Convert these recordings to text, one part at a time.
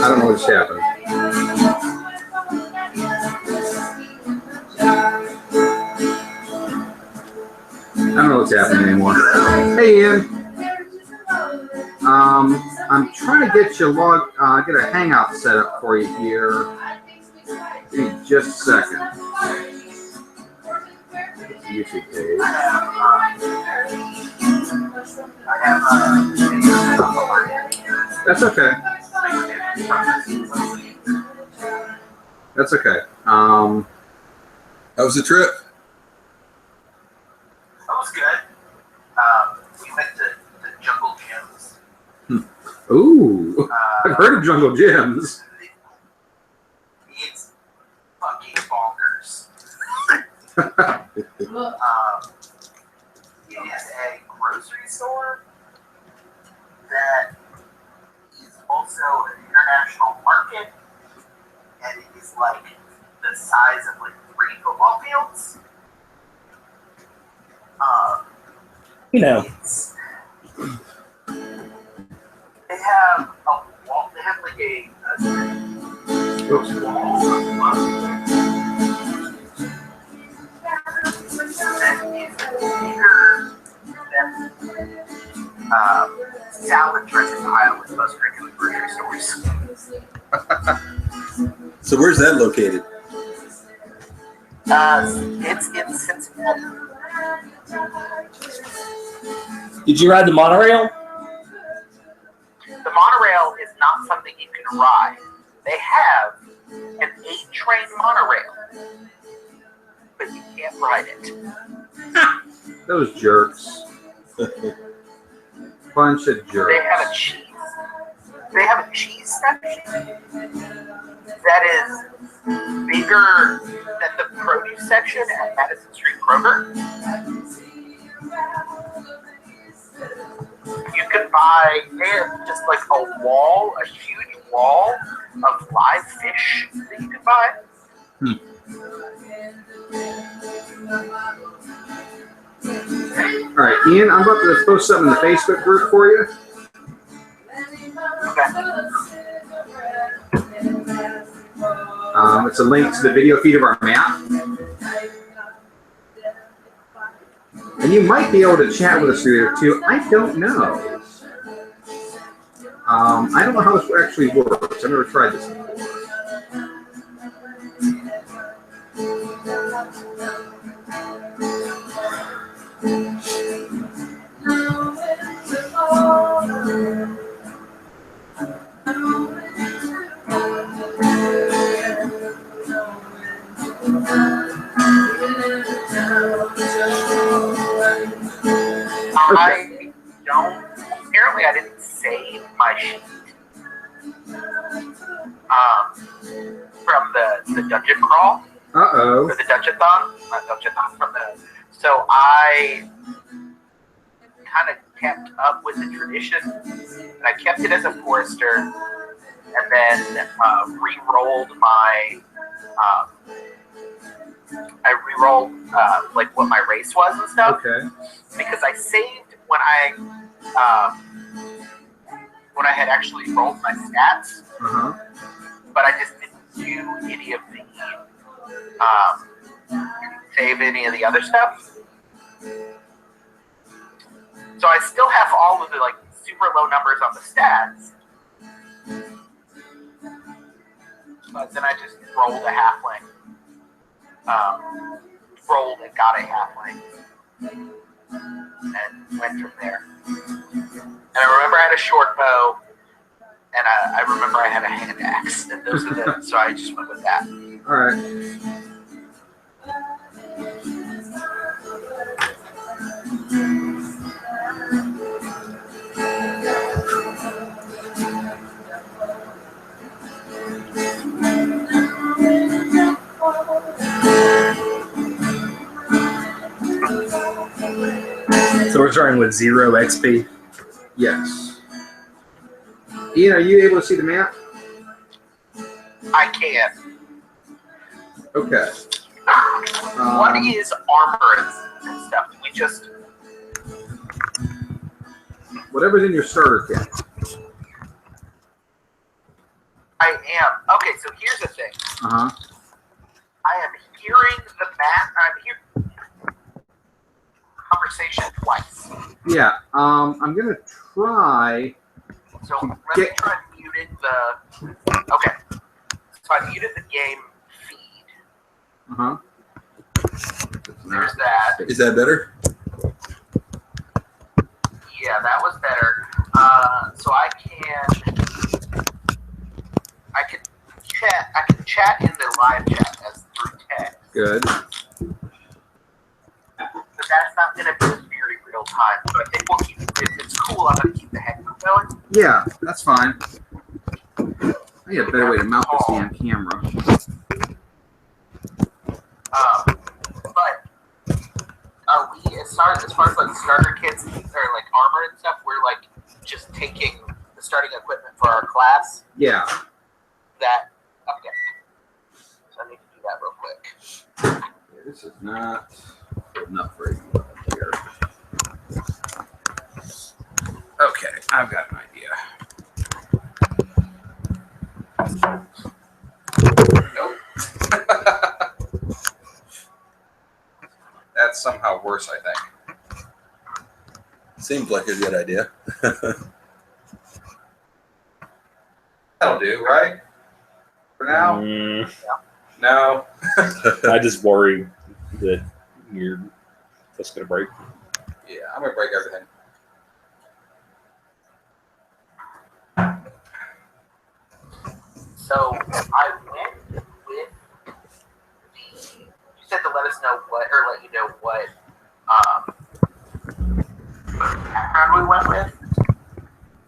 I don't know what's happening. I don't know what's happening anymore. Hey, Ian. I'm trying to get you logged, get a hangout set up for you here. Give me just a second. YouTube page. That's okay. That's okay. How was the trip? That was good. We went to Jungle Gyms. Ooh, I've heard of Jungle Gyms. It's fucking bonkers. It is a grocery store that is also an international market, and it is like the size of like 3 football fields. You know. They have a wall. They have like a Oops. wall that is bigger than salad dressing aisle in most regular grocery stores. So where's that located? It's in Cincinnati. Did you ride the monorail? The monorail is not something you can ride. They have an 8-train monorail, but you can't ride it. Those jerks. Bunch of jerks. They have a cheese. They have a cheese section that is bigger than the produce section at Madison Street Kroger. You can buy there just like a wall, a huge wall of live fish that you can buy. All right, Ian, I'm about to post something in the Facebook group for you. Okay. It's a link to the video feed of our map. And you might be able to chat with us through there too. I don't know. I don't know how this actually works. I've never tried this before. I don't. Apparently, I didn't save my sheet from the dungeon crawl. Uh-oh. For the Dungeonathon. Not Dungeonathon, from the. So I kind of kept up with the tradition, and I kept it as a forester, and then re-rolled my. I re-rolled like what my race was and stuff. Okay. Because I saved when I had actually rolled my stats, but I just didn't do any of the save any of the other stuff. So I still have all of the like super low numbers on the stats, but then I just rolled a halfling. Rolled and got a halfling, and went from there. And I remember I had a short bow, and I remember I had a hand axe, and those are the. So I just went with that. All right. So we're starting with 0 XP. Yes. Ian, are you able to see the map? I can't. Okay. What is armor and stuff? Do we just... Whatever's in your starter kit. I am. Okay, so here's the thing. Uh-huh. I am hearing the I'm hearing conversation twice. Yeah. I'm gonna try. So let me try muting the... Okay. So I muted the game feed. Uh-huh. There's that. Is that better? Yeah, that was better. So I can chat in the live chat as through text. Good. But that's not going to be very real time. So I think we'll keep, if it's cool, I'm going to keep the headphone going. Yeah, that's fine. I need a better way to mount this damn camera. But are we, as far as like starter kits or like armor and stuff, we're like just taking the starting equipment for our class? Yeah. That, okay. So I need to do that real quick. Yeah, this is not good enough for you here. Okay, I've got an idea. Nope. That's somehow worse, I think. Seems like a good idea. That'll do, right? For now? No. I just worry that that's going to break. Yeah, I'm going to break everything. So I went with the, you said to let us know what, or let you know what background we went with.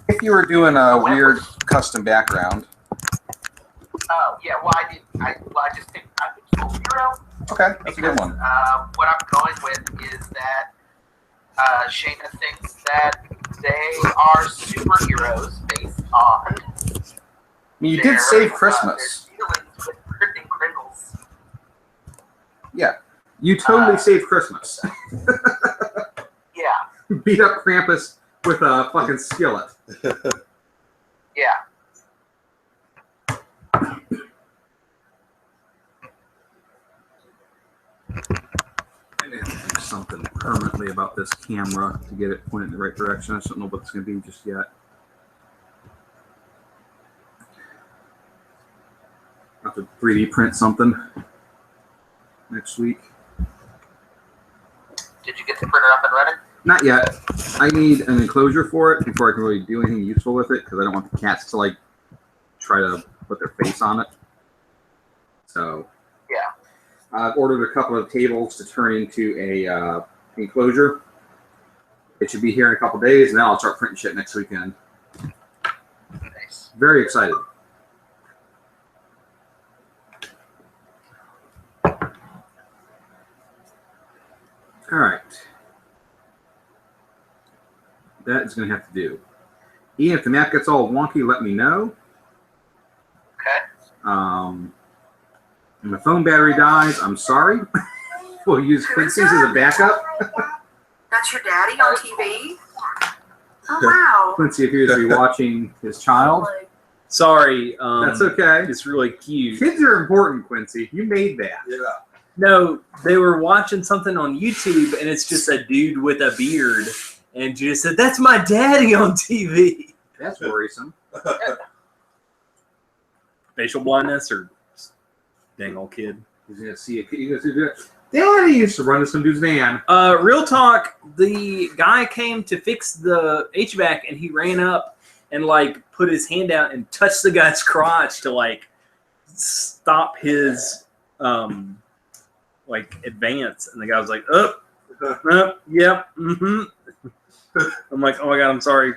If you were doing a weird custom background. Oh, yeah, well, I just picked Full Hero. Okay, that's a good one. What I'm going with is that Shayna thinks that they are superheroes based on. You did save Christmas. Their dealings with printing crinkles. Yeah. You totally saved Christmas. Yeah, Beat up Krampus with a fucking skillet. yeah. I need to do something permanently about this camera to get it pointed in the right direction. I just don't know what it's going to be just yet. I have to 3D print something next week. Did you get the printer up and running? Not yet. I need an enclosure for it before I can really do anything useful with it because I don't want the cats to like try to put their face on it. So Yeah. I've ordered a couple of tables to turn into a enclosure. It should be here in a couple of days, and then I'll start printing shit next weekend. Nice. Very excited. All right. That is going to have to do. Ian, if the map gets all wonky, let me know. Okay. When my phone battery dies, I'm sorry. We'll use Quincy's as a backup. That's your daddy on TV? Oh, wow. Quincy appears to be watching his child. Sorry. That's okay. It's really cute. Kids are important, Quincy. You made that. Yeah. No, they were watching something on YouTube, and it's just a dude with a beard. And you just said, "That's my daddy on TV." That's worrisome. Facial blindness or dang old kid. He's going to see a kid. He's going to do Daddy used to run to some dude's van. Real talk, the guy came to fix the HVAC, and he ran up and, like, put his hand out and touched the guy's crotch to, like, stop his, like, advance. And the guy was like, yep, mm-hmm. I'm like, oh, my God, I'm sorry.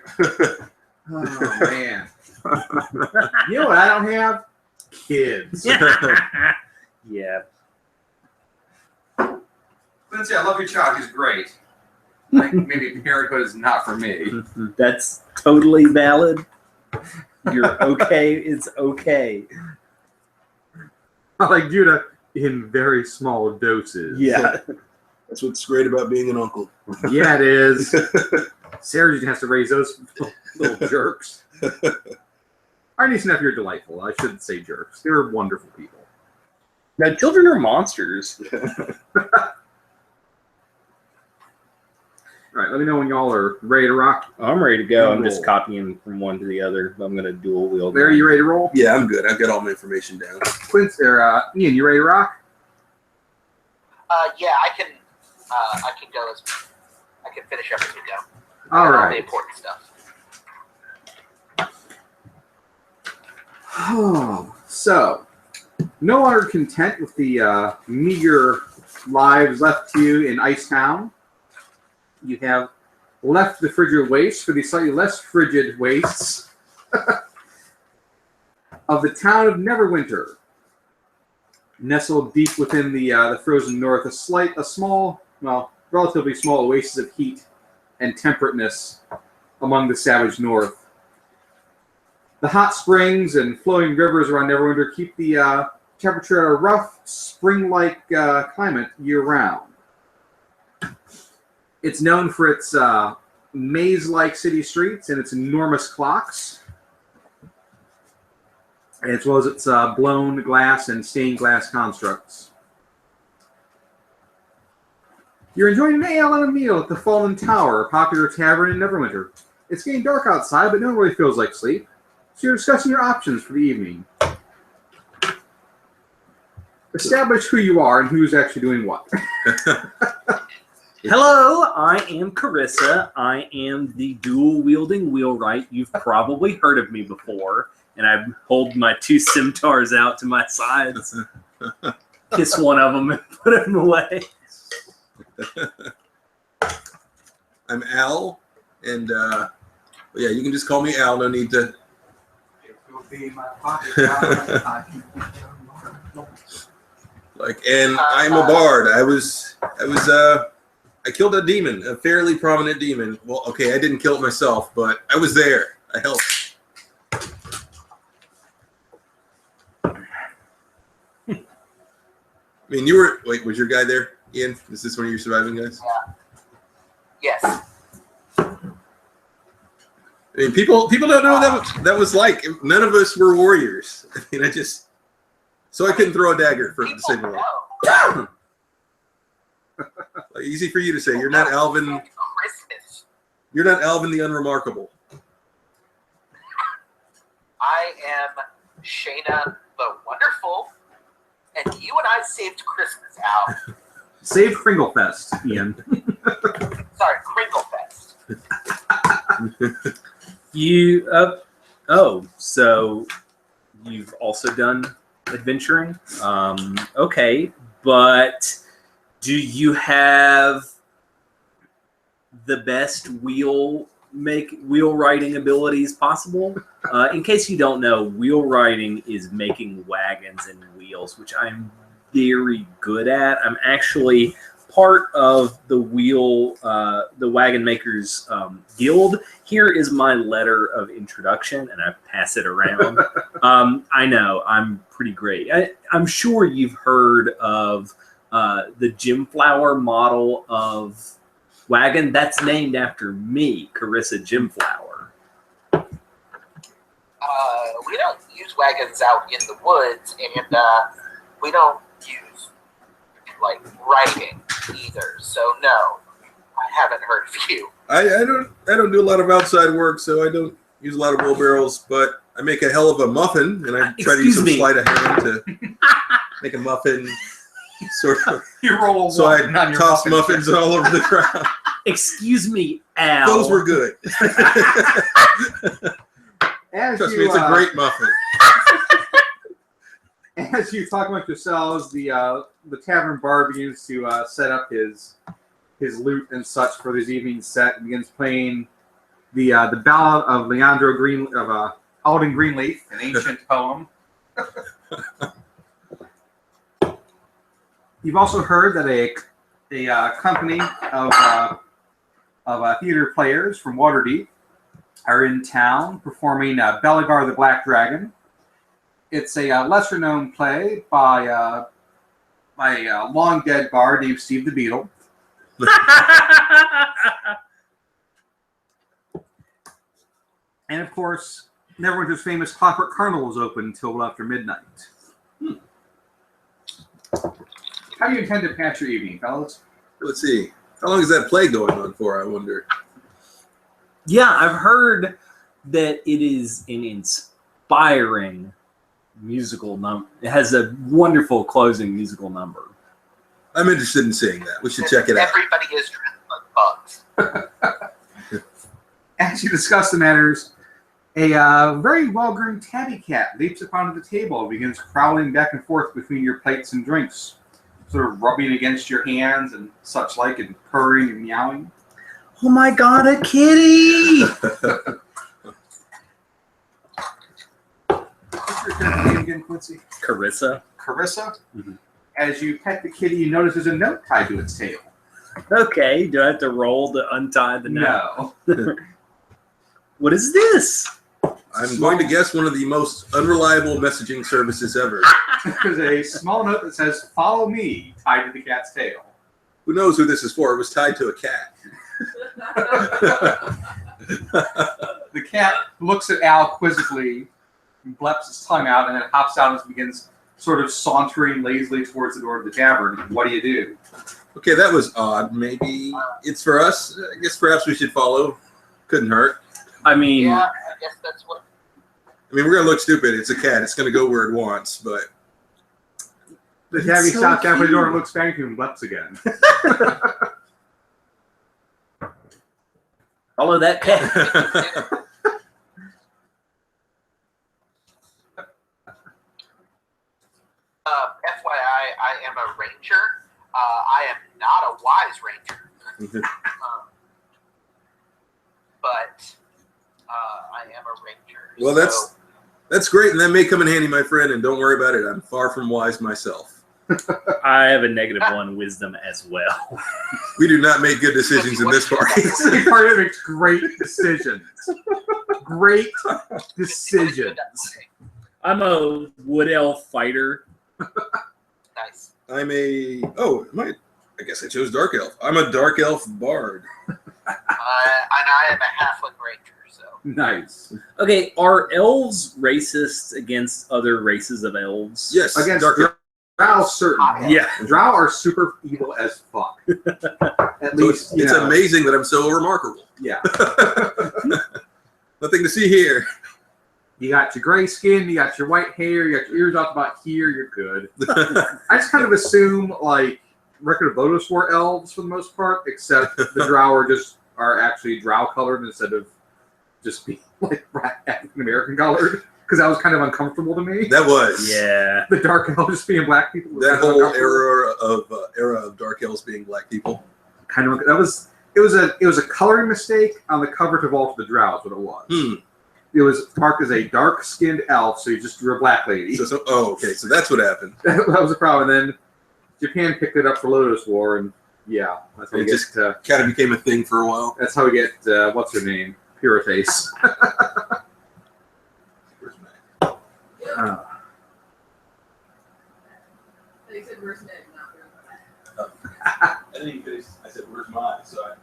Oh, man. You know what I don't have? Kids. Yeah. Quincy, I love your child. He's great. Like, maybe parenthood is not for me. That's totally valid. You're okay. It's okay. I like Judah. in very small doses. Yeah. That's what's great about being an uncle. Yeah, it is. Sarah just has to raise those little jerks. Our niece and nephew are delightful. I shouldn't say jerks. They're wonderful people. Now, children are monsters. All right, let me know when y'all are ready to rock. I'm ready to go. I'm Roll. just copying from one to the other. I'm going to dual wield. Larry, you ready to roll? Yeah, I'm good. I've got all my information down. Quince, or Ian, you ready to rock? Yeah, I can go as I can finish up as we go. All All the right. important stuff. So, no longer content with the meager lives left to you in Icetown, you have left the frigid wastes for the slightly less frigid wastes of the town of Neverwinter. Nestled deep within the frozen north, a small, well, relatively small oasis of heat and temperateness among the savage north. The hot springs and flowing rivers around Neverwinter keep the temperature at a rough, spring-like climate year-round. It's known for its maze-like city streets and its enormous clocks, as well as its blown glass and stained glass constructs. You're enjoying an ale and a meal at the Fallen Tower, a popular tavern in Neverwinter. It's getting dark outside, but no one really feels like sleep, so you're discussing your options for the evening. Establish who you are and who's actually doing what. Hello, I am Carissa. I am the dual-wielding wheelwright. You've probably heard of me before, and I hold my two scimitars out to my sides, kiss one of them, and put him away. I'm Al, and yeah, you can just call me Al. No need to. And I'm a bard. I killed a demon, a fairly prominent demon. Well, okay, I didn't kill it myself, but I was there. I helped. I mean, you were. Wait, was your guy there, Ian? Is this one of your surviving guys? Yeah. Yes. I mean, people don't know what that was like. None of us were warriors. I mean, so I couldn't throw a dagger for the same one. Like, easy for you to say. You're not Alvin. Christmas. You're not Alvin the Unremarkable. I am Shayna the Wonderful, and you and I saved Christmas, Al. Save Kringlefest, Ian. Sorry, Kringlefest. So you've also done adventuring? Okay, but do you have the best wheelwrighting abilities possible? In case you don't know, wheelwrighting is making wagons and wheels, which I'm very good at. I'm actually part of the wagon makers guild. Here is my letter of introduction, and I pass it around. I know I'm pretty great. I'm sure you've heard of the Gemflower model of wagon. That's named after me, Carissa Gemflower. We don't use wagons out in the woods, and we don't use writing either. So no, I haven't heard of you. I don't do a lot of outside work, so I don't use a lot of wheelbarrows. But I make a hell of a muffin, and I try to use some sleight of hand to make a muffin. Sort of. You roll a So I one on your toss muffin muffins all over the ground. Excuse me, Al. Those were good. As Trust you, me, it's a great muffin. As you talk amongst yourselves, the tavern bar begins to set up his lute and such for this evening's set, and begins playing the ballad of Alden Greenleaf, an ancient poem. You've also heard that a company of theater players from Waterdeep are in town performing Belagar the Black Dragon. It's a lesser-known play by by a long dead bard named Steve the Beetle. And of course, Neverwinter's famous Clockwork Carnival is open until well after midnight. How do you intend to pass your evening, fellas? Let's see. How long is that play going on for, I wonder? Yeah, I've heard that it is an inspiring musical number. It has a wonderful closing musical number. I'm interested in seeing that. We should check it out. Everybody is dressed like bugs. As you discuss the matters, a very well-groomed tabby cat leaps up onto the table and begins crawling back and forth between your plates and drinks, sort of rubbing against your hands and such like, and purring and meowing. Oh my god, a kitty! What's your cat's name again, Quincy? Carissa. Carissa? Mhm. As you pet the kitty, you notice there's a note tied to its tail. Okay, do I have to roll to untie the note? No. What is this? I'm going to guess one of the most unreliable messaging services ever. There's a small note that says, "Follow me," tied to the cat's tail. Who knows who this is for? It was tied to a cat. The cat looks at Al quizzically, bleps its tongue out, and then hops out and begins sort of sauntering lazily towards the door of the tavern. What do you do? Okay, that was odd. Maybe it's for us. I guess perhaps we should follow. Couldn't hurt. I mean, Yeah, I guess that's what. I mean, we're going to look stupid. It's a cat. It's going to go where it wants, but... The tabby so stops halfway the door and cute. looks back at you and bleps again. follow that cat. FYI, I am a ranger. I am not a wise ranger. But I am a ranger. Well, that's great, and that may come in handy, my friend, and don't worry about it. I'm far from wise myself. I have a -1 wisdom as well. We do not make good decisions in this party. This party makes great decisions. Great decisions. I'm a wood elf fighter. Nice. I'm a... Oh, I guess I chose Dark Elf. I'm a Dark Elf Bard. And I am a halfling ranger, so. Nice. Okay, are elves racist against other races of elves? Yes, Against Dark Drow, certainly. Yeah. Drow are super evil as fuck. At So least, it's amazing that I'm so remarkable. Yeah. Nothing to see here. You got your gray skin, you got your white hair, you got your ears off about here, you're good. I just kind of assume, like, Record of Lotus were elves for the most part, except the Drow are actually Drow colored instead of just being, like, African American colored. Because that was kind of uncomfortable to me. That was. Yeah. The Dark Elves just being black people. was That kind of whole uncomfortable. era of Dark Elves being black people. Kind of, it was a coloring mistake on the cover to Vault of the Drow is what it was. It was marked as a dark-skinned elf, so you just drew a black lady. Okay, so that's what happened. That was the problem. And then Japan picked it up for Lotus War, and yeah, that's how we It get just kind of became a thing for a while. that's how we get what's her name, Puriface. They said, "Where's Nick?" I didn't finish. I said, "Where's mine?" So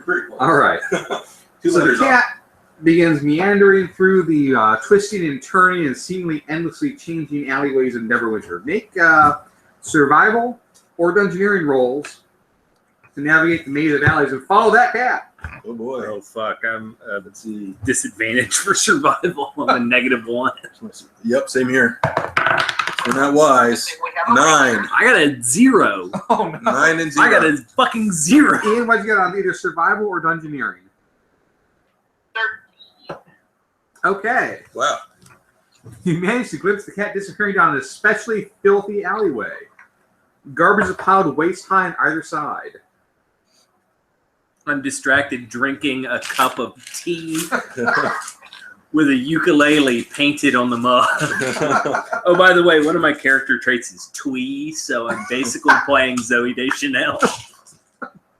pretty close. All right. Two So the letters off. cat begins meandering through the twisting and turning and seemingly endlessly changing alleyways of Neverwinter. Make survival or dungeoneering rolls to navigate the maze of alleys and follow that cat. Oh boy. Oh fuck! I'm let's see, disadvantage for survival. I'm a -1. Yep, same here. We're not wise. We have a 9. I got a 0. Oh no! 9 and 0. I got a fucking 0. Ian, what'd you get on either survival or dungeoneering? 13. Okay. Wow. You managed to glimpse the cat disappearing down an especially filthy alleyway. Garbage is piled waist high on either side. I'm distracted drinking a cup of tea with a ukulele painted on the mug. Oh, by the way, one of my character traits is twee, so I'm basically playing Zooey Deschanel.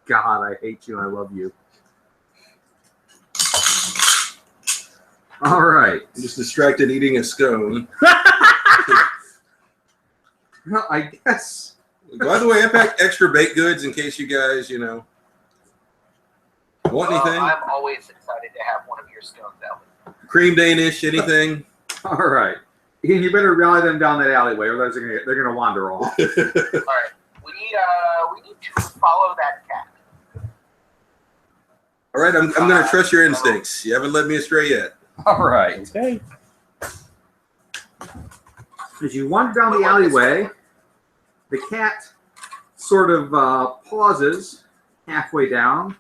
God, I hate you and I love you. All right. I'm just distracted eating a scone. Well, I guess. By the way, I packed extra baked goods in case you guys, want anything? I'm always excited to have one of your scones out. Cream Danish, anything? All right. Ian, you better rally them down that alleyway, otherwise they're gonna wander off. All right, we need to follow that cat. All right, I'm going to trust your instincts. You haven't led me astray yet. All right. Okay. As you wander down the alleyway, the cat sort of pauses halfway down.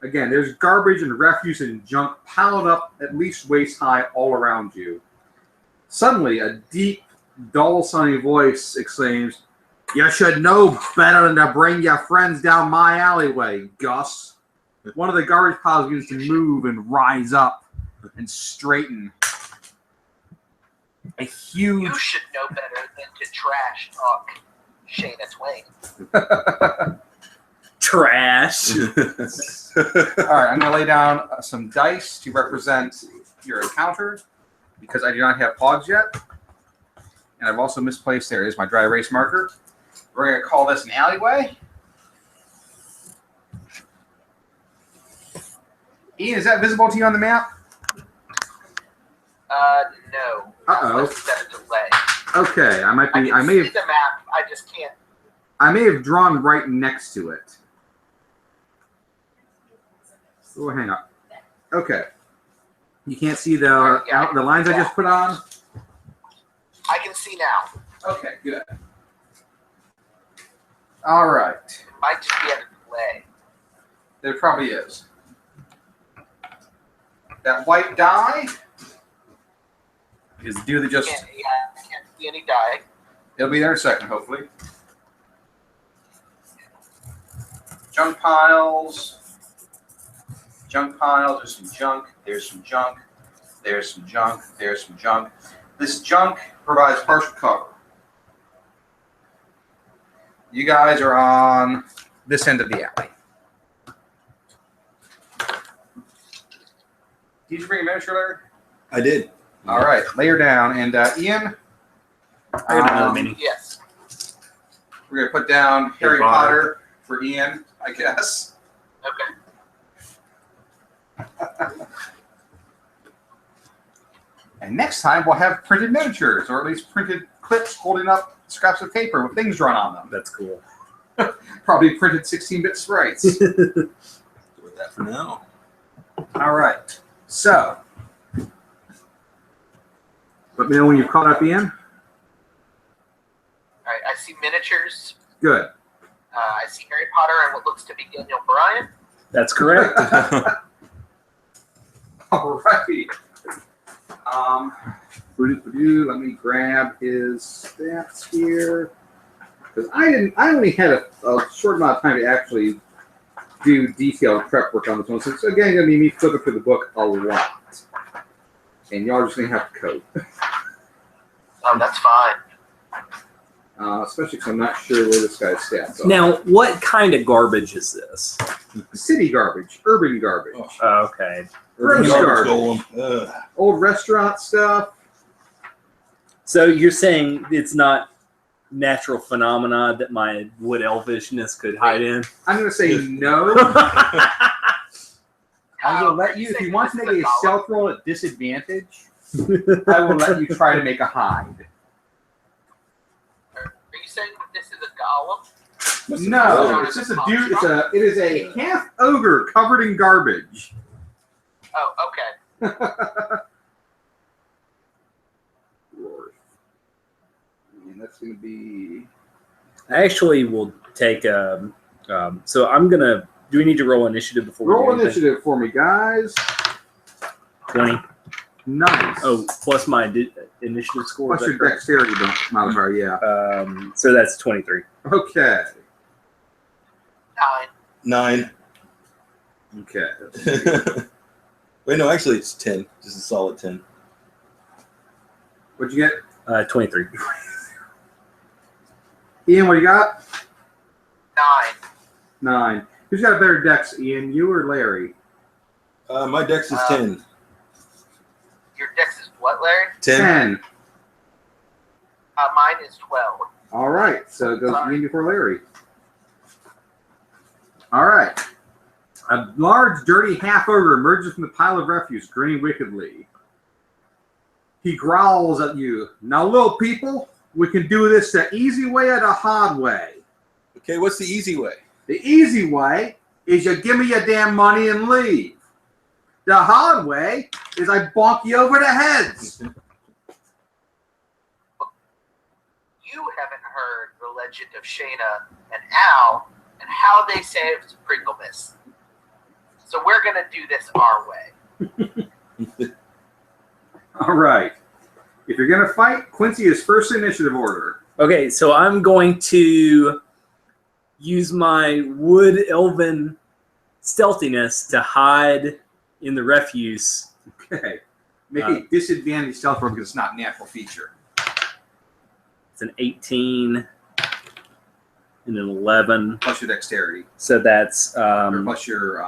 Again, there's garbage and refuse and junk piled up at least waist high all around you. Suddenly, a deep, dull, sunny voice exclaims, "You should know better than to bring your friends down my alleyway, Gus." One of the garbage piles begins to move and rise up and straighten. A huge... You should know better than to trash talk Shayna Twain. Trash. All right, I'm going to lay down some dice to represent your encounter because I do not have pods yet. And I've also misplaced, there is my dry erase marker. We're going to call this an alleyway. Ian, is that visible to you on the map? No. Uh-oh. Unless it's at a delay. Okay, I may see have the map, I just can't. I may have drawn right next to it. Oh, hang on. Okay. You can't see the lines I just put on? I can see now. Okay, good. All right. It might just be at a delay. There probably is. That white die is due to just... I can't see any die. It'll be there in a second, hopefully. Junk piles. Junk piles. There's some junk. There's some junk. There's some junk. There's some junk. This junk provides partial cover. You guys are on this end of the alley. Did you bring a miniature, Larry? I did. All right, lay her down. And Ian? I got another mini. Yes. We're going to put down Harry Potter for Ian, I guess. Okay. And next time we'll have printed miniatures, or at least printed clips holding up scraps of paper with things drawn on them. That's cool. Probably printed 16-bit sprites. Do that for now. All right. So, let me know when you've caught up, Ian. All right, I see miniatures. Good. I see Harry Potter and what looks to be Daniel Bryan. That's correct. All right. Let me grab his stats here. Because I only had a short amount of time to actually do detailed prep work on this one. So it's again going to be me flipping through the book a lot. And y'all are just going to have to code. Oh, that's fine. Especially because I'm not sure where this guy's stats are. Now, what kind of garbage is this? City garbage, urban garbage, Okay. gross garbage, Golem. old restaurant stuff. So you're saying it's not natural phenomena that my wood elfishness could hide in? I'm going to say no. I'm going to let you, if you want to make a stealth roll at disadvantage, I will let you try to make a hide. Are you saying that this is a golem? No, it's just a dude. It is a half ogre covered in garbage. Oh, okay. And that's going to be. I actually will take so I'm gonna. Do we need to roll initiative before we Roll do anything? initiative for me, guys. 20. Nice. Oh, plus my initiative score. Plus is that your correct? dexterity modifier, yeah. So that's 23. Okay. 9. 9. Okay. Wait, no, actually it's 10. Just a solid 10. What'd you get? 23. Ian, what do you got? 9. 9. Who's got a better dex, Ian? You or Larry? My dex is 10. Your dex is what, Larry? 10. 10. Mine is 12. All right, so it goes me before Larry. All right. A large, dirty half-ogre emerges from the pile of refuse, grinning wickedly. He growls at you. Now, little people, we can do this the easy way or the hard way. Okay, what's the easy way? The easy way is you give me your damn money and leave. The hard way is I bonk you over the heads. You haven't heard the legend of Shayna and Al and how they saved Pringlemas. So we're going to do this our way. All right. If you're going to fight, Quincy is first initiative order. Okay, so I'm going to use my wood elven stealthiness to hide in the refuse. Okay. Make a disadvantage stealth roll because it's not a natural feature. It's an 18 and an 11. Plus your dexterity. So that's Or plus your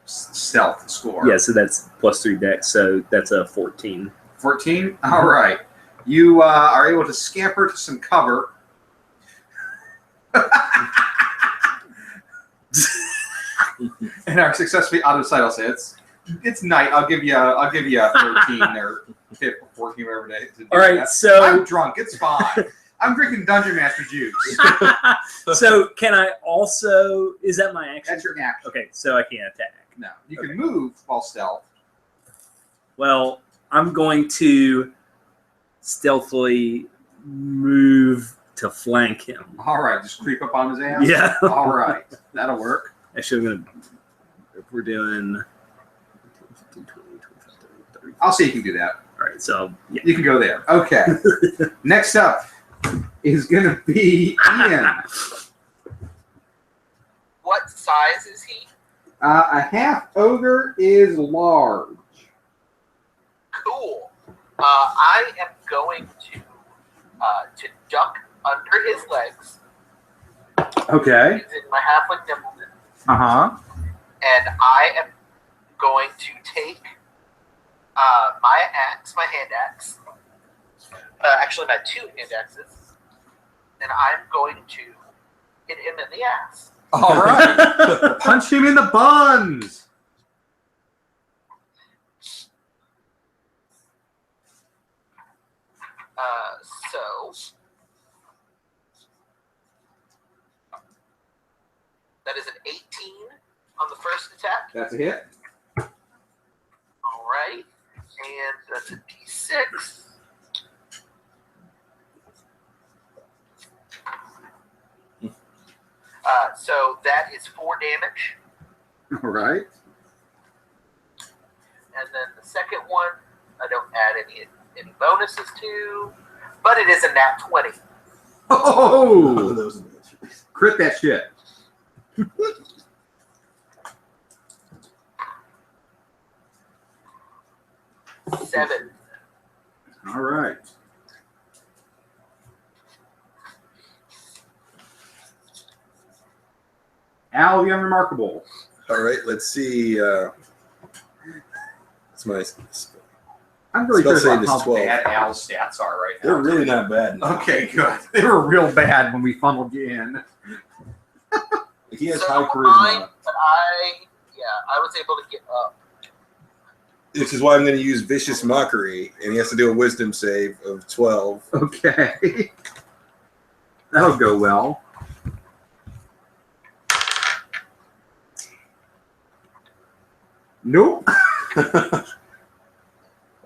stealth score. yeah. So that's +3 dex. So that's a 14. 14? All right. You are able to scamper to some cover. And are successfully out of sight. I'll say it's night. I'll give you a 13 or 15, 14, whatever it is. All right, so I'm drunk. It's fine. I'm drinking Dungeon Master juice. so can I also? Is that my action? That's your action. Okay, so I can't attack. No, you can move while stealth. Well, I'm going to stealthily move to flank him. All right, just creep up on his ass. Yeah. All right, that'll work. Actually, I'm gonna. If we're doing. 15, 20, 25, 30, 30. I'll say you can do that. All right, so yeah. You can go there. Okay. Next up is going to be Ian. What size is he? A half ogre is large. Cool. I am going to duck under his legs Okay. using my halfling nimbleness, Uh-huh. and I am going to take my axe, my hand axe, actually my 2 hand axes, and I'm going to hit him in the ass. All right. Punch him in the buns. So that is an 18 on the first attack. That's a hit. All right, and that's a d6. So that is 4 damage, All right. and then the second one I don't add any bonuses to, but it is a nat 20. Oh! Those are the- Crit that shit. 7. All right. Al the Unremarkable. All right, let's see. That's my. I'm really Spell curious save about is how 12. bad Al's stats are right now. They're really not bad. Okay, good. They were real bad when we funneled you in. He has So high mine, charisma. but I was able to get up. This is why I'm going to use Vicious Mockery, and he has to do a Wisdom save of 12. Okay. That'll go well. Nope.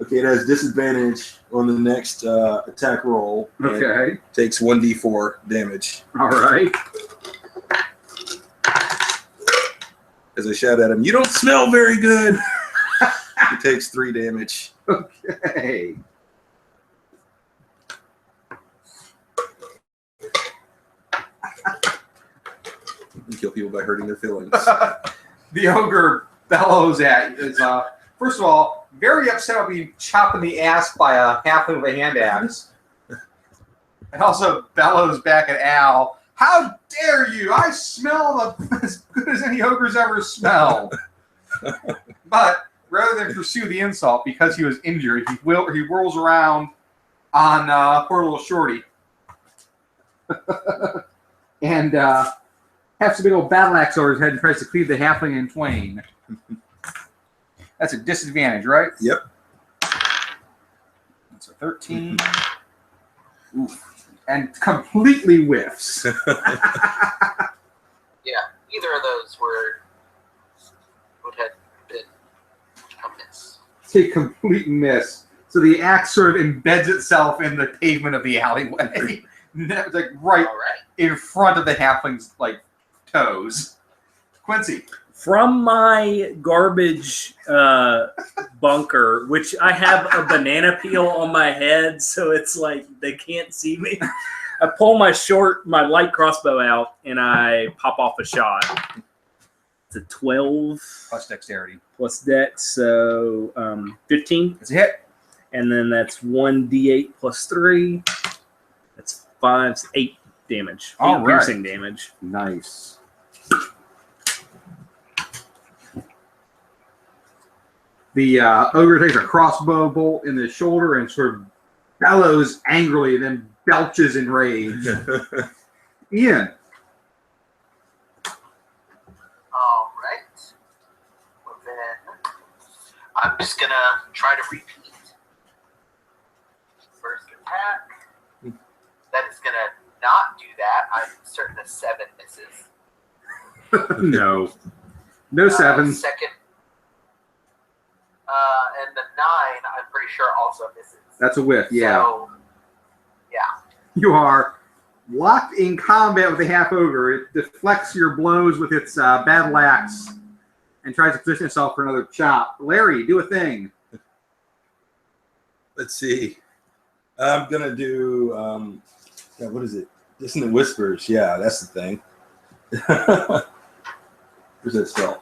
Okay, it has disadvantage on the next attack roll. and Okay. Takes 1d4 damage. All right. As I shout at him, "You don't smell very good." He takes 3 damage. Okay. You kill people by hurting their feelings. The ogre bellows at is first of all very upset about being chopped in the ass by a halfling with a hand axe, and also bellows back at Al. How dare you! I smell as good as any ogre's ever smelled. But rather than pursue the insult because he was injured, he whirls around on poor little Shorty. and has a big old battle axe over his head and tries to cleave the halfling in twain. That's a disadvantage, right? Yep. That's a 13. Oof. And completely whiffs. Yeah, either of those would have been a miss. It's a complete miss. So the axe sort of embeds itself in the pavement of the alleyway. That was like right All right. in front of the halfling's like toes. Quincy. From my garbage bunker, which I have a banana peel on my head, so it's like they can't see me. I pull my light crossbow out, and I pop off a shot. It's a 12 Plus dexterity. plus dex, so 15. It's a hit. And then that's 1d8 plus 3. That's 8 damage. All 8 right. piercing damage. Nice. The ogre takes a crossbow bolt in the shoulder and sort of bellows angrily, then belches in rage. Ian. All right. Well, then I'm just gonna try to repeat. First attack. That is gonna not do that. I'm certain a 7 misses. No. No sevens. Second. And the 9, I'm pretty sure also misses. That's a whiff, yeah. So, yeah. You are locked in combat with the half ogre. It deflects your blows with its battle axe and tries to position itself for another chop. Larry, do a thing. Let's see. I'm gonna do. What is it? Dissonant Whispers. Yeah, that's the thing. Where's that spell?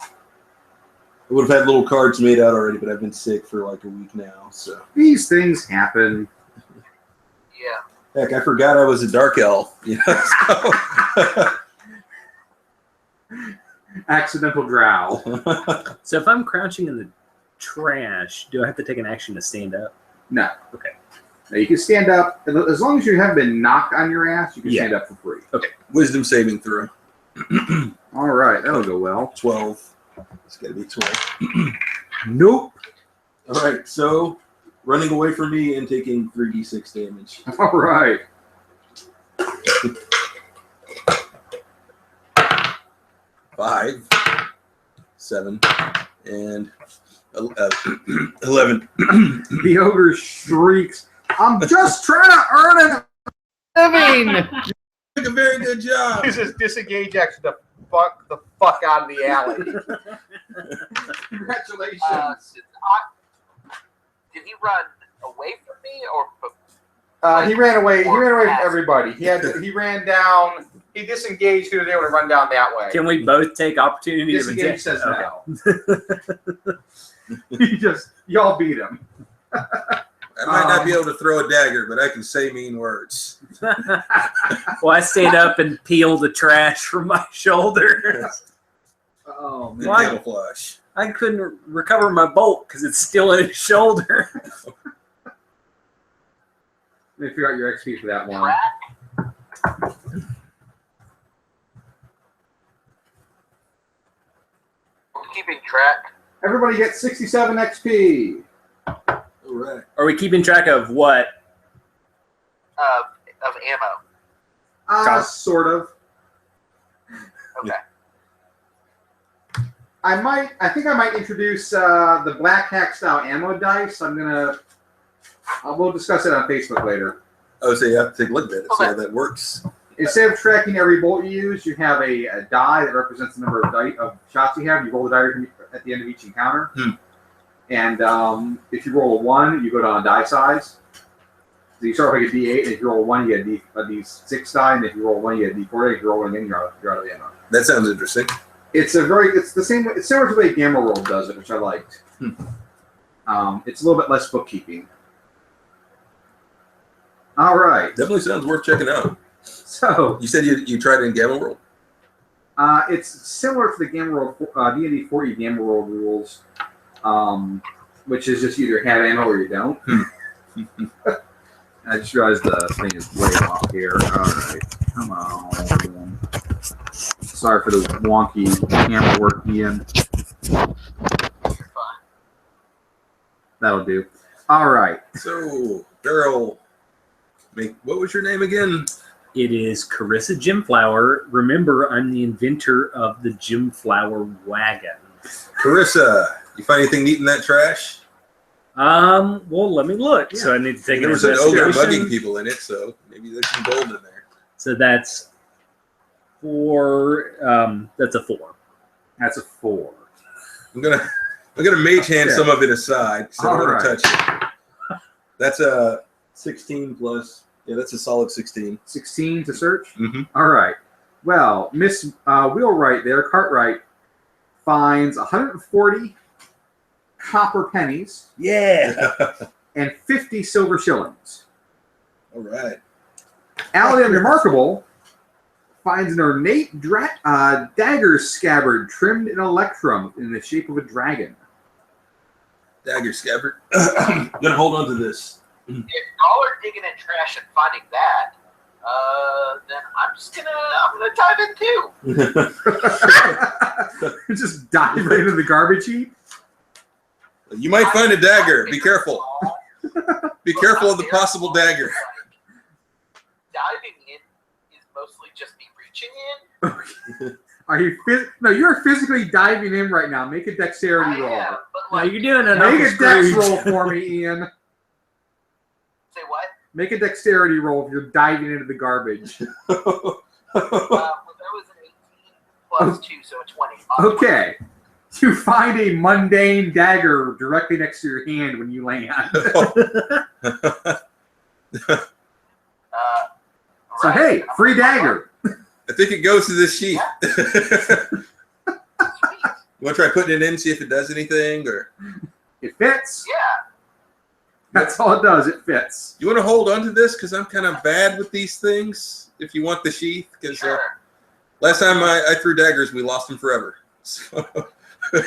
I would have had little cards made out already, but I've been sick for like a week now. So These things happen. Yeah. heck, I forgot I was a dark elf. You know, so. Accidental drow. So if I'm crouching in the trash, do I have to take an action to stand up? No. Okay. Now you can stand up. As long as you haven't been knocked on your ass, you can stand up for free. Okay. Wisdom saving throw. All right. That'll go well. 12. It's got to be 12. Nope. All right, so running away from me and taking 3d6 damage. All right. 5, 7, and 11. The ogre shrieks, I'm just trying to earn a living. Did a very good job. Uses disengage action to fuck the fuck out of the alley. Congratulations. Did he run away from me or? He ran away. He ran away from everybody. He ran down. He disengaged. He was able to run down that way. Can we both take opportunity Disengage to says okay. no. Y'all beat him. I might not be able to throw a dagger, but I can say mean words. Well, I stand up and peel the trash from my shoulder. Oh And man. Why? camouflage. I couldn't recover my bolt because it's still in his shoulder. Let me figure out your XP for that one. Keeping track. Everybody gets 67 XP. All right. Are we keeping track of what? Of ammo. Sort of. Okay. I think I might introduce the Black Hack style ammo dice. We'll discuss it on Facebook later. Oh, so you have to take a look at it, see how Okay. that works. Instead of tracking every bolt you use, you have a die that represents the number of shots you have. You roll the die at the end of each encounter. And if you roll a 1, you go down a die size. So you start with like a D8, and if you roll a 1, you get a D6 die, and if you roll a 1, you get a D4 die. If you roll one again, you're out of the ammo. That sounds interesting. It's similar to the way Gamma Roll does it, which I liked. It's a little bit less bookkeeping. All right. Definitely sounds worth checking out. So You said you tried it in Gamma World? it's similar to the Gamma Roll D&D 40 Gamma Roll rules. which is just either have ammo or you don't. I just realized the thing is way off here. Alright, come on. Sorry for the wonky camera work, Ian. That'll do. Alright. So, Daryl, what was your name again? It is Carissa Gemflower. Remember, I'm the inventor of the Gemflower wagon. Carissa, you find anything neat in that trash? Well, let me look. So I need to take There an was an ogre investigation. mugging people in it, so maybe there's some gold in there. So that's 4. That's a 4. That's a 4. I'm gonna mage hand some of it aside, so I don't want to touch it. That's a 16 plus. Yeah, that's a solid 16. 16 to search? Mm-hmm. Alright. Well, Miss Wheelwright there, Cartwright, finds 140 copper pennies. Yeah. And 50 silver shillings. All right. Allie Unremarkable finds an ornate dagger scabbard trimmed in electrum in the shape of a dragon. Dagger scabbard. I'm gonna hold on to this. If y'all are digging in trash and finding that, then I'm gonna dive in too. Just dive right into the garbage heap. You might find a dagger. Be careful. Be careful of the possible dagger. Diving in is mostly just me reaching in. Are you? No, you're physically diving in right now. Make a dexterity roll. Am, but No, like, you're doing an Make Uncle a dex Scrooge. roll for me, Ian. say what? Make a dexterity roll if you're diving into the garbage. Well, that was an 18 plus 2, so a 20. Okay. You find a mundane dagger directly next to your hand when you land. So hey, free dagger. I think it goes to this sheath. You want to try putting it in, see if it does anything, or It fits. Yeah. That's all it does. It fits. you want to hold on to this because I'm kind of bad with these things. If you want the sheath, because Sure. last time I threw daggers, we lost them forever. So. Yeah, I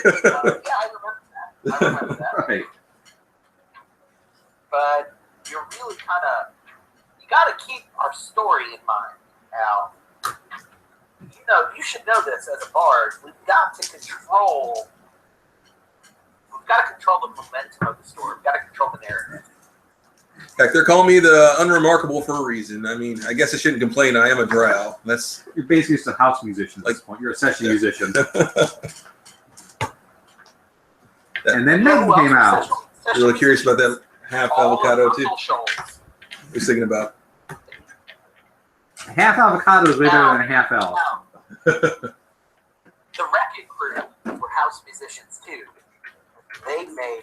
remember that. Right. But you're really kind of, you got to keep our story in mind, Al. You know, you should know this as a bard. We've got to control the momentum of the story. We've got to control the narrative. Heck, they're calling me the unremarkable for a reason. I mean, I guess I shouldn't complain. I am a drow. That's You're basically just a house musician at this point. You're a session musician. And then Megan came out. really curious about that half avocado too. Shoals. I was thinking about. Half avocado is way better than a half elf. Now, the Wrecking Crew were house musicians too. They made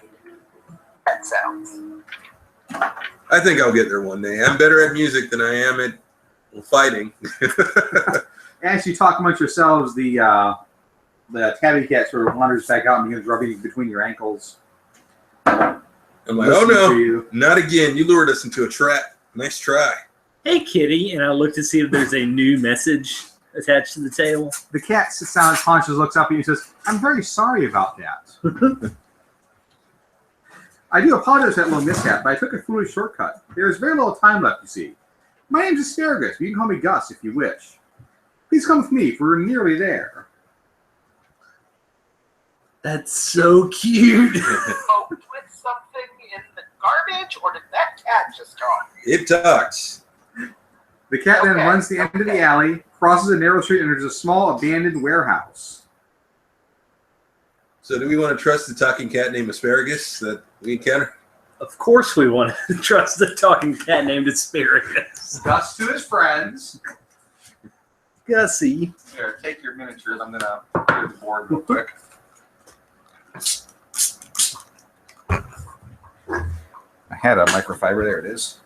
pet sounds. I think I'll get there one day. I'm better at music than I am at fighting. As you talk amongst yourselves, the tabby cat sort of wanders back out and begins rubbing between your ankles. I'm like, oh listening to no, you. not again. You lured us into a trap. Nice try. Hey, kitty. And I look to see if there's a new message attached to the tail. The cat sits down and conscious looks up at you and says, I'm very sorry about that. I do apologize for that little mishap, but I took a foolish shortcut. There is very little time left, you see. My name's Asparagus, but you can call me Gus if you wish. Please come with me, for we're nearly there. That's so cute. Oh, with something in the garbage, or did that cat just talk? It talks. The cat then Okay, runs the end of the alley, crosses a narrow street, and enters a small abandoned warehouse. So do we want to trust the talking cat named Asparagus that we encounter? Of course we want to trust the talking cat named Asparagus. Gus to his friends. Gussie. Here, take your miniatures. I'm gonna clear the board real quick. I had a microfiber. There it is.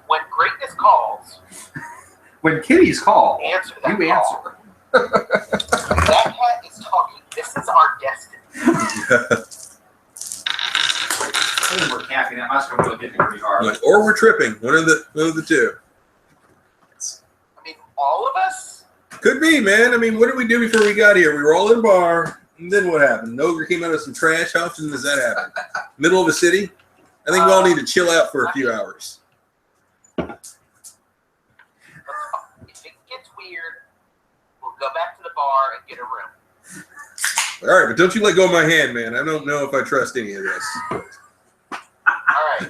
When greatness calls, When kitties call, answer that you call. answer. That cat is talking. This is our destiny. I think we're capping that. That's gonna really hit me pretty hard. Like, or we're tripping. One of the two. I mean, all of us Could be, man. I mean, what did we do before we got here? We were all in a bar, and then what happened? An ogre came out of some trash. How often does that happen? Middle of a city? I think we all need to chill out for a few hours. If it gets weird, we'll go back to the bar and get a room. All right, but don't you let go of my hand, man. I don't know if I trust any of this. All right.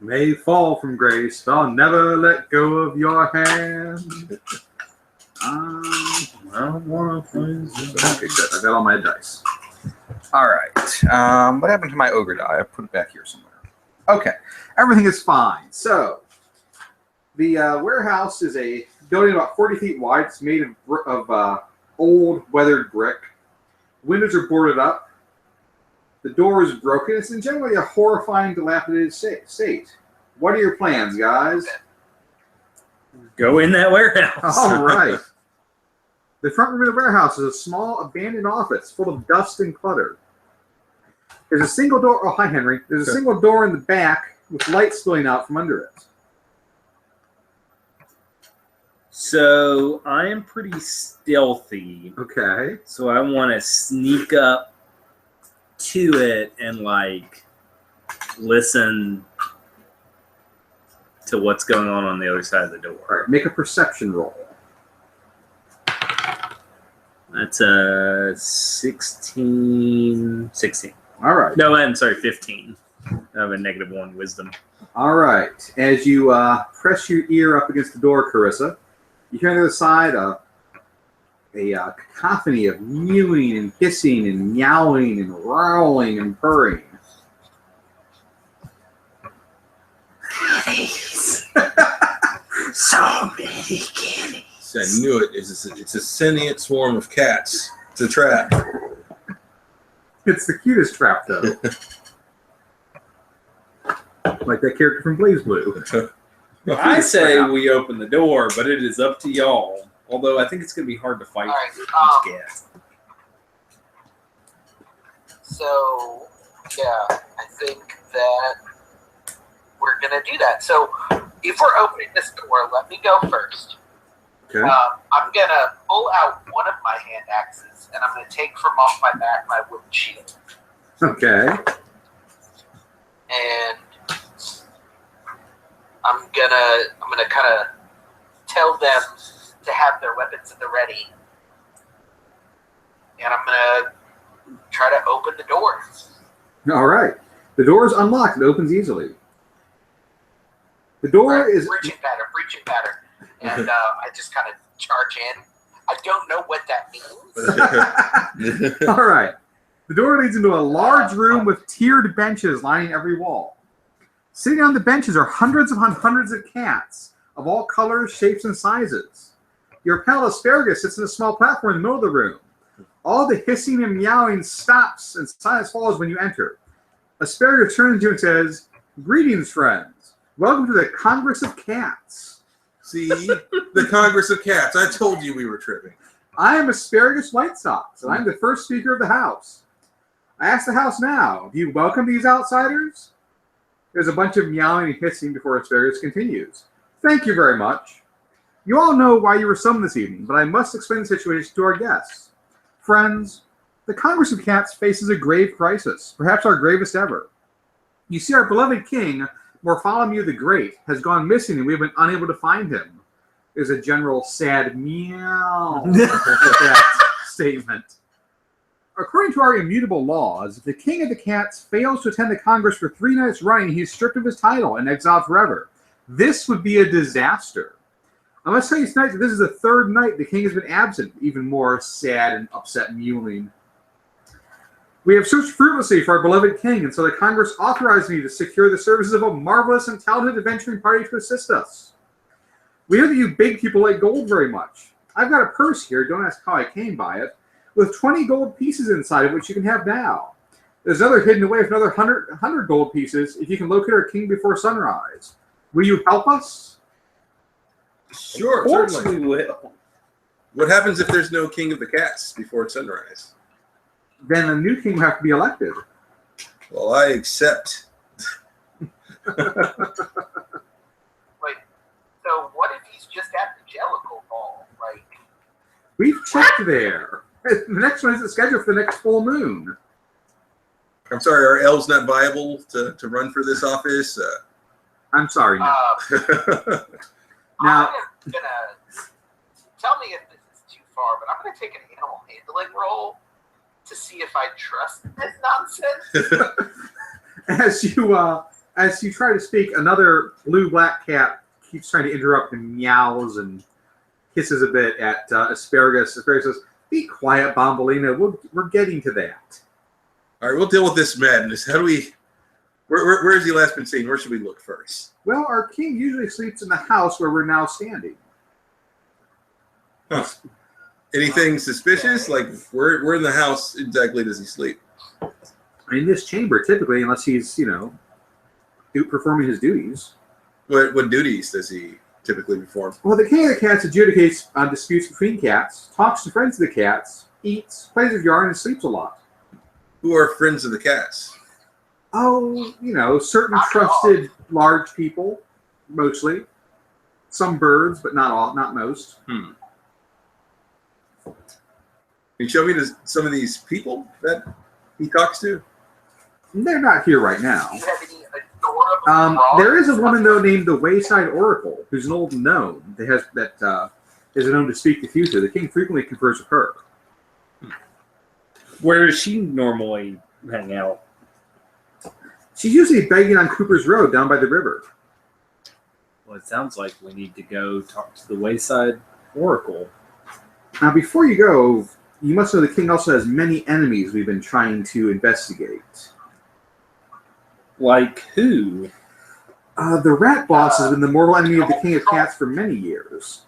May fall from grace, but I'll never let go of your hand. I don't want to please you. Okay, good. I got all my dice. All right. What happened to my ogre die? I put it back here somewhere. Okay. Everything is fine. So, the warehouse is a building about 40 feet wide. It's made of old, weathered brick. Windows are boarded up. The door is broken. It's in generally a horrifying, dilapidated state. What are your plans, guys? Go in that warehouse. All right. The front room of the warehouse is a small, abandoned office full of dust and clutter. There's a single door. Oh, hi, Henry. There's a single door in the back with light spilling out from under it. So I am pretty stealthy. Okay. So I want to sneak up to it and like listen to what's going on the other side of the door. All right. Make a perception roll. That's a 16. All right. No, I'm sorry, 15. I have a -1 wisdom. All right. As you press your ear up against the door, Carissa, you hear on the other side a cacophony of mewing and hissing and meowing and growling and purring. Kitties. So many kitties. I knew it. It's a sentient swarm of cats. It's a trap. It's the cutest trap, though. Like that character from Blaze Blue. I say we open the door, but it is up to y'all. Although I think it's going to be hard to fight All right, each cat. So, yeah, I think that we're going to do that. So, if we're opening this door, let me go first. Okay. I'm going to pull out one of my hand axes, and I'm going to take from off my back my wooden shield. Okay. And I'm gonna kind of tell them to have their weapons at the ready, and I'm gonna try to open the door. All right. The door is unlocked. It opens easily. The door is breaching pattern, and I just kind of charge in. I don't know what that means. all right. The door leads into a large room with tiered benches lining every wall. Sitting on the benches are hundreds upon hundreds of cats of all colors, shapes, and sizes. Your pal Asparagus sits in a small platform in the middle of the room. All the hissing and meowing stops and silence follows when you enter. Asparagus turns to you and says, "Greetings, friends. Welcome to the Congress of Cats. See? The Congress of Cats. I told you we were tripping. I am Asparagus White Sox, and I'm the first speaker of the House. I ask the House now, do you welcome these outsiders?" There's a bunch of meowing and hissing before Asparagus continues. "Thank you very much. You all know why you were summoned this evening, but I must explain the situation to our guests. Friends, the Congress of Cats faces a grave crisis, perhaps our gravest ever. You see, our beloved king, Morpholomew the Great, has gone missing and we have been unable to find him." There's a general sad meow at that statement. According to our immutable laws, if the king of the cats fails to attend the Congress for 3 nights running, he is stripped of his title and exiled forever. This would be a disaster. I must tell you tonight that this is the 3rd night the king has been absent, even more sad and upset mewing. We have searched fruitlessly for our beloved king, and so the Congress authorized me to secure the services of a marvelous and talented adventuring party to assist us. We know that you big people like gold very much. I've got a purse here, don't ask how I came by it, with 20 gold pieces inside of which you can have now. There's another hidden away with another 100 gold pieces if you can locate our king before sunrise. Will you help us? Sure, Of course certainly. we will. What happens if there's no king of the cats before sunrise? Then a new king will have to be elected. Well, I accept. Wait, so what if he's just at the Jellicle Ball? Like, there. The next one isn't scheduled for the next full moon. I'm sorry, are elves not viable to run for this office? I'm sorry. No. I'm Now, gonna tell me if this is too far, but I'm gonna take an animal handling roll to see if I trust this nonsense. as you try to speak, another blue-black cat keeps trying to interrupt and meows and hisses a bit at Asparagus. Asparagus says, "Be quiet, Bombolina. We're getting to that." All right, we'll deal with this madness. How do we? Where has he last been seen? Where should we look first? Well, our king usually sleeps in the house where we're now standing. Huh. Anything suspicious? Like, where in the house exactly does he sleep? In this chamber, typically, unless he's, performing his duties. What duties does he typically perform? Well, the king of the cats adjudicates on disputes between cats, talks to friends of the cats, eats, plays with yarn, and sleeps a lot. Who are friends of the cats? Oh, certain trusted large people, mostly. Some birds, but not all, not most. Can you show me some of these people that he talks to? They're not here right now. Do you have any adorable There is a woman, though, named the Wayside Oracle, who's an old gnome that is known to speak the future. The king frequently confers with her. Where does she normally hang out? She's usually begging on Cooper's Road down by the river. Well, it sounds like we need to go talk to the Wayside Oracle. Now, before you go, you must know the king also has many enemies we've been trying to investigate. Like who? The rat boss has been the mortal enemy of the king of cats for many years.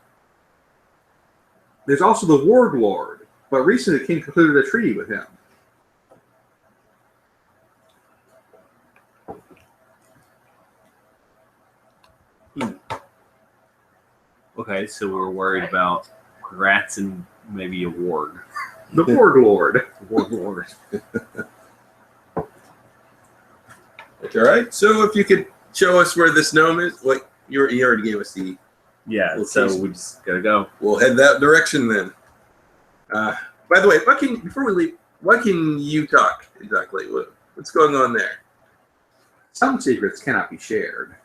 There's also the ward lord, but recently the king concluded a treaty with him. Okay, so we're worried about rats and maybe a ward. The ward lord. Ward lord. That's all right. So if you could show us where this gnome is, you already gave us the. Yeah, so we just gotta go. We'll head that direction then. By the way, before we leave, what can you talk exactly? What's going on there? Some secrets cannot be shared.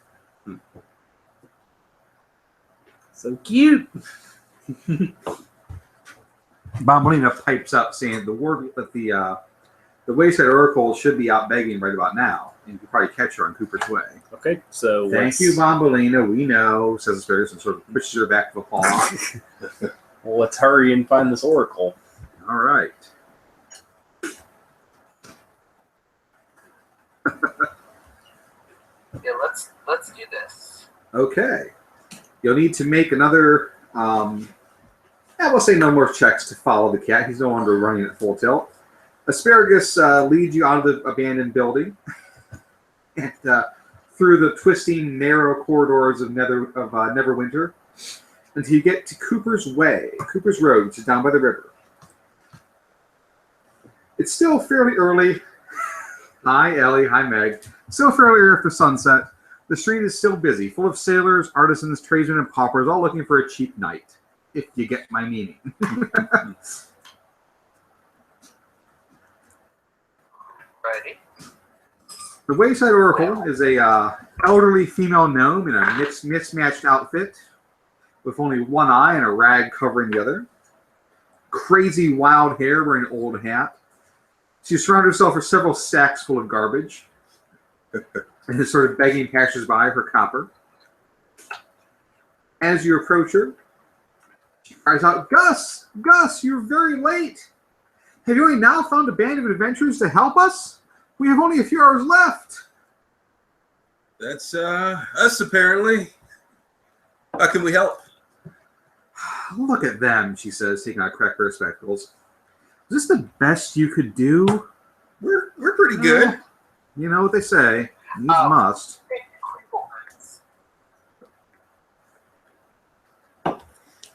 So cute. Bombolina pipes up, saying the Wayside Oracle should be out begging right about now, and you can probably catch her on Cooper's Way. Okay, so Thank you, Bombolina. We know, says Asparagus, and sort of pushes her back with a paw. Well, let's hurry and find this oracle. All right. Yeah, let's do this. Okay. You'll need to make another, we'll say no more checks to follow the cat. He's no longer running at full tilt. Asparagus leads you out of the abandoned building and through the twisting, narrow corridors of Neverwinter until you get to Cooper's Way, Cooper's Road, which is down by the river. It's still fairly early. Hi, Ellie. Hi, Meg. Still fairly early after sunset. The street is still busy, full of sailors, artisans, tradesmen, and paupers, all looking for a cheap night, if you get my meaning. Ready? The Wayside Oracle is a elderly female gnome in a mismatched outfit with only one eye and a rag covering the other. Crazy wild hair, wearing an old hat. She's surrounded herself with several sacks full of garbage and is sort of begging passers-by for copper. As you approach her, she cries out, Gus! Gus, you're very late! Have you only now found a band of adventurers to help us? We have only a few hours left. That's us, apparently. How can we help? Look at them, she says, taking out a crack pair of spectacles. Is this the best you could do? We're pretty good. You know what they say. Needs must.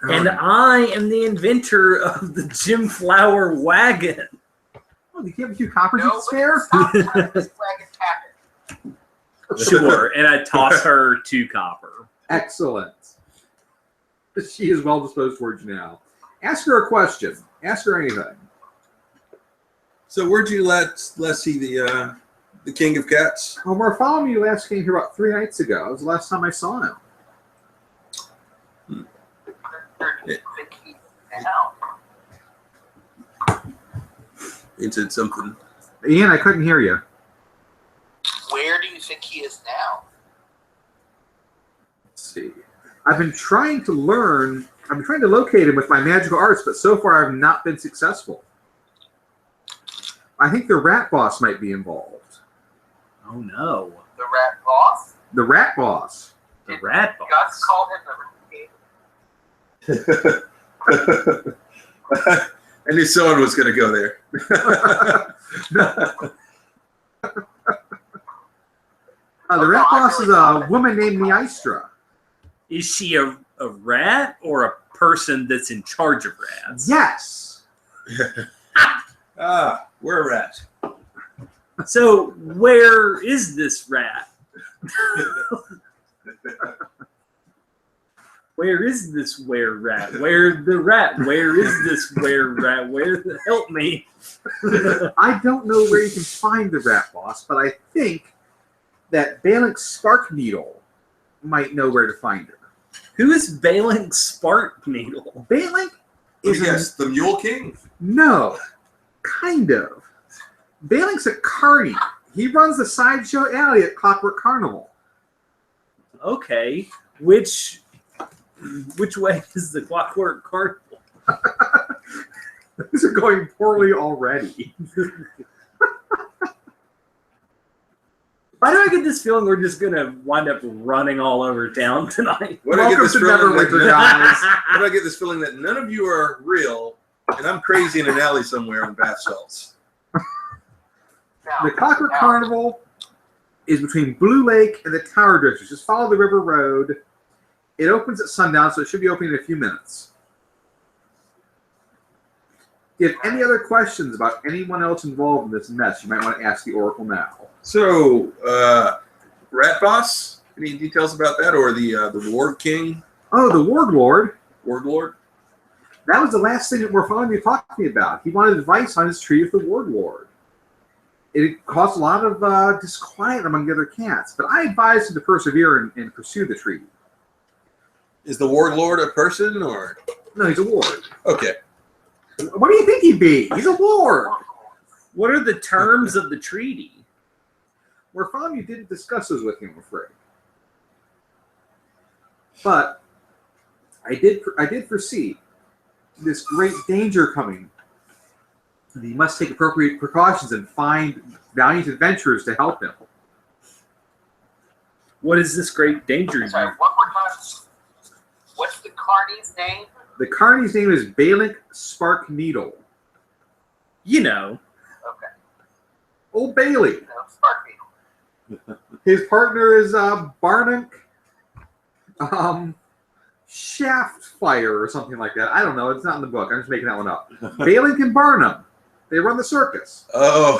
And I am the inventor of the Jim Flower wagon. Oh, do you have a few coppers to spare? Sure, and I toss her 2 copper. Excellent. She is well disposed towards you now. Ask her a question. Ask her anything. So where'd you last see the King of Cats? Well, Bartholomew last came here about 3 nights ago. It was the last time I saw him. Where do you think he is now? He said something. Ian, I couldn't hear you. Where do you think he is now? Let's see. I've been trying to locate him with my magical arts, but so far I've not been successful. I think the rat boss might be involved. Oh no. The rat boss? The rat boss. The rat boss. Gus called him the rat king. I knew someone was going to go there. The rat boss is a woman named Neistra. Is she a rat or a person that's in charge of rats? Yes. We're a rat. So where is this rat? Where is this rat? Where the rat? Where is this rat? Help me. I don't know where you can find the rat boss, but I think that Balink Sparkneedle might know where to find her. Who is Balink Sparkneedle? Balink is Yes, the Mule King. No, kind of. Balink's a carny. He runs the sideshow alley at Clockwork Carnival. Okay, which way is the Clockwork Carnival? These are going poorly already. Why do I get this feeling we're just gonna wind up running all over town tonight? What do I get Welcome this to feeling Neverwinter, that- guys. What do I get this feeling that none of you are real, and I'm crazy in an alley somewhere in bath salts? The Clockwork Carnival is between Blue Lake and the Tower District. Just follow the river road. It opens at sundown, so it should be opening in a few minutes. If you have any other questions about anyone else involved in this mess, you might want to ask the Oracle now. So, Rat Boss? Any details about that, or the Ward King? Oh, the Warlord. Warlord? That was the last thing that Bartholomew talked to me about. He wanted advice on his treaty with the Warlord. It caused a lot of disquiet among the other cats, but I advised him to persevere and pursue the treaty. Is the Warlord a person, or? No, he's a ward. Okay. What do you think he'd be? He's a ward. What are the terms of the treaty? Bartholomew didn't discuss those with him, I'm afraid. But I did foresee this great danger coming. He must take appropriate precautions and find valiant adventurers to help him. What is this great danger? Sorry, one more time. What's the carny's name? The carny's name is Balink Sparkneedle. You know. Okay. Old Bailey. No, Sparkneedle. His partner is Barnack Shaftfire or something like that. I don't know. It's not in the book. I'm just making that one up. Balink and Barnum. They run the circus. Oh.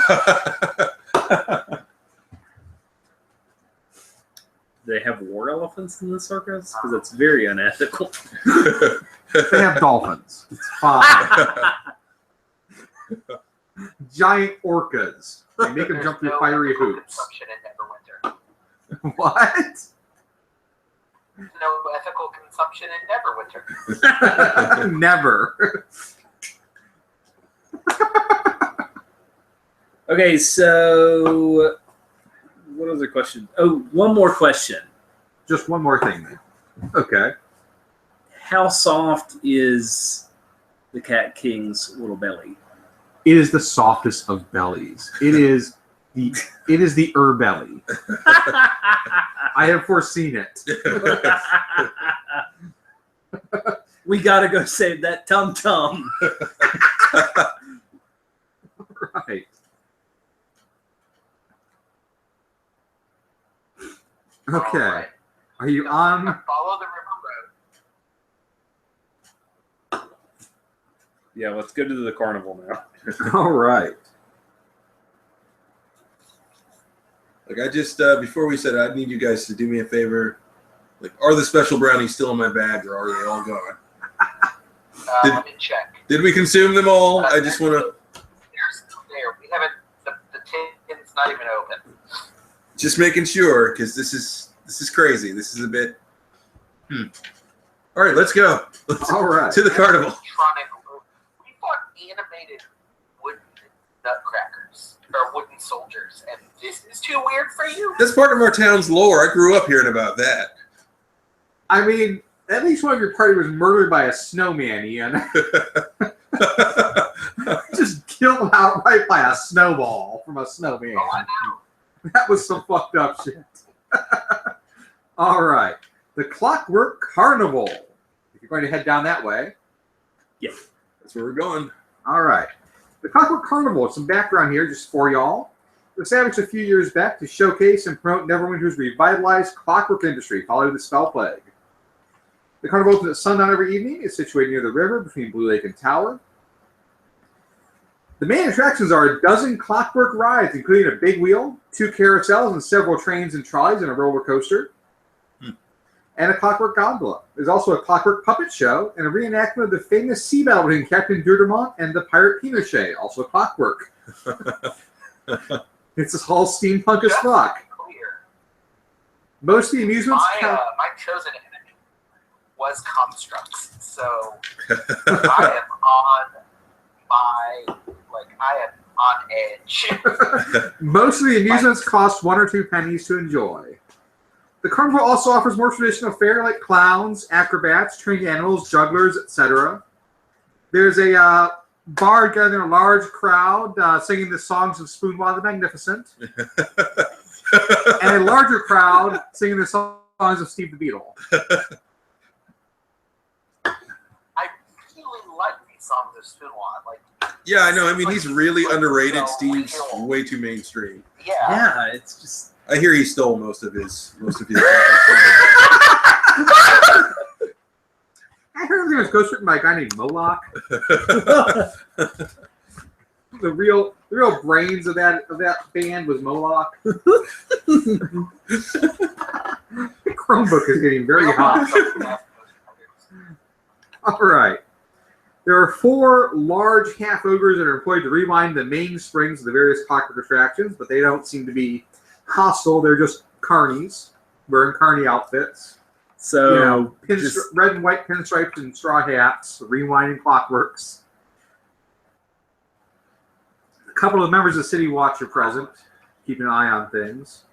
They have war elephants in the circus? Because that's very unethical. They have dolphins. It's fine. Giant orcas. They make them jump through fiery hoops. Consumption in Neverwinter. What? No ethical consumption in Neverwinter. Never. Okay, so what other question? Oh, one more question. Just one more thing then. Okay. How soft is the Cat King's little belly? It is the softest of bellies. It is the belly. I have foreseen it. We gotta go save that tum tum. Right. Okay. Alright. Are you on? Follow the river road. Yeah, let's go to the carnival now. All right. Like, I just, before we said, I need you guys to do me a favor. Like, are the special brownies still in my bag, or are they all gone? Let me check. Did we consume them all? I just want to They're still there. We haven't. The tin's not even open. just making sure because this is crazy. This is a bit. All right, let's go. All right. To the carnival. We bought animated wooden nutcrackers or wooden soldiers, and this is too weird for you. That's part of our town's lore. I grew up hearing about that. I mean, at least one of your party was murdered by a snowman, Ian. Just killed outright by a snowball from a snowman. Oh, I know. That was some fucked up shit. All right. The Clockwork Carnival. If you're going to head down that way. Yeah. That's where we're going. All right. The Clockwork Carnival, some background here just for y'all. It was established a few years back to showcase and promote Neverwinter's revitalized clockwork industry following the spell plague. The carnival opens at sundown every evening. It's situated near the river between Blue Lake and Tower. The main attractions are a dozen clockwork rides, including a big wheel, 2 carousels, and several trains and trolleys, and a roller coaster, and a clockwork gondola. There's also a clockwork puppet show and a reenactment of the famous sea battle between Captain Durdermont and the pirate Pinochet, also clockwork. It's all steampunk as fuck. Clear. Most of the amusements. My chosen enemy was constructs, so I am on edge. Most of the amusements cost 1 or 2 pennies to enjoy. The carnival also offers more traditional fare like clowns, acrobats, trained animals, jugglers, etc. There's a bard gathering a large crowd singing the songs of Spoonwa the Magnificent, and a larger crowd singing the songs of Steve the Beetle. I really like these songs of Spoonwa. Yeah, I know. I mean, he's really underrated. Steve's way too mainstream. Yeah. Yeah, it's just. I hear he stole most of his. I heard there was ghostwritten by a guy named Moloch. the real brains of that band was Moloch. The Chromebook is getting very hot. All right. There are 4 large half ogres that are employed to rewind the main springs of the various clockwork attractions, but they don't seem to be hostile. They're just carnies wearing carny outfits. So, Red and white pinstripes and straw hats, rewinding clockworks. A couple of members of the City Watch are present, keeping an eye on things.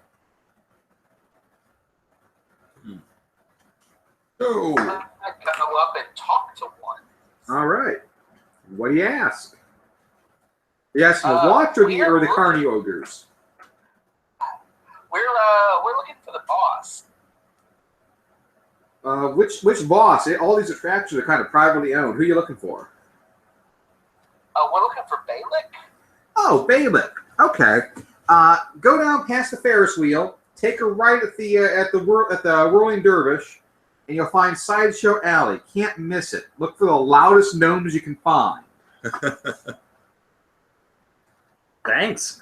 Oh. I go up and talk to one. All right. What do you ask? Are you asking the Watch or the carny ogres? We're looking for the boss. Which boss? All these attractions are kind of privately owned. Who are you looking for? We're looking for Balik. Oh, Balik. Okay. Go down past the Ferris wheel. Take a right at the Whirling Dervish, and you'll find Sideshow Alley. Can't miss it. Look for the loudest gnomes you can find. Thanks.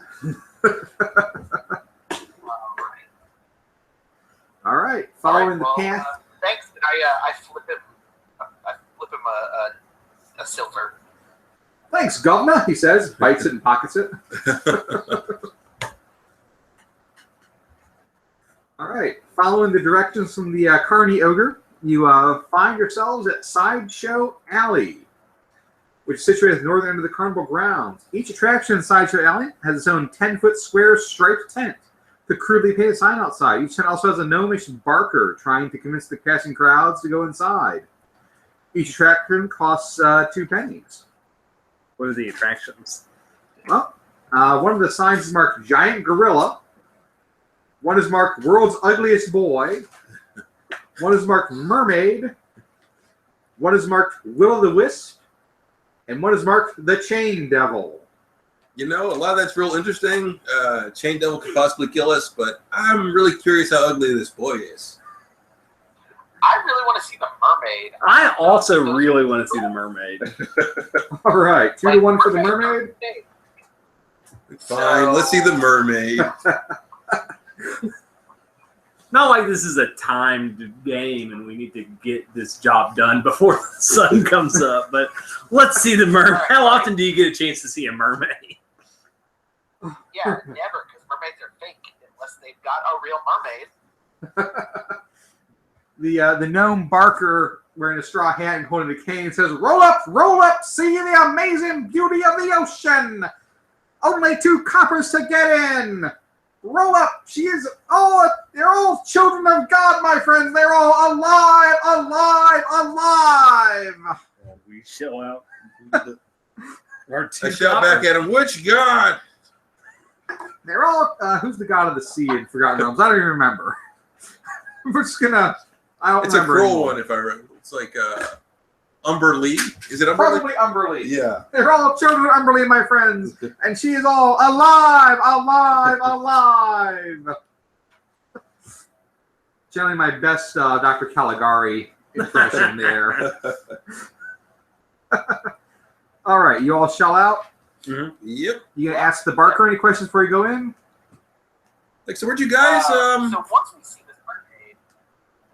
All right. Following the path. Thanks. I flip him. A silver. Thanks, Governor, he says. Bites it and pockets it. All right. Following the directions from the Carney Ogre, you find yourselves at Sideshow Alley, which is situated at the northern end of the carnival grounds. Each attraction in Sideshow Alley has its own 10-foot square striped tent. The crudely painted sign outside. Each tent also has a gnomish barker trying to convince the passing crowds to go inside. Each attraction costs 2 pennies. What are the attractions? Well, one of the signs is marked Giant Gorilla. One is marked World's Ugliest Boy. One is marked Mermaid. One is marked Will-o'-the-Wisp. And one is marked The Chain Devil. You know, a lot of that's real interesting. Chain Devil could possibly kill us, but I'm really curious how ugly this boy is. I really want to see the mermaid. I also really want to see the mermaid. All right, 2-1 for the mermaid. Fine, let's see the mermaid. Not like this is a timed game and we need to get this job done before the sun comes up. But let's see the mermaid. How often do you get a chance to see a mermaid? Yeah, never, because mermaids are fake unless they've got a real mermaid. The gnome Barker, wearing a straw hat and holding a cane, says, roll up, see the amazing beauty of the ocean. Only 2 coppers to get in. Roll up, they're all children of God, my friends. They're all alive. And we shell out. I shout back at him, which God? They're all, who's the god of the sea in Forgotten Realms? I don't even remember. We're just gonna, I don't It's a remember cruel anymore. one, if I remember. It's like Umberlee. Is it Umberlee? Probably Umberlee. Yeah. They're all children of Umberlee, my friends. And she is all alive. Generally my best Dr. Caligari impression there. All right, you all shell out? Yep. You gonna ask the Barker any questions before you go in? Like, so where'd you guys, So once we see this mermaid,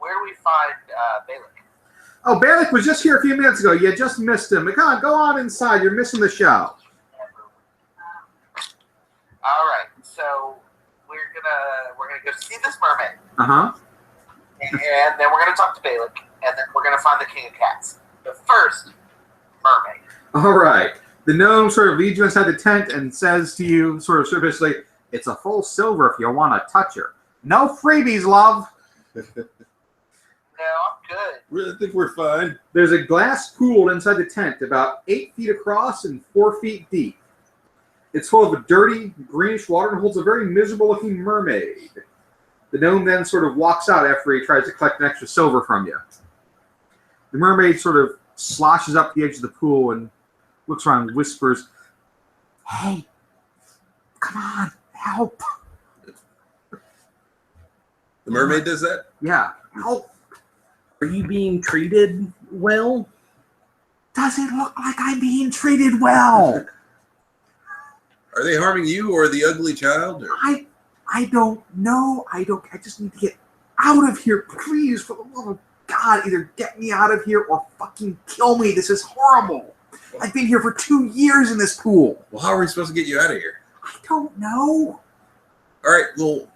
where do we find Balak? Oh, Balak was just here a few minutes ago. You just missed him. Come on, go on inside. You're missing the show. All right, so we're gonna go see this mermaid, Uh-huh. and then we're gonna talk to Balak, and then we're gonna find the King of Cats. But first, mermaid. All right. The gnome sort of leads you inside the tent and says to you, sort of surfacely, it's a full silver if you want to touch her. No freebies, love. No, I'm good. Really think we're fine. There's a glass pool inside the tent about 8 feet across and 4 feet deep. It's full of dirty, greenish water and holds a very miserable-looking mermaid. The gnome then sort of walks out after he tries to collect an extra silver from you. The mermaid sort of sloshes up the edge of the pool and looks around and whispers, hey, come on, help. The mermaid does that? Yeah, help. Are you being treated well? Does it look like I'm being treated well? Are they harming you or the ugly child? Or? I don't know. I just need to get out of here. Please, for the love of God, either get me out of here or fucking kill me. This is horrible. I've been here for 2 years in this pool. Well, how are we supposed to get you out of here? I don't know. All right, we'll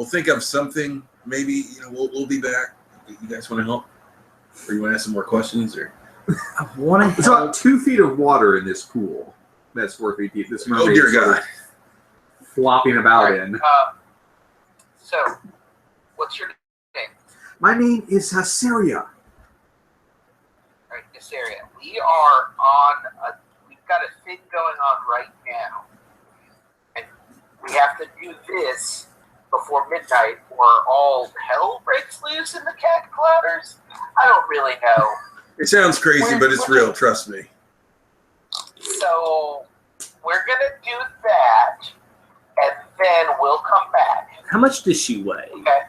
think of something. Maybe we'll be back. You guys want to help, or you want to ask some more questions, or? I want to. It's about 2 feet of water in this pool. That's 4 feet deep. This mermaid dear is sort God. of flopping about in. So, what's your name? My name is Syria. All right, Assyria. We've got a thing going on right now, and we have to do this before midnight, or all hell breaks loose in the cat clouders. I don't really know. It sounds crazy, but it's real. Trust me. So we're gonna do that, and then we'll come back. How much does she weigh? Okay.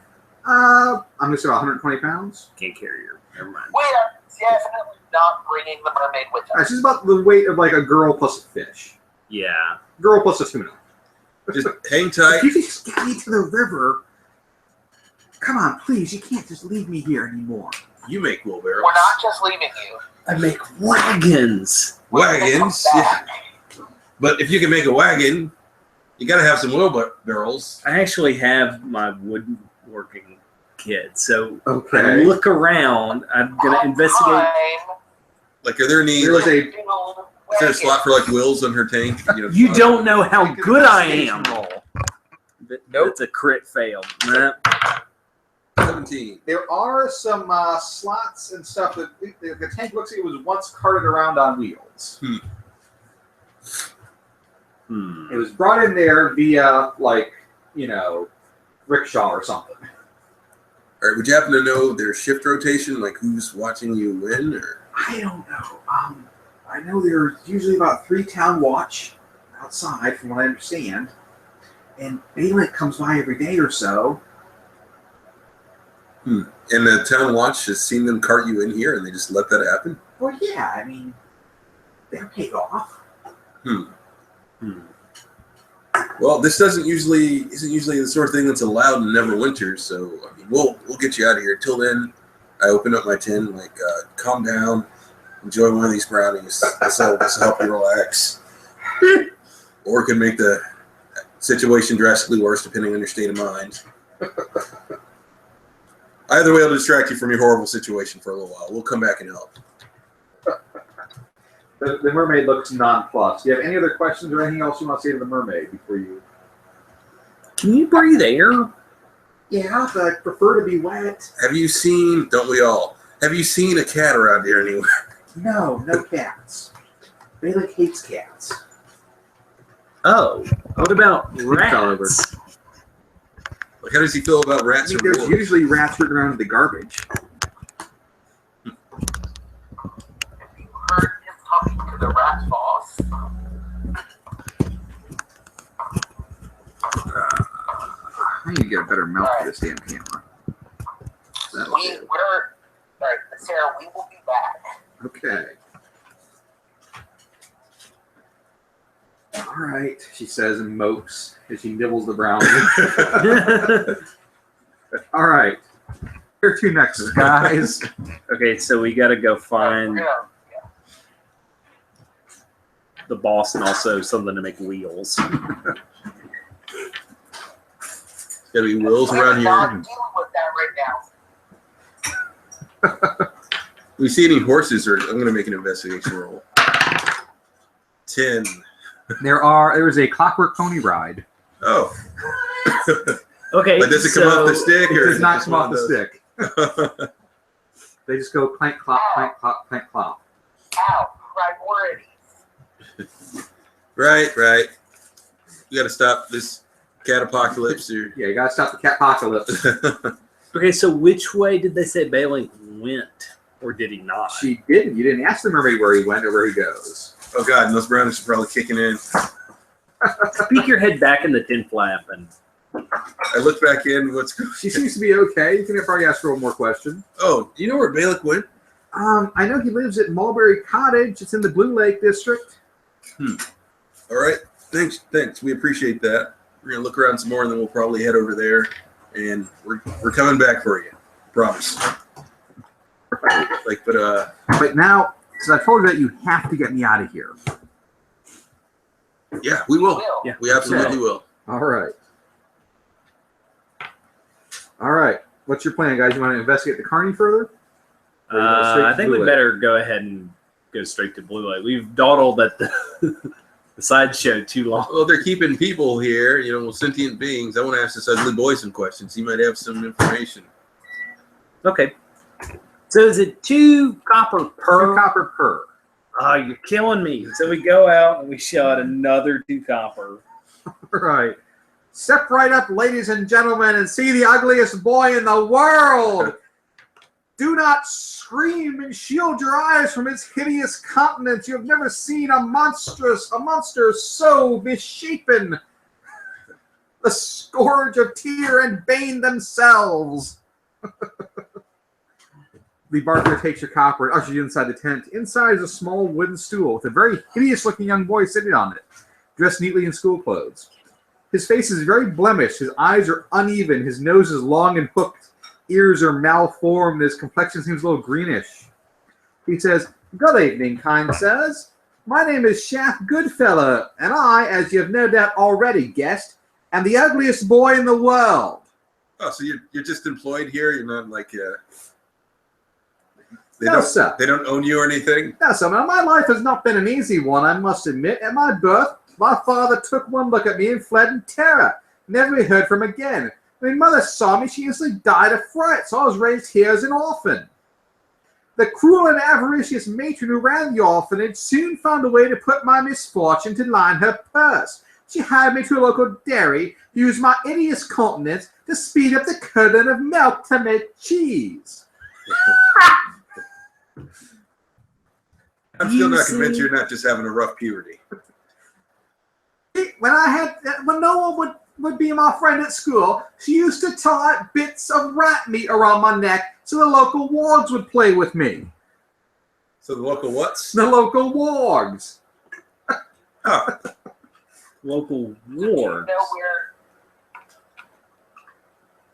I'm going to say about 120 pounds. Can't carry her. Never mind. We are definitely not bringing the mermaid with us. She's about the weight of like a girl plus a fish. Yeah. Girl plus a tuna. Just hang tight. If you can just get me to the river, come on, please. You can't just leave me here anymore. You make wheelbarrows. We're not just leaving you. I make wagons. Wagons. Yeah. But if you can make a wagon, you got to have some wheelbarrows. I actually have my woodworking kit, so Okay. I look around. I'm gonna investigate. Like, are there any? There was Like, a is there a slot for like wheels on her tank? You don't know how Make an good I am. investigation roll. That's a crit fail. Nah. 17. There are some slots and stuff that the tank looks like it was once carted around on wheels. It was brought in there via, like, rickshaw or something. All right. Would you happen to know their shift rotation? Like, who's watching you win? Or I don't know. I know there's usually about 3 town watch outside, from what I understand. And Balak comes by every day or so. and the town watch has seen them cart you in here, and they just let that happen. Well, yeah, I mean, they're paid off. Well, this isn't usually the sort of thing that's allowed in Neverwinter, so I mean, we'll get you out of here. Till then, I open up my tin, calm down, enjoy one of these brownies. This'll help you relax, or it can make the situation drastically worse depending on your state of mind. Either way, it'll distract you from your horrible situation for a little while. We'll come back and help. The mermaid looks nonplussed. Do you have any other questions or anything else you want to say to the mermaid before you? Can you breathe air? Yeah, but I prefer to be wet. Have you seen, don't we all, have you seen a cat around here anywhere? No cats. Bailey hates cats. Oh, what about rats? Like, how does he feel about rats? There's usually rats rooting around in the garbage. Heard him talking to the rat boss. I need to get a better mount for this damn camera. That'll do. Alright, Sarah, we will be back. Okay. All right, she says and mopes as she nibbles the brownie. All right. Here are two next, guys. Okay, so we got to go find the boss and also something to make wheels. Gotta be wheels around Not here. dealing with that right now. We see any horses, or I'm gonna make an investigation roll. 10. There is a clockwork pony ride. Oh. Okay, But does it come off the stick, It or does not just come off one the of stick. They just go clank, clop, clank, clop, clank, clop. Ow, priorities. Right. You gotta stop this cat apocalypse. Or... Yeah, you gotta stop the cat apocalypse. Okay, so which way did they say Bailey went, or did he not? She didn't. You didn't ask the mermaid where he went or where he goes. Oh god, and those brownies are probably kicking in. Peek your head back in the tin flap and. I look back in. What's going? She seems to be okay. You can probably ask her one more question. Oh, do you know where Balak went? I know he lives at Mulberry Cottage. It's in the Blue Lake District. All right. Thanks. We appreciate that. We're gonna look around some more, and then we'll probably head over there. And we're coming back for you. Promise. But now, since I told you that, you have to get me out of here. Yeah, we will. Yeah. We absolutely will. All right. All right. What's your plan, guys? You want to investigate the Carney further? Or you want straight to I think Blue we Lake? better go ahead and go straight to Blue Lake. We've dawdled at the, the sideshow too long. Well, they're keeping people here, sentient beings. I want to ask this ugly boy some questions. He might have some information. Okay. So is it 2 copper per? 2 copper per. Oh, you're killing me. So we go out and we shot another 2 copper. All right. Step right up, ladies and gentlemen, and see the ugliest boy in the world. Do not scream and shield your eyes from his hideous countenance. You have never seen a monster so misshapen. The scourge of tear and bane themselves. The barker takes your copper and ushers you inside the tent. Inside is a small wooden stool with a very hideous-looking young boy sitting on it, dressed neatly in school clothes. His face is very blemished. His eyes are uneven. His nose is long and hooked. Ears are malformed. His complexion seems a little greenish. He says, "Good evening, kind sirs. My name is Shaft Goodfellow, and I, as you have no doubt already guessed, am the ugliest boy in the world." Oh, so you're just employed here? You're not like No, sir. They don't own you or anything? Now, sir, my life has not been an easy one, I must admit. At my birth, my father took one look at me and fled in terror. Never heard from him again. When mother saw me, she instantly died of fright, so I was raised here as an orphan. The cruel and avaricious matron who ran the orphanage soon found a way to put my misfortune to line her purse. She hired me to a local dairy, used my hideous countenance to speed up the curdling of milk to make cheese. I'm still not convinced you're not just having a rough puberty. When no one would be my friend at school, she used to tie bits of rat meat around my neck so the local wargs would play with me. So the local whats? The local wargs. Oh. local Do you wards. know where?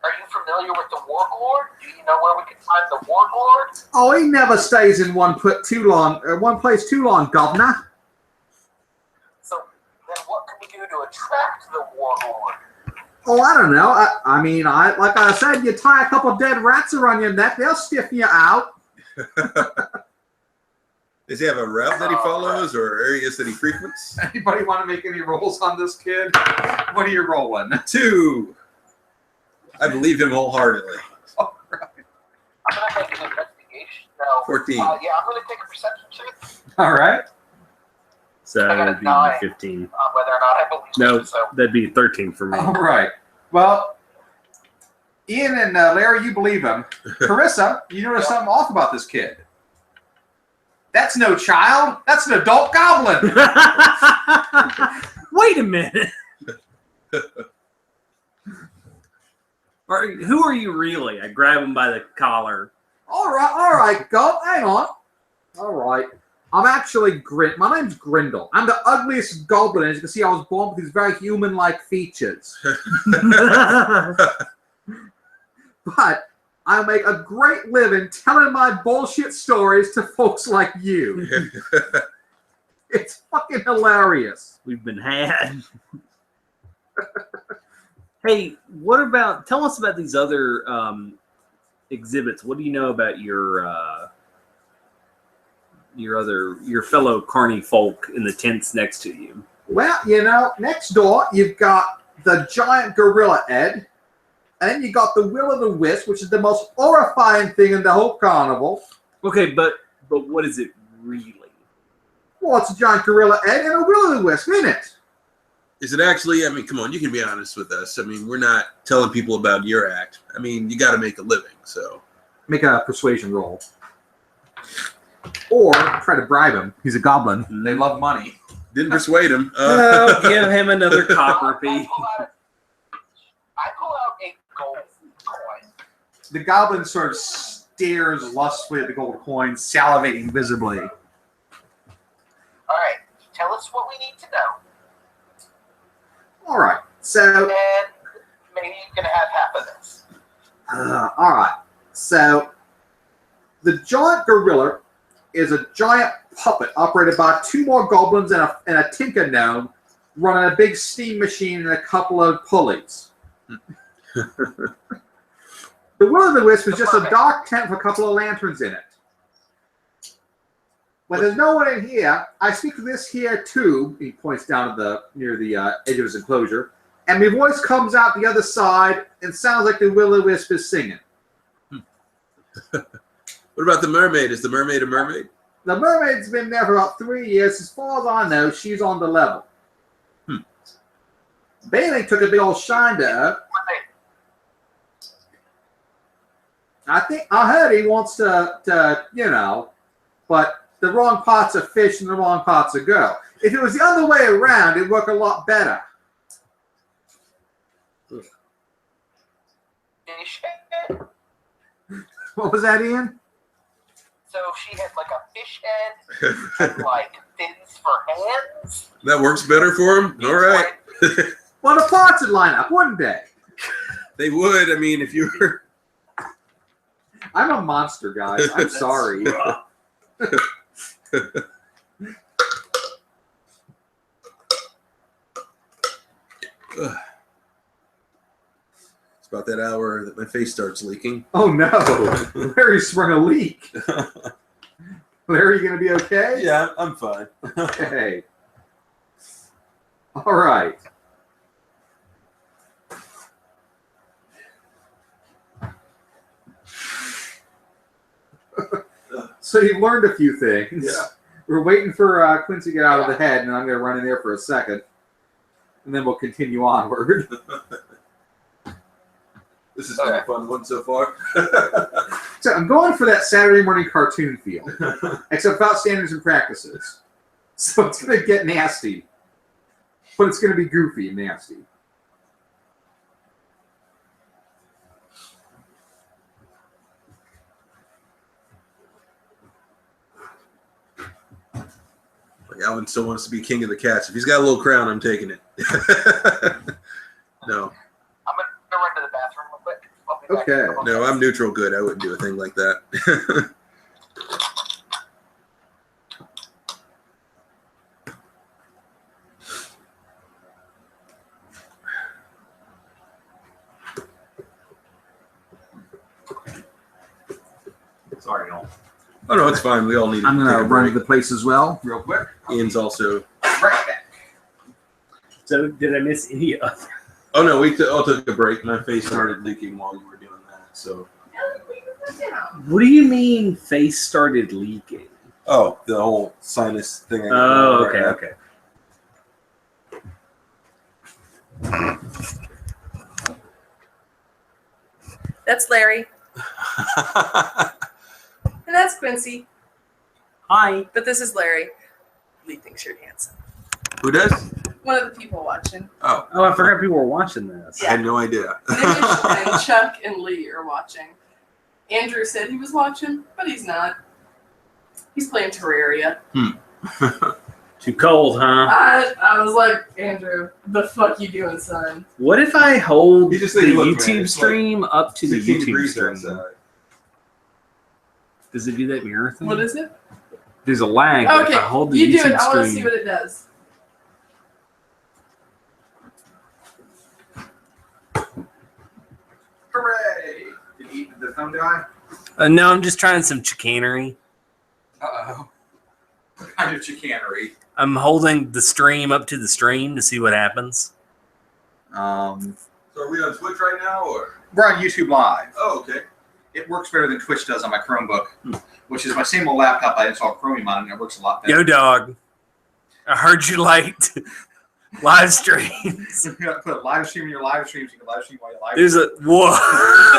Are you familiar with the Warlord? Do you know where we can find the Warlord? Oh, he never stays in one place too long, governor. So then, what can we do to attract the Warlord? Oh, I don't know. Like I said, you tie a couple dead rats around your neck, they'll stiffen you out. Does he have a route that he follows or areas that he frequents? Anybody want to make any rolls on this kid? What are you rolling? 2. I believe him wholeheartedly. All right. I'm gonna make an investigation. No. 14. Yeah, I'm gonna take a perception check All right. So I got a that'd be 9. 15. Whether or not I believe No, it. So that'd be 13 for me. All right. Well, Ian and Larry, you believe him. Carissa, you notice something off about this kid. That's no child. That's an adult goblin. Wait a minute. Who are you really? I grab him by the collar. All right, Gob, hang on. All right. I'm actually my name's Grindel. I'm the ugliest goblin. As you can see, I was born with these very human-like features. But I make a great living telling my bullshit stories to folks like you. It's fucking hilarious. We've been had. Hey, tell us about these other exhibits. What do you know about your fellow carny folk in the tents next to you? Well, next door you've got the giant gorilla Ed, and then you got the will-o'-the-wisp, which is the most horrifying thing in the whole carnival. Okay, but what is it really? Well, it's a giant gorilla Ed and a will-o'-the-wisp, isn't it? Is it actually? I mean, come on, you can be honest with us. I mean, we're not telling people about your act. I mean, you got to make a living, so. Make a persuasion roll. Or try to bribe him. He's a goblin. They love money. Didn't persuade him. Oh, give him another copper piece. I pull out a gold coin. The goblin sort of stares lustfully at the gold coin, salivating visibly. All right, tell us what we need to know, All right, so and maybe you can have half of this. all right, so the giant gorilla is a giant puppet operated by 2 more goblins and a tinker gnome, running a big steam machine and a couple of pulleys. The will-o'-the-wisp is just a dark tent with a couple of lanterns in it. When there's no one in here, I speak to this here tube. He points down to near the edge of his enclosure, and my voice comes out the other side and sounds like the will-o'-the-wisp is singing. What about the mermaid? Is the mermaid a mermaid? The mermaid's been there for about 3 years. As far as I know, she's on the level. Bailey took a big old shine to her. I heard he wants to but the wrong parts of fish and the wrong parts of girl. If it was the other way around, it'd work a lot better. Fish head. What was that, Ian? So she had like a fish head and like fins for hands. That works better for him? All right. Well, the parts would line up, wouldn't they? They would. I mean, if you were. I'm a monster, guys. I'm sorry. It's about that hour that my face starts leaking. Oh, no. Larry sprung a leak. Larry, you going to be okay? Yeah, I'm fine. Okay. All right. So you've learned a few things. Yeah. We're waiting for Quincy to get out of the head, and I'm going to run in there for a second. And then we'll continue onward. This has been a fun one so far. So I'm going for that Saturday morning cartoon feel, except without standards and practices. So it's going to get nasty, but it's going to be goofy and nasty. Like Alvin still wants to be king of the cats. If he's got a little crown, I'm taking it. No. I'm gonna run to the bathroom real quick. I'll be back in a Okay. couple No, minutes. I'm neutral good. I wouldn't do a thing like that. Sorry, no. Oh, no, it's fine. We all need to I'm take gonna a run to break. the place as well. Real quick. Ian's also... Right back. So did I miss any other? Oh, no, we all took a break. My face started leaking while you were doing that, so... What do you mean face started leaking? Oh, the whole sinus thing. I got Oh, going on okay, right okay. That's Larry. now. And that's Quincy. Hi. But this is Larry. Lee thinks you're handsome. Who does? One of the people watching. Oh, Oh, I forgot people were watching this. I had no idea. Nish and Chuck and Lee are watching. Andrew said he was watching, but he's not. He's playing Terraria. Too cold, huh? I was like, Andrew, the fuck you doing, son? What if I hold You the just say, "Look, man, YouTube it's stream up to the It's a YouTube breeze stream? outside. Does it do that mirror thing? What is it? There's a lag. but Okay, if I hold the you YouTube do it. I want to stream. see what it does. Hooray! Did the phone die? No, I'm just trying some chicanery. Uh-oh. What kind of chicanery? I'm holding the stream up to the stream to see what happens. So are we on Twitch right now, or? We're on YouTube Live. Oh, okay. It works better than Twitch does on my Chromebook, which is my same old laptop I installed Chromium on, and it works a lot better. Yo, dog. I heard you liked live streams. You gotta put a live stream in your live streams. You can live stream while you live There's a whoa.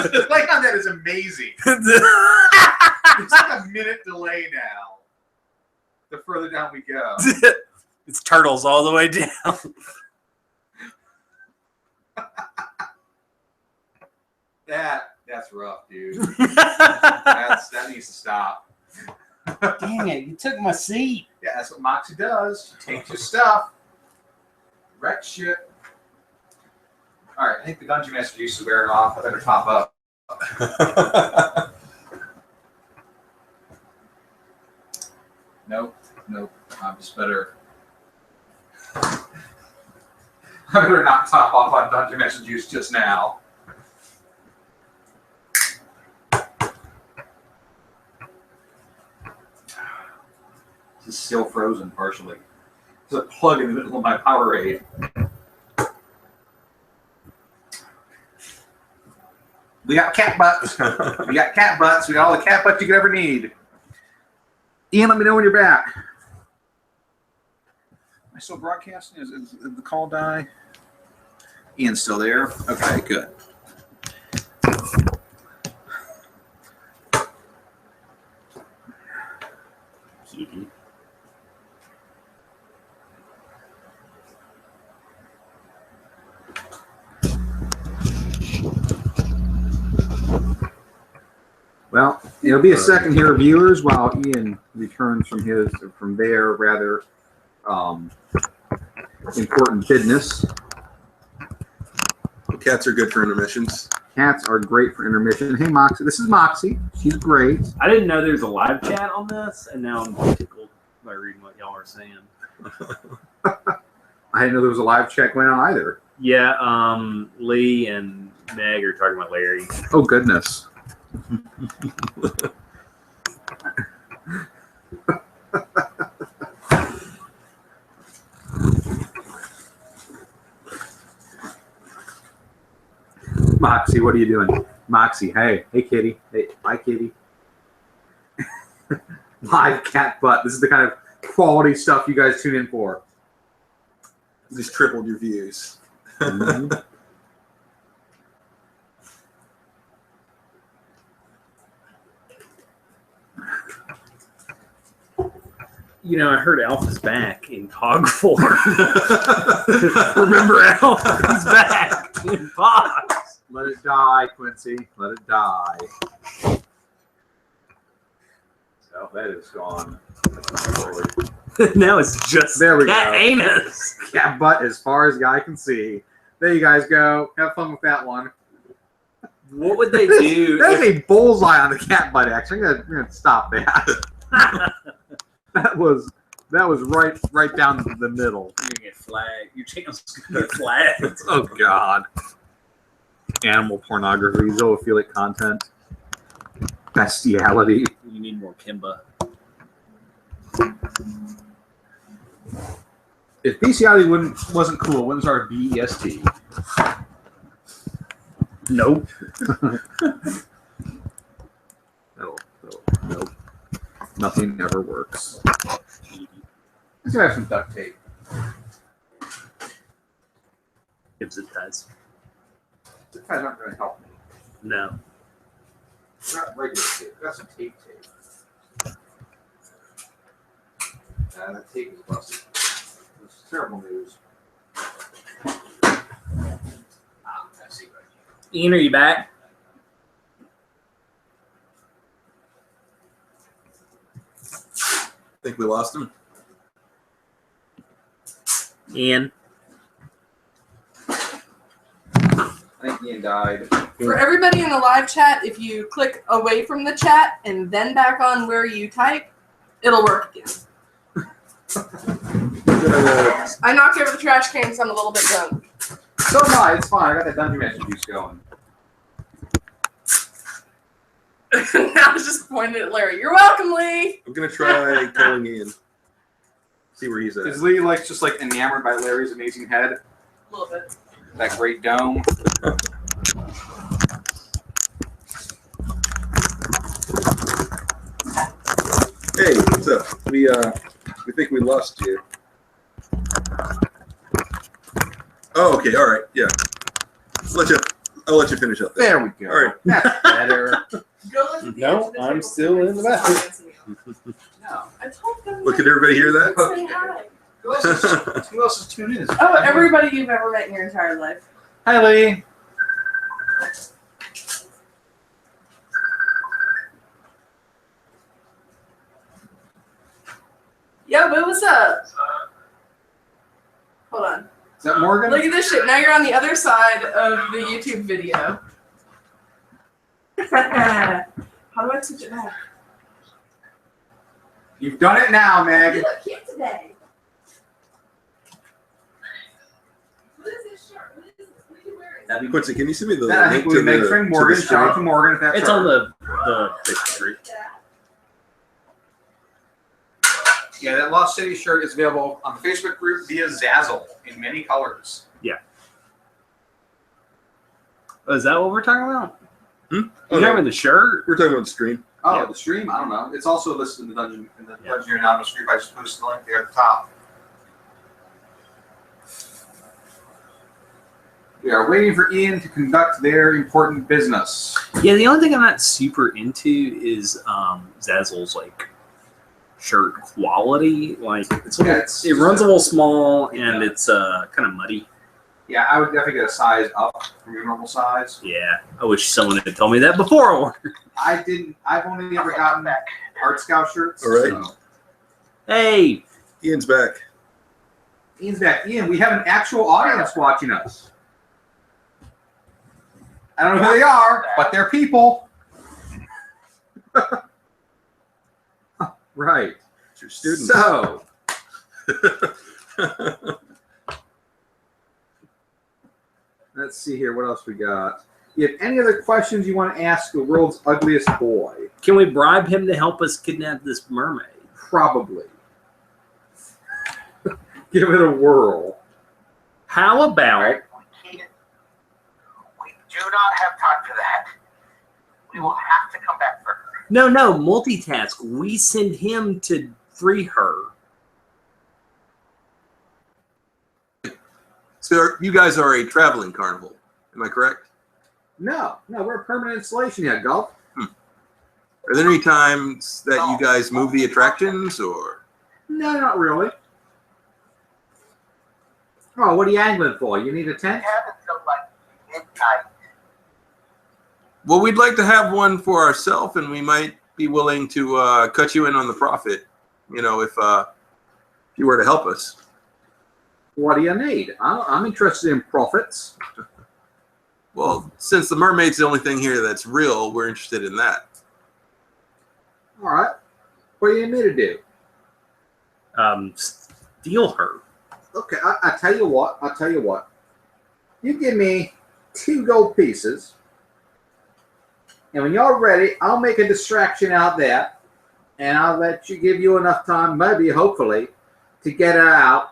The delay on that is amazing. It's like a minute delay now. The further down we go. It's turtles all the way down. That's rough, dude. That needs to stop. Dang it! You took my seat. Yeah, that's what Moxie does. She takes your stuff, wreck shit. All right, I think the Dungeon Master juice is wearing off. I better top up. Nope. I'm just better. I better not top off on Dungeon Master juice just now. This is still frozen partially. There's a plug in the middle of my Powerade. We got cat butts. We got cat butts. We got all the cat butts you could ever need. Ian, let me know when you're back. Am I still broadcasting? Is the call die? Ian's still there? Okay, good. Well, it'll be a second here, viewers, while Ian returns from their rather important business. Cats are good for intermissions. Cats are great for intermission. Hey, Moxie. This is Moxie. She's great. I didn't know there was a live chat on this, and now I'm tickled by reading what y'all are saying. I didn't know there was a live chat going on either. Yeah, Lee and Meg are talking about Larry. Oh, goodness. Moxie, what are you doing? Moxie, hey kitty. Hey, hi kitty. Live cat butt. This is the kind of quality stuff you guys tune in for. Just tripled your views. Mhm. You know, I heard Alpha's back in Pog form. Remember Alpha? He's back in Pog. Let it die, Quincy. Let it die. So that is gone. Now it's just There we cat go. anus. Cat butt as far as the eye can see. There you guys go. Have fun with that one. What would they do? That's a bullseye on the cat butt. Actually, I'm gonna stop that. that was right down the middle. You're gonna get flagged. Your channel's gonna get flagged. Oh God. Animal pornography, zoophilic content, bestiality. You need more Kimba. If bestiality wasn't cool, wouldn't start BEST. Nope. Nope. Nothing ever works. Let's have some duct tape. Gives it does. The guys aren't going to help me. No. Not regular tape. I've got some tape. That tape is busted. It's terrible news. I see right here. Ian, are you back? Think we lost him? Ian. I think Ian died. For everybody in the live chat, if you click away from the chat and then back on where you type, it'll work again. I knocked over the trash can because I'm a little bit drunk. So am I. It's fine. I got that Dungeoneers juice going. I was just pointing at Larry. You're welcome, Lee. I'm gonna try calling Ian. See where he's at. Is Lee just enamored by Larry's amazing head? A little bit. That great dome? Hey, what's up? We think we lost you. Oh, okay, all right, yeah. I'll let you finish up there. There we go. All right. That's better. Go look at the No, edge of the I'm table. still in the bathroom. No. I told them. Look, can everybody hear that? Say hi. Who else is tuned in? Oh, everybody you've ever met in your entire life. Hi, Lee. Yo, but what's up? Hold on. Is that Morgan? Look at this shit. Now you're on the other side of the YouTube video. How do I switch it back? You've done it now, Meg. You look cute today. What is this shirt? What are you wearing? Quincy, can you send me the Then I think we make friend Morgan. Shout out to Morgan if that's It's her. on the picture. Yeah, that Lost City shirt is available on the Facebook group via Zazzle in many colors. Oh, is that what we're talking about? Oh, You're no. talking the shirt? We're talking about the stream. Oh, Yeah. the stream? I don't know. It's also listed in the Yeah. Dungeoneering Anonymous group. I just posted the link there at the top. We are waiting for Ian to conduct their important business. Yeah, the only thing I'm not super into is Zazzle's shirt quality. It's Yeah, it's it runs a little small and it's kind of muddy. Yeah, I would definitely get a size up from your normal size. Yeah, I wish someone had told me that before I ordered. I didn't. I've only ever gotten Art Scout shirts. All right. So. Hey, Ian's back. Ian's back. Ian, we have an actual audience watching us. I don't know who they are, but they're people. Right. It's your students. So, let's see here. What else we got? You have any other questions you want to ask the world's ugliest boy? can we bribe him to help us kidnap this mermaid? Probably. Give it a whirl. How about We do not have time for that. We will have to come back for her. no multitask? We send him to free her. So you guys are a traveling carnival, am I correct? No, we're a permanent installation here, Gulp. Are there any times that you guys move the attractions, or? No, not really. Oh, what are you angling for? You need a We tent? have until midnight. Well, we'd like to have one for ourselves, and we might be willing to cut you in on the profit. You know, if If you were to help us. What do you need? I'm interested in profits. Well, since the mermaid's the only thing here that's real, we're interested in that. All right. What do you need me to do? Steal her. Okay, I tell you what. You give me 2 gold pieces, and when you're ready, I'll make a distraction out there, and I'll give you enough time, maybe, hopefully, to get her out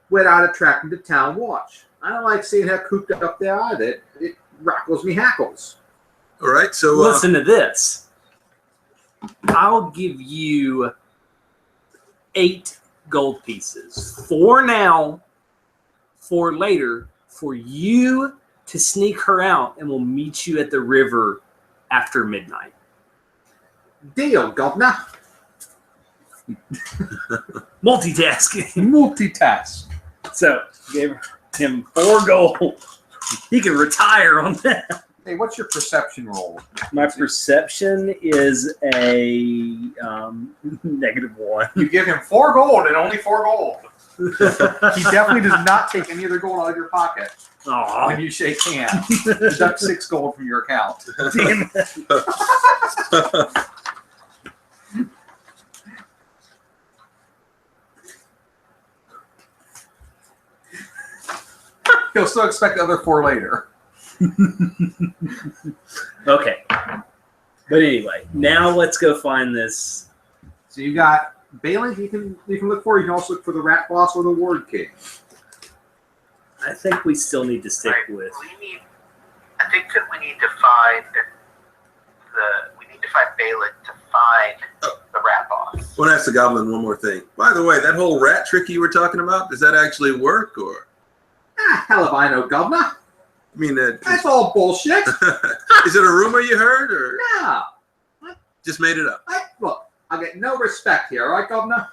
without attracting the town watch. I don't like seeing her cooped up there either. It rackles me hackles. All right, so Listen to this. I'll give you 8 gold pieces. 4 now, 4 later, for you to sneak her out, and we'll meet you at the river after midnight. Deal, governor. Multitasking. Multitask. So, gave him 4 gold. He can retire on that. Hey, what's your perception roll? My perception is a -1. You give him 4 gold and only 4 gold. He definitely does not take any of the gold out of your pocket Aw, when you shake hands. Deduct 6 gold from your account. damn it. He'll still expect the other 4 later. Okay. But anyway, now let's go find this. So you got Balin. You can look for. You can also look for the rat boss or the ward king. I think we still need to stick with. I think that we need to find Balin to find the rat boss. I want to ask the goblin one more thing. By the way, that whole rat trick you were talking about, does that actually work, or? Hell if I know, governor. I mean, That's all bullshit. is it a rumor you heard, or No. just made it up? Look, I get no respect here, all right, governor?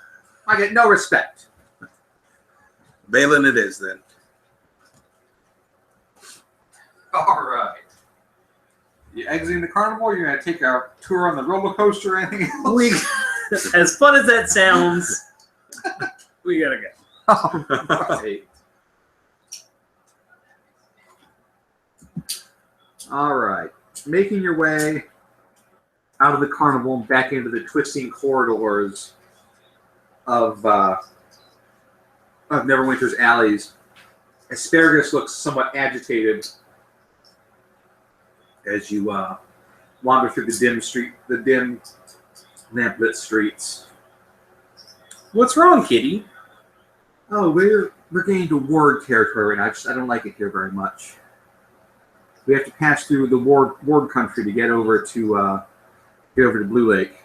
I get no respect. Balin it is, then. All right. You exiting the carnival? Or you're going to take a tour on the roller coaster or anything else? We, as fun as that sounds, we gotta go. Right. All right. Making your way out of the carnival and back into the twisting corridors of Neverwinter's alleys, Asparagus looks somewhat agitated as you wander through the dim lamplit streets. What's wrong, kitty? Oh, we're getting to ward territory, and I don't like it here very much. We have to pass through the ward country to get over to Blue Lake.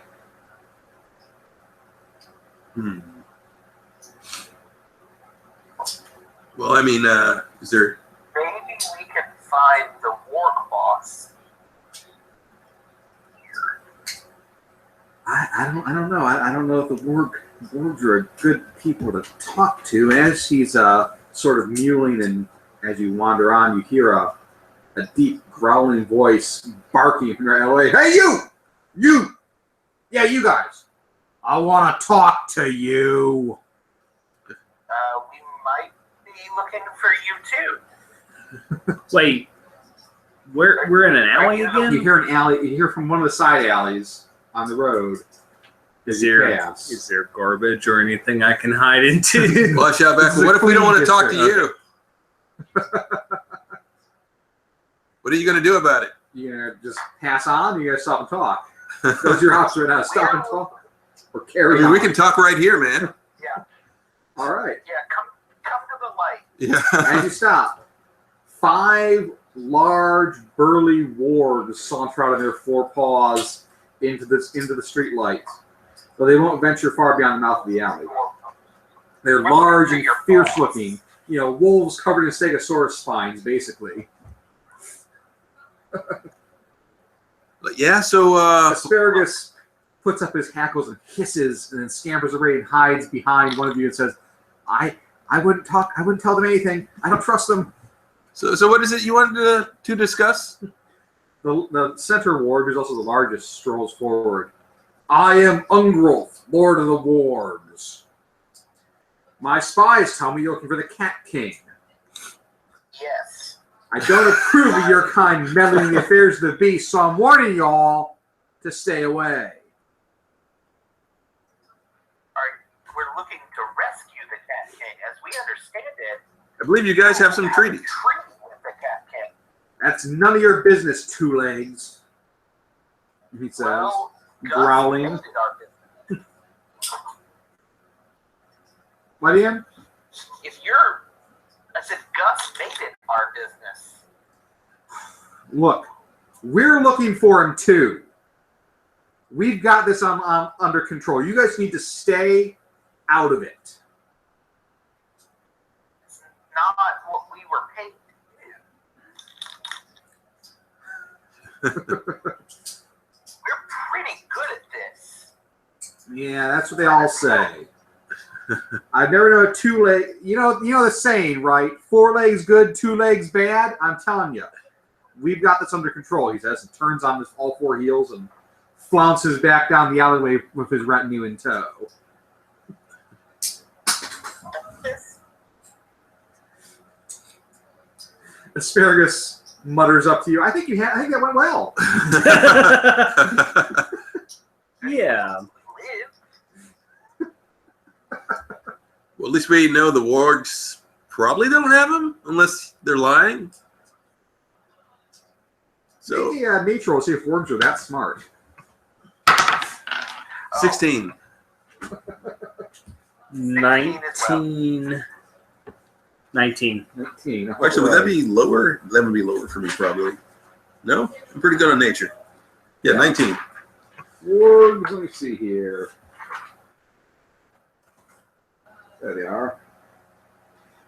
Well, I mean, is there? Maybe we can find the warg boss. I don't know. I don't know if the wargs are good people to talk to. As he's sort of mewling, and as you wander on, you hear a deep growling voice barking from right away. Hey, you! Yeah, you guys. I want to talk to you. We might be looking for you too. Wait, we're in an alley You again? hear an alley. You hear from one of the side alleys on the road. Is there garbage or anything I can hide into? Watch out, back. What if we don't want to talk to you? What are you going to do about it? You gonna just pass on? Or you gonna stop and talk? Those your options right now. Stop and talk, or carry on. We can talk right here, man. Yeah. All right. Yeah, come to the light. Yeah. As you stop, 5 large, burly wargs saunter out on their 4 paws into the street light. Though they won't venture far beyond the mouth of the alley. They're large and fierce looking. You know, wolves covered in stegosaurus spines, basically. But yeah, so Asparagus puts up his hackles and hisses, and then scampers away and hides behind one of you and says, I wouldn't talk. I wouldn't tell them anything. I don't trust them. so what is it you wanted to discuss? The center ward, who's also the largest, strolls forward. I am Ungrowth, Lord of the Wargs. My spies tell me you're looking for the Cat King. Yes. I don't approve of your kind meddling in the affairs of the beast, so I'm warning y'all to stay away. We're looking to rescue the Cat King. As we understand it, I believe you guys have some treaties. treaty with the Cat King. That's none of your business, Two Legs. He says, Well, Gus growling. made it our business. What, Ian? I said Gus made it our business. Look, we're looking for him too. We've got this under control. You guys need to stay out of it. It's not what we were paid to do. We're pretty good at this. Yeah, that's what they all say. I've never known a two-leg. You know the saying, right? 4 legs good, 2 legs bad. I'm telling you, we've got this under control. He says, and turns on his all 4 heels and flounces back down the alleyway with his retinue in tow. Asparagus mutters up to you. I think that went well. Yeah. Well, at least we know the wargs probably don't have them, unless they're lying. So, Maybe nature will see if wargs are that smart. 16. 19. 19. 19. Actually, would that be lower? That would be lower for me, probably. No? I'm pretty good on nature. Yeah, 19. Wargs, let me see here. There they are.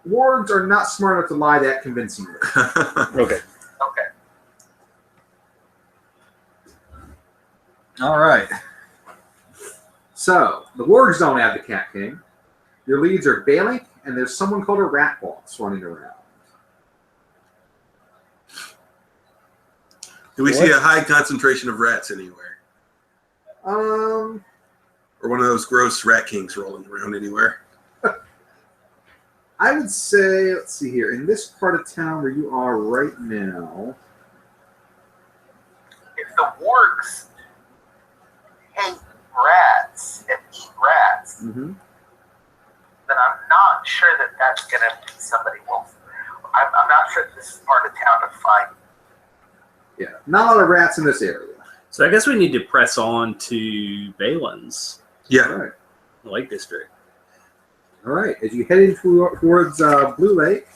Wargs are not smart enough to lie that convincingly. Okay. Okay. All right. So, the wargs don't have the Cat King. Your leads are Balink, and there's someone called a Rat Boss running around. Do we see a high concentration of rats anywhere? Um, Or one of those gross rat kings rolling around anywhere? I would say, let's see here, in this part of town where you are right now, If the wargs hate rats and eat rats, then I'm not sure that that's going to be somebody wolf. I'm not sure this is part of town to find. yeah, not a lot of rats in this area. So I guess we need to press on to Balin's Yeah. All right. Lake District. All right, as you head in towards Blue Lake,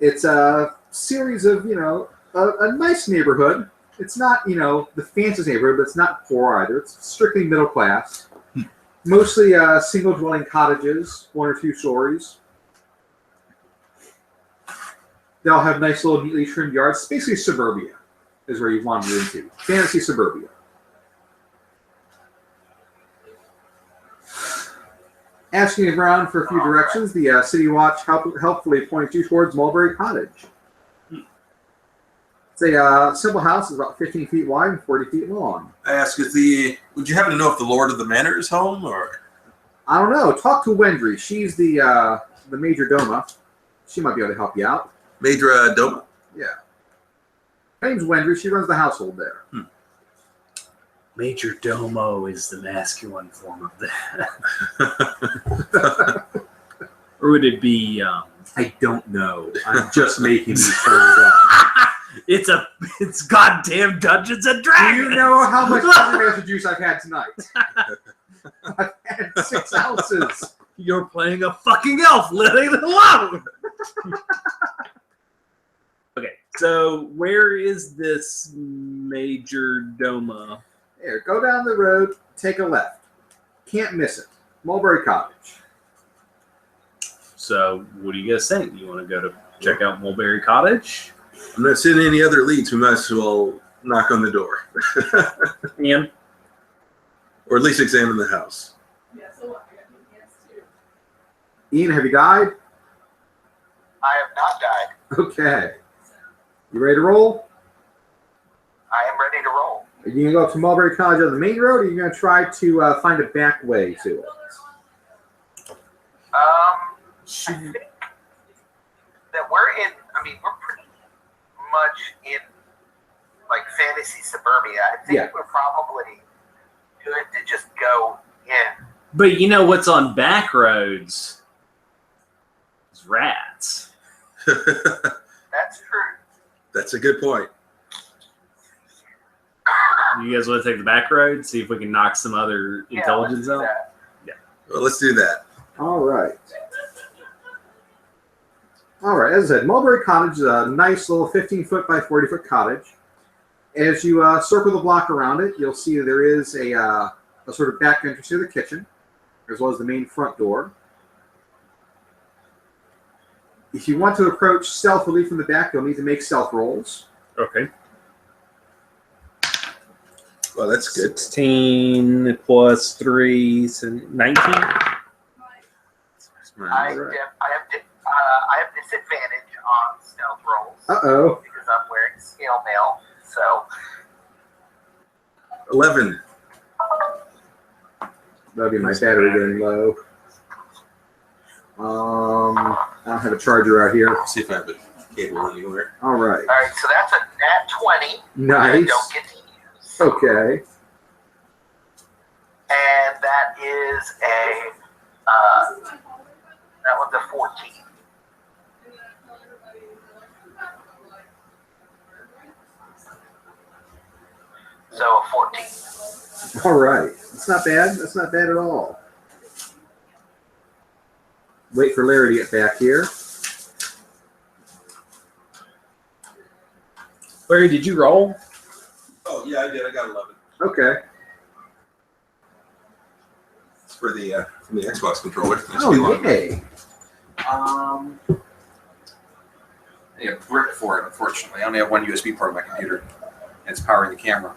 it's a series of, a nice neighborhood. It's not, the fanciest neighborhood, but it's not poor either. It's strictly middle class. Mostly single-dwelling cottages, 1 or 2 stories. They all have nice little neatly trimmed yards. It's basically suburbia is where you've wandered into. Fantasy suburbia. Asking around for a few directions, the City Watch helpfully points you towards Mulberry Cottage. It's a simple house. It's about 15 feet wide and 40 feet long. I ask, would you happen to know if the Lord of the Manor is home, or? I don't know. Talk to Wendry. She's the Major Doma. She might be able to help you out. Major Doma? Yeah. Her name's Wendry. She runs the household there. Major Domo is the masculine form of that. Or would it be... I don't know. I'm just making these terms up. It's goddamn Dungeons and Do Dragons! you know how much Dungeon juice I've had tonight? I've had 6 ounces. You're playing a fucking elf, living it alone! Okay, so where is this Major Doma? There, go down the road, take a left. Can't miss it. Mulberry Cottage. So, what do you guys think? You want to go to check out Mulberry Cottage? I'm not seeing any other leads. We might as well knock on the door. Ian? Or at least examine the house. Yeah, so what? I got yes too. Ian, have you died? I have not died. Okay. You ready to roll? I am ready to roll. Are you going to go up to Mulberry Cottage on the main road, or are you going to try to find a back way to it? I think that we're in. I mean, we're pretty much in like fantasy suburbia. I think Yeah. we're probably good to just go in. But you know what's on back roads? Is rats. That's true. That's a good point. You guys want to take the back road? See if we can knock some other intelligence let's do out? that. Well, let's do that. All right. All right, as I said, Mulberry Cottage is a nice little 15-foot by 40-foot cottage. As you circle the block around it, you'll see there is a sort of back entrance to the kitchen, as well as the main front door. If you want to approach stealthily from the back, you'll need to make stealth rolls. Okay. Well, that's good. 16 plus 3, so 19. I have disadvantage on stealth rolls Uh-oh. because I'm wearing scale mail. So 11. That'll be my battery getting low. I don't have a charger out here. Let's see if I have a cable anywhere. All right. all right, so that's a nat 20. Nice. I don't get to use. Okay. And that is a that one's a 14. So a 14. All right. That's not bad. That's not bad at all. Wait for Larry to get back here. Larry, did you roll? Oh, yeah, I did. I got 11. Okay. It's for the from the Xbox controller. Oh, yay. I need a brick for it, unfortunately. I only have one USB port on my computer. And it's powering the camera.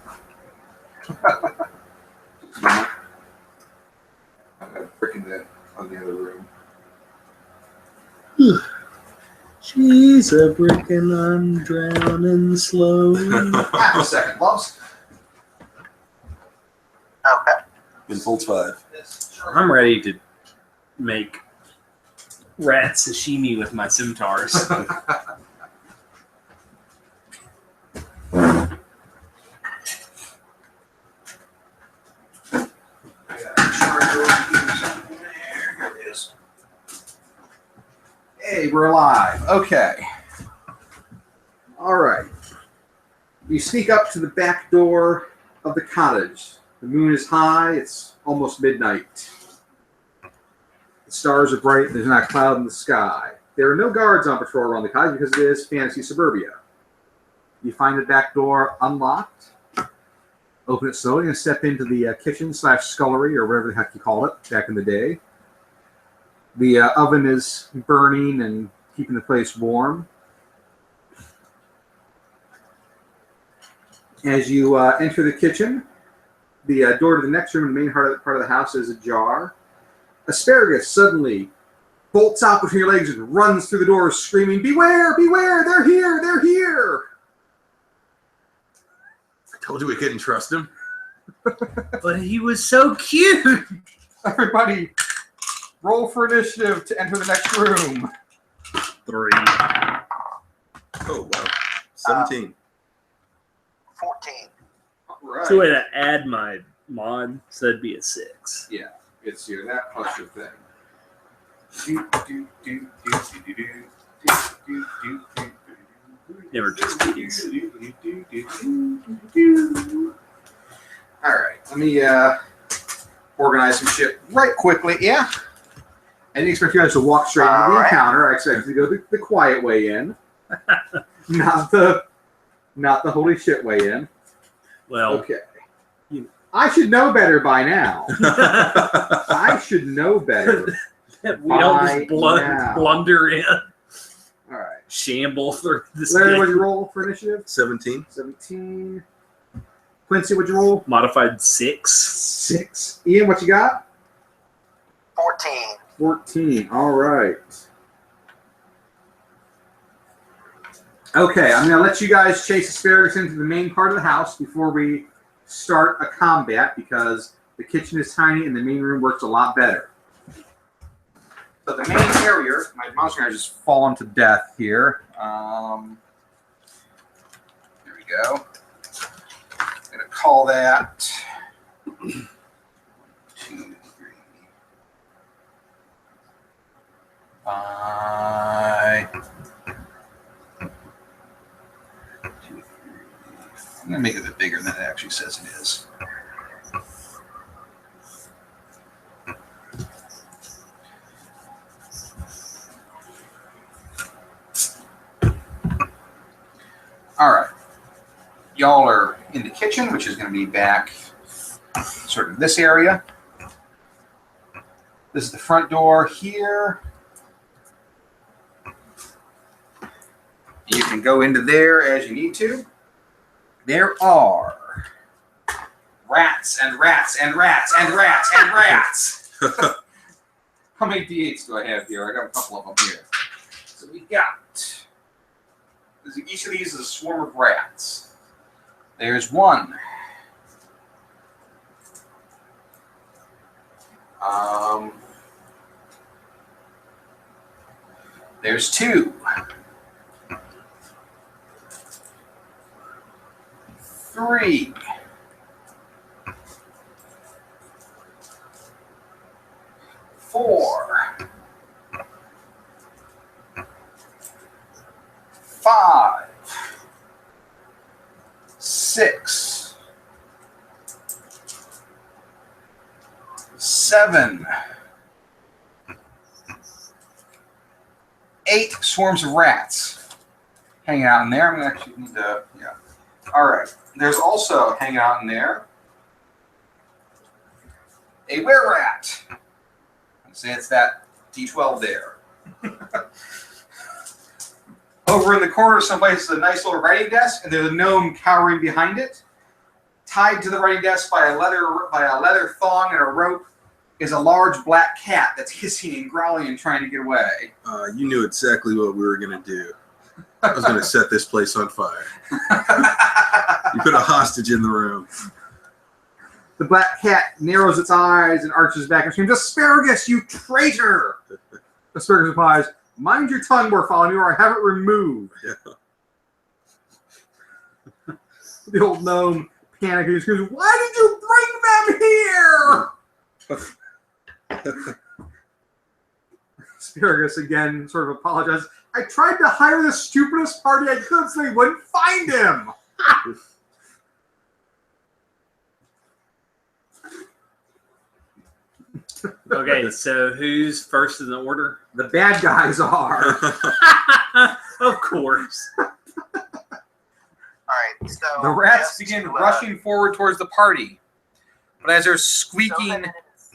I have a brick in the other room. She's a brick and I'm drowning slow. Half a second, loves. Okay. Infolds 5. I'm ready to make rat sashimi with my scimitars. Hey, we're alive. Okay. All right. You sneak up to the back door of the cottage. The moon is high. It's almost midnight. The stars are bright. There's not a cloud in the sky. There are no guards on patrol around the cottage because it is fantasy suburbia. You find the back door unlocked. Open it slowly and step into the kitchen/scullery or whatever the heck you call it back in the day. The oven is burning and keeping the place warm. As you enter the kitchen, the door to the next room, the main part of the house, is ajar. Asparagus suddenly bolts out between your legs and runs through the door screaming, "Beware! Beware! They're here! They're here!" I told you we couldn't trust him. But he was so cute. Everybody, roll for initiative to enter the next room. 3. Oh, wow. 17. 14. Right. So way to add my mod, so it'd be a 6. Yeah, it's your that plus your thing. Never just these. All right, let me organize some shit right quickly. Yeah, I didn't expect you guys to walk straight into the All right. encounter. I expected you to go the quiet way in, not the holy shit way in. Well, Okay, I should know better by now. I should know better. we don't By just now. blunder in, All right, shamble through this Larry, game. what'd you roll for initiative? 17. 17. Quincy, what'd you roll? Modified 6. 6. Ian, what you got? 14. 14. All right. Okay, I'm going to let you guys chase asparagus into the main part of the house before we start a combat because the kitchen is tiny and the main room works a lot better. So the main area, my monster has just fallen to death here. There we go. I'm going to call that 2, 3, 5. 2, 3. I'm going to make it a bit bigger than it actually says it is. All right. Y'all are in the kitchen, which is going to be back sort of this area. This is the front door here. You can go into there as you need to. There are rats and rats and rats and rats and rats. How many D8s do I have here? I got a couple of them here. So we got, each of these is a swarm of rats. There's one. There's 2. 3. 4. 5. 6. 7. 8 swarms of rats hanging out in there. I'm going to actually need to, yeah. All right. There's also hanging out in there a were-rat. I'd say it's that D12 there. Over in the corner someplace is a nice little writing desk, and there's a gnome cowering behind it. Tied to the writing desk by a leather thong and a rope is a large black cat that's hissing and growling and trying to get away. You knew exactly what we were going to do. I was going to set this place on fire. You put a hostage in the room. The black cat narrows its eyes and arches back and screams, "Asparagus, you traitor!" Asparagus replies, "Mind your tongue, Bartholomew, or I have it removed." Yeah. The old gnome panics and screams, "Why did you bring them here?" Asparagus again sort of apologizes. "I tried to hire the stupidest party I could so they wouldn't find him." Okay, so who's first in the order? The bad guys are. Of course. All right, so The rats just begin to, rushing forward towards the party. But as they're so squeaking, that it is-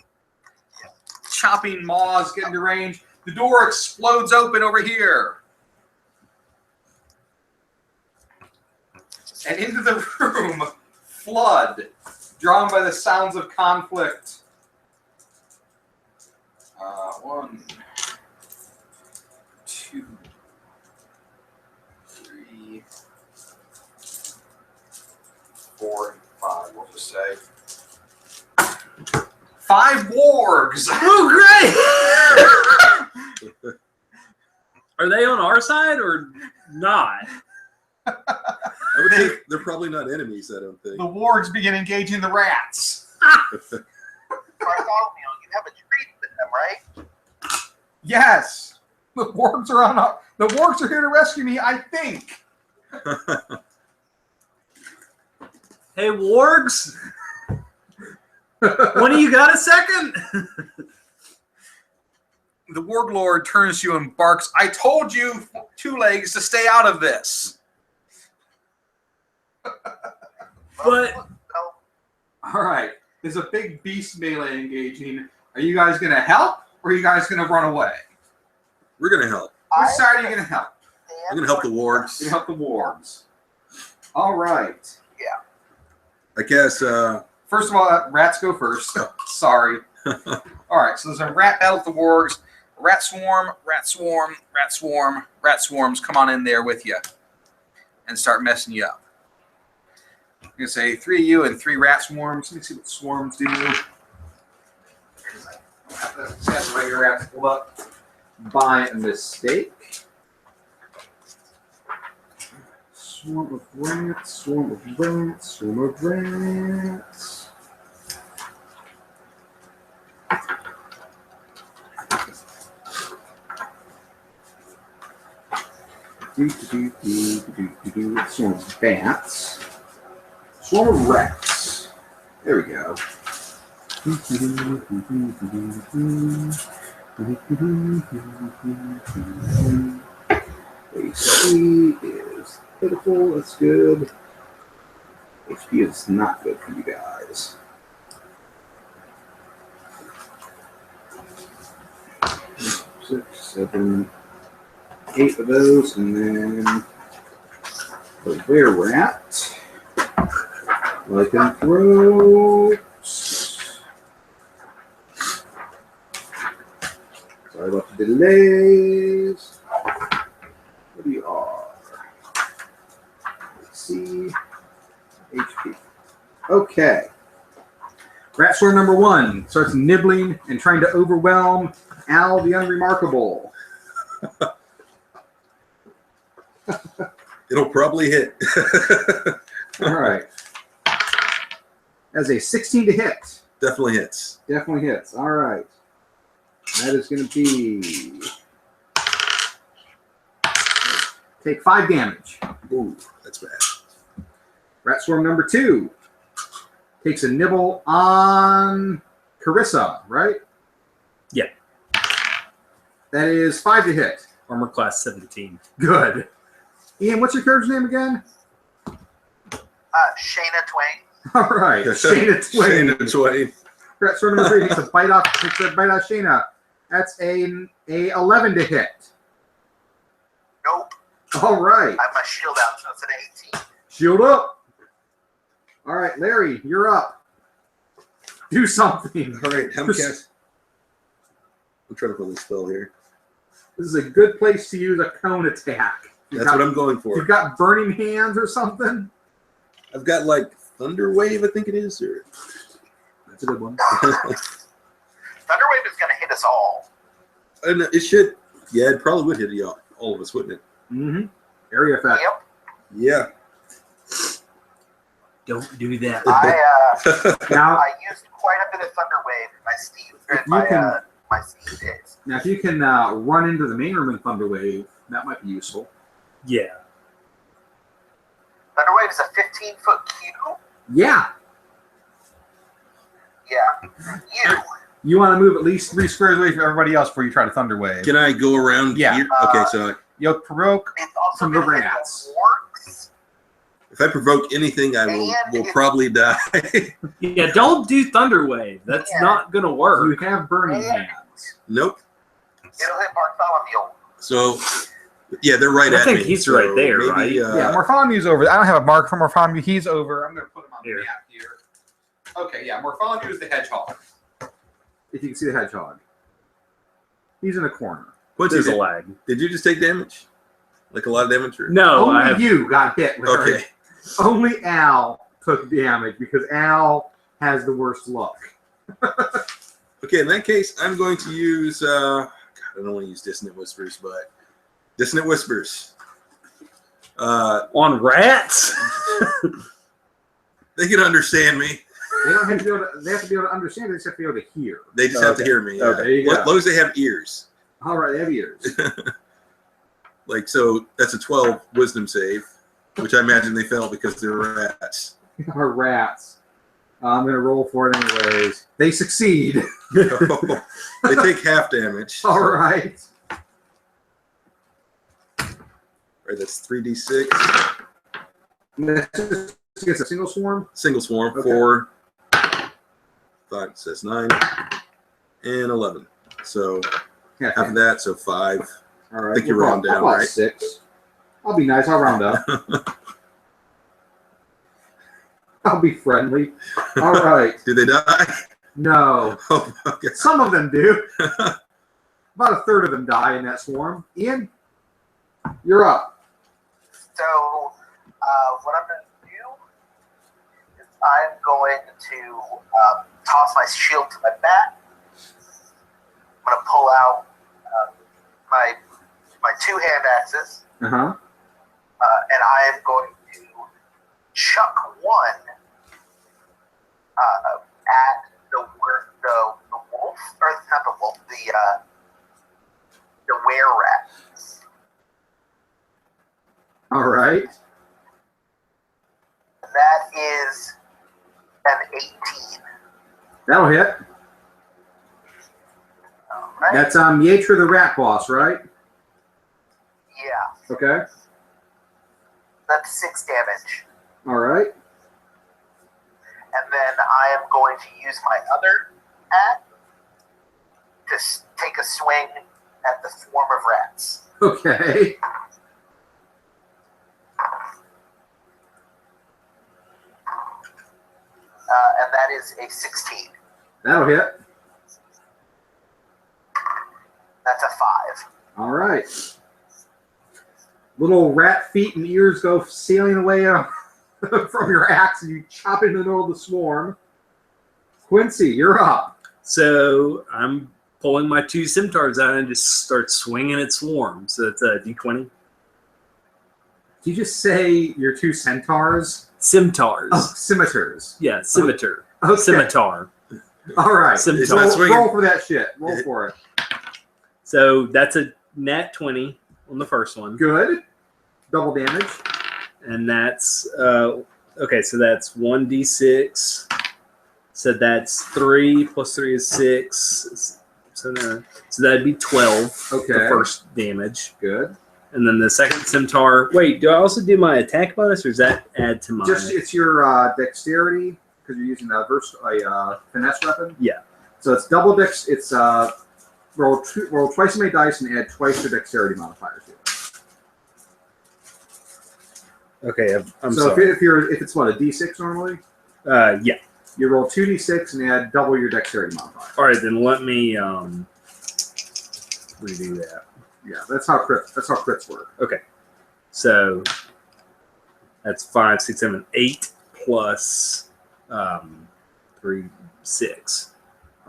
chopping maws get into range, the door explodes open over here. And into the room, flood, drawn by the sounds of conflict. 1, 2, 3, 4, and 5, we'll just say. 5 wargs! Oh, great! Are they on our side or not? I would think they're probably not enemies, I don't think. The wargs begin engaging the rats. Bartholomew, you have a treaty with them, right? Yes! The wargs are here to rescue me, I think. Hey, wargs! When do you got a second? The warg lord turns to you and barks, "I told you, Two Legs, to stay out of this." But Oh, All right. There's a big beast melee engaging. Are you guys going to help, or are you guys going to run away? We're going to help. Which side are you going to help? We're going to help the wargs. You help the wargs. All right. I guess, First of all, rats go first. Sorry. All right. So there's a rat battle with the wargs. Rat swarm, rat swarm, rat swarm, rat swarms come on in there with you and start messing you up. I'm going to say 3 of you and 3 rat swarms. Let me see what swarms do. I don't have the regular rats pulled up. by mistake. Swarm of rats, swarm of rats, swarm of rats. Swarm of bats. Swarm of rats. There we go. HP is pitiful. That's good. HP is not good for you guys. Six, seven, 8 of those, and then for their rat, I can throw. Sorry about the delays. What do you are? Let's see. HP. Okay. Rat swarm number 1 starts nibbling and trying to overwhelm Al the Unremarkable. It'll probably hit. All right. As a 16 to hit. Definitely hits. Definitely hits. All right. That is going to be... Take 5 damage. Ooh, that's bad. Rat swarm number 2 takes a nibble on Carissa, right? Yeah. That is 5 to hit. Armor class 17. Good. Ian, what's your character's name again? Shayna Twain. All right. Shayna Twain. Shayna Twain. Rat swarm number 3 takes a bite off Shayna. That's a 11 to hit. Nope. All right. I have my shield out, so it's an 18. Shield up. All right, Larry, you're up. Do something. All right, I'm trying to pull this spell here. This is a good place to use a cone attack. That's what I'm going for. You've got burning hands or something? I've got like Thunder Wave, I think it is. Or... That's a good one. Thunderwave is going to hit us all. And it should. Yeah, it probably would hit all of us, wouldn't it? Mm-hmm. Area effect. Yep. Yeah. Don't do that. Now, I used quite a bit of Thunderwave in my Steve my Steve days. now, if you can run into the main room in Thunderwave, that might be useful. Yeah. Thunderwave is a 15-foot cube. Yeah. Yeah. You want to move at least 3 squares away from everybody else before you try to Thunderwave. Can I go around Yeah. here? Okay, so You'll provoke It's also some going to hit rats. the orcs. if I provoke anything, I will probably die. Yeah, don't do Thunderwave. That's Yeah. not going to work. You have burning hands. Nope. It'll hit Bartholomew. So, yeah, they're right I at think me. he's so right there, maybe, right? Yeah, Morpholomew's over. I don't have a mark for Morpholomw. He's over. I'm going to put him on Here. the map here. Okay, yeah, Morpholomw is the hedgehog. If you can see the hedgehog. He's in the corner. Quincy, There's a lag. did you just take damage? Like a lot of damage? Or? No, I Only have, you got hit, Larry. Okay. Only Al took damage because Al has the worst luck. Okay, in that case, I'm going to use... God, I don't want to use Dissonant Whispers, but... Dissonant Whispers. on rats. They can understand me. They don't have to be able to. They have to be able to understand. They just have to be able to hear. They just have to hear me. Yeah. Okay, there you go. As long as they have ears. All right, they have ears. Like, so that's a 12 wisdom save, which I imagine they fail because they're rats. Are rats. I'm gonna roll for it anyways. They succeed. They take half damage. All right. Right, that's 3d6. That's just against a single swarm. Single swarm, Okay. 4. Thought it says 9. And 11. So Yeah. half of that, so 5. All right. I think you round down, right? 6. I'll be nice. I'll round up. I'll be friendly. All right. Do they die? No. Oh, okay. Some of them do. About a third of them die in that swarm. Ian, you're up. So, what I'm going to do is I'm going to toss my shield to my back. I'm going to pull out 2 hand axes, Uh-huh. and I am going to chuck one at the wolf, or not the wolf, the were-rat. All right. That is an 18. That'll hit. All right. That's Yetra the rat boss, right? Yeah, Okay. that's 6 damage. All right. And then I am going to use my other hat to take a swing at the swarm of rats. Okay. And that is a 16. That'll hit. That's a 5. All right. Little rat feet and ears go sailing away from your axe, and you chop into the middle of the swarm. Quincy, you're up. So I'm pulling my 2 scimitars out and just start swinging at swarm. So it's a d20. Did you just say your 2 centaurs? Scimitars. Oh, scimitars. Yeah, scimitar. Okay. Scimitar. All right. Scimitar. Roll for that shit. Roll for it. So that's a nat 20 on the first one. Good. Double damage. And that's, okay, so that's 1d6. So that's 3 plus 3 is 6. So that'd be 12. Okay. The first damage. Good. And then the second scimitar. Wait, do I also do my attack bonus, or does that add to my? It's your dexterity, because you're using a finesse weapon. Yeah. So it's double dex. It's roll twice as many dice and add twice your dexterity modifier to it. Okay, I'm so sorry. if it's what, a d6 normally, Yeah. you roll 2d6 and add double your dexterity modifier. All right, then let me redo that. Yeah, that's how crits work. Okay, so that's 5, 6, 7, 8 plus 3, 6.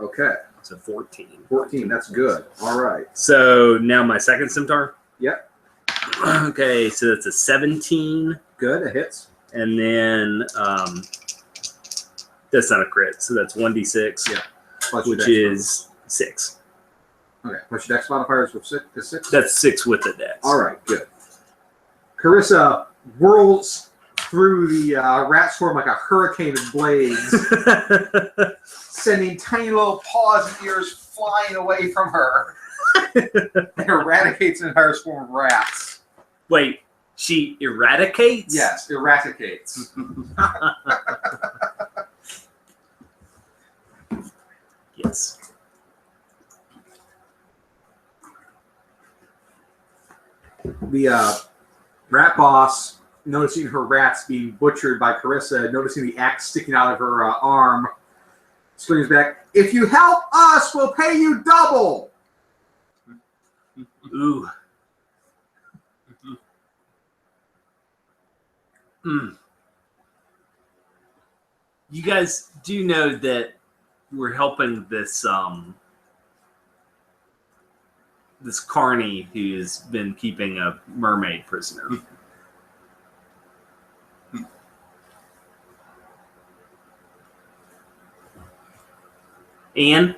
Okay, So 14. 14. That's good. All right. So now my second scimitar. Yep. Okay, so that's a 17, Good. It hits. and then that's not a crit, so that's 1d6, Yeah. Plus your which dex is 6. okay. Plus your dex modifiers with 6 is 6. That's 6 with the dex. All right. Good. Carissa whirls through the rat swarm like a hurricane of blades, sending tiny little paws and ears flying away from her. And eradicates an entire swarm of rats. Wait, she eradicates? Yes, eradicates. Yes. The rat boss, noticing her rats being butchered by Carissa, noticing the axe sticking out of her arm, screams back, "If you help us, we'll pay you double!" Ooh. Mm. You guys do know that we're helping this this carny who's been keeping a mermaid prisoner. Ian?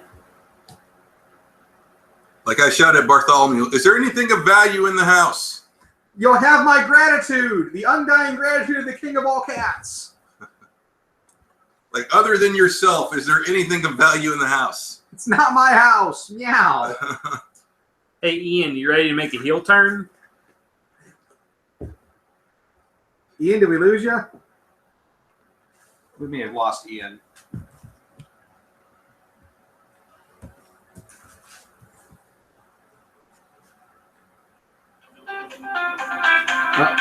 Like I shouted at Bartholomew, is there anything of value in the house? You'll have my gratitude, the undying gratitude of the king of all cats. Like other than yourself, is there anything of value in the house? It's not my house. Meow. Hey, Ian, you ready to make a heel turn? Ian, did we lose you? We may have lost Ian.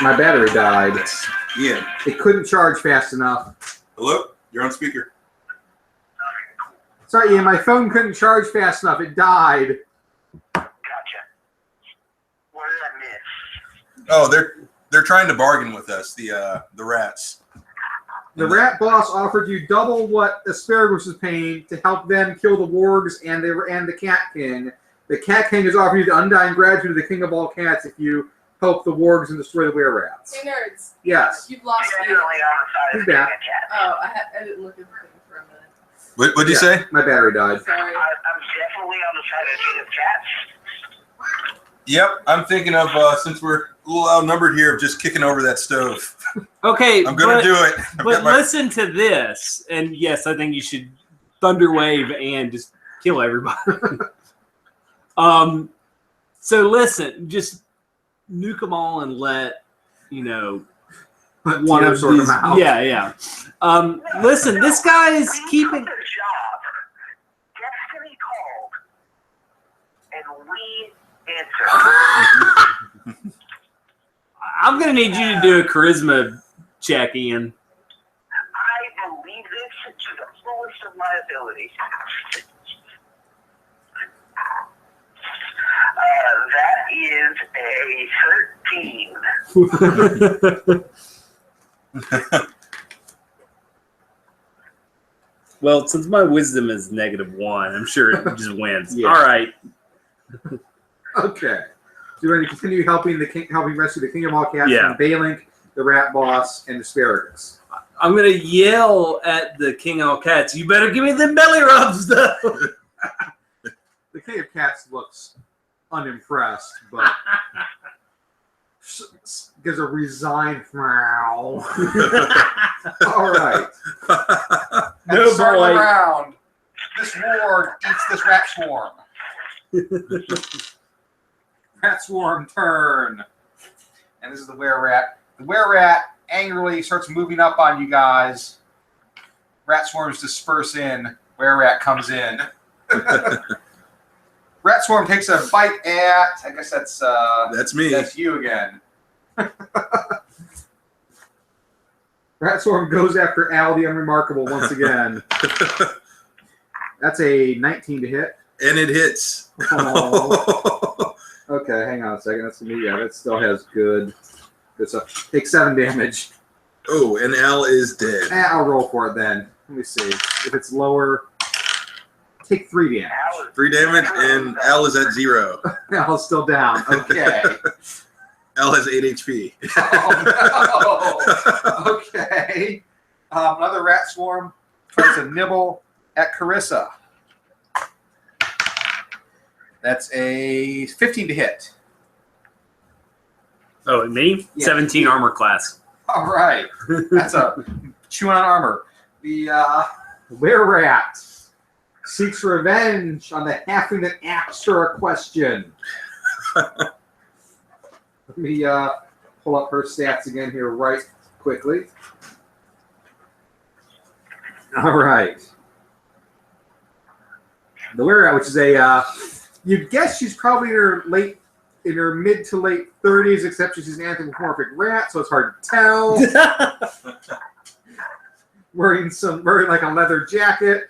My battery died. Ian, It couldn't charge fast enough. hello? You're on speaker. Sorry, Ian, my phone couldn't charge fast enough. It died. Gotcha. What did I miss? Oh, they're trying to bargain with us, the rats. The rat boss offered you double what Asparagus was paying to help them kill the wargs and the cat king, The cat king has offered you the undying gratitude of the king of all cats if you help the wargs and destroy the were-rats. Hey, nerds. Yes. You've lost me. Definitely on the side He's of being a back. cat. Oh, I didn't look at the thing for a minute. What'd you say? My battery died. Sorry. I'm definitely on the side of cats. Yep, I'm thinking of, since we're a little outnumbered here, of just kicking over that stove. Okay, I'm going to do it. But listen to this, and yes, I think you should thunderwave and just kill everybody. So listen, just nuke them all and let one of sort these. them out. Yeah. Listen, this guy is keeping. The job. Destiny called, and we answered. I'm gonna need you to do a charisma check, Ian. I believe this to the fullest of my ability. That is a 13. Well, since my wisdom is -1, I'm sure it just wins. Yeah. All right. Okay. So you're going to continue helping rescue the king of all cats Yeah. from Balink, the rat boss, and Asparagus. I'm gonna yell at the king of all cats. You better give me them belly rubs, though. The king of cats looks unimpressed, but gives a resigned meow. All right. No, circle boy. around. This ward eats this rat swarm. Rat swarm turn. And this is the were-rat. The were-rat angrily starts moving up on you guys. Rat swarms disperse in. Were-rat comes in. Rat swarm takes a bite at. I guess that's me. That's you again. Rat Swarm goes after Al the Unremarkable once again. That's a 19 to hit. And it hits. Oh. Okay, hang on a second. That's me. Yeah, that still has good stuff. Take 7 damage. Oh, and Al is dead. I'll roll for it then. Let me see. If it's lower, take 3 damage. 3 damage, and Al is at 0. Al's still down. Okay. Al has 8 HP. Oh, no. Okay. Another rat swarm tries to nibble at Carissa. That's a 15 to hit. Oh, and me? Yeah. 17 armor class. All right. That's a chewing on armor. The Were-rat seeks revenge on the halfling that asked her a question. Let me pull up her stats again here right quickly. All right. The Were-rat, which is a, you'd guess she's probably in her mid to late 30s, except she's an anthropomorphic rat, so it's hard to tell. wearing like a leather jacket,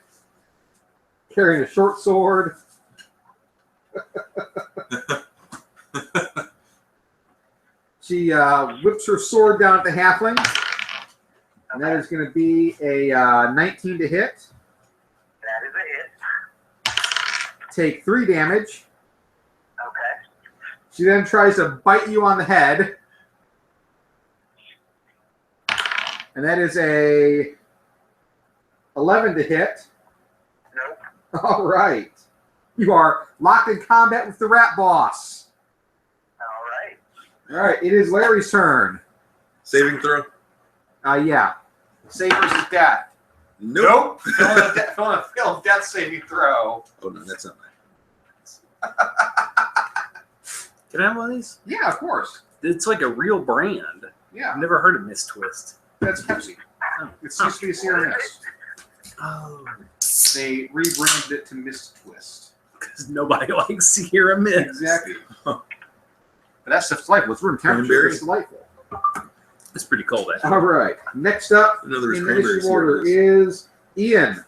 carrying a short sword. She whips her sword down at the halfling, and that is going to be a 19 to hit. That is a hit. Take 3 damage. Okay. She then tries to bite you on the head, and that is a 11 to hit. Nope. All right. You are locked in combat with the rat boss. All right. All right, it is Larry's turn. Saving throw? Yeah. save versus death. Nope. Fill a death saving throw. Oh, no, that's not mine. Can I have one of these? Yeah, of course. It's like a real brand. Yeah, I've never heard of Miss Twist. that's Pepsi. It's used to be Sierra Mist. Oh, They rebranded it to Mist Twist. because nobody likes Sierra Mist. Exactly. But that stuff's delightful. It's room temperature. Cranberry? It's delightful. It's pretty cold, actually. All right. Next up Another in cranberry initiative order syrup. is Ian.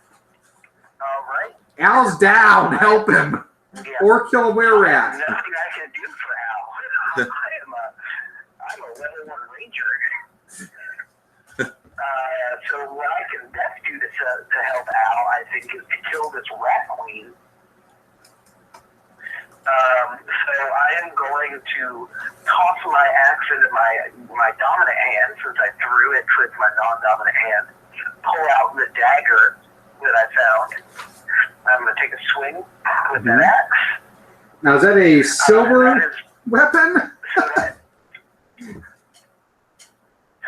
All right. Al's down. Help him. Yeah. Or kill a were-rat. Nothing I can do for Al. I'm a level 1 ranger. So what I can best do to help Al, I think, is to kill this rat queen. So I am going to toss my axe into my dominant hand, since I threw it with my non-dominant hand. Pull out the dagger that I found. I'm going to take a swing with that axe. Now, is that a silver That is, weapon? so that, so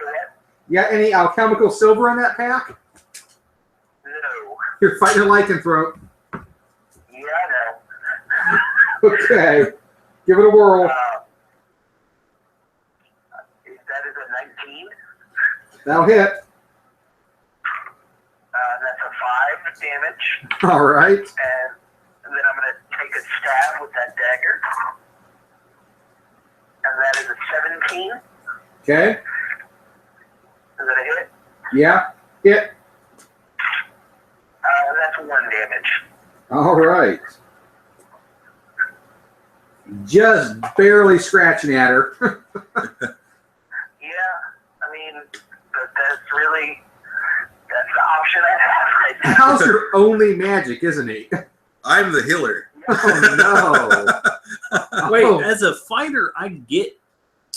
that, Yeah, any alchemical silver in that pack? no. You're fighting a lycanthrope. Yeah, I know. Okay. Give it a whirl. That is a 19. That'll hit. That's a 5 damage. All right. And then I'm going to take a stab with that dagger. And that is a 17. Okay. Is that a hit? Yeah. Hit. That's 1 damage. All right. Just barely scratching at her. Yeah, I mean, that's really, that's the option I have right now. How's your only magic, isn't he? I'm the healer. Oh, no. Wait, Oh, as a fighter, I get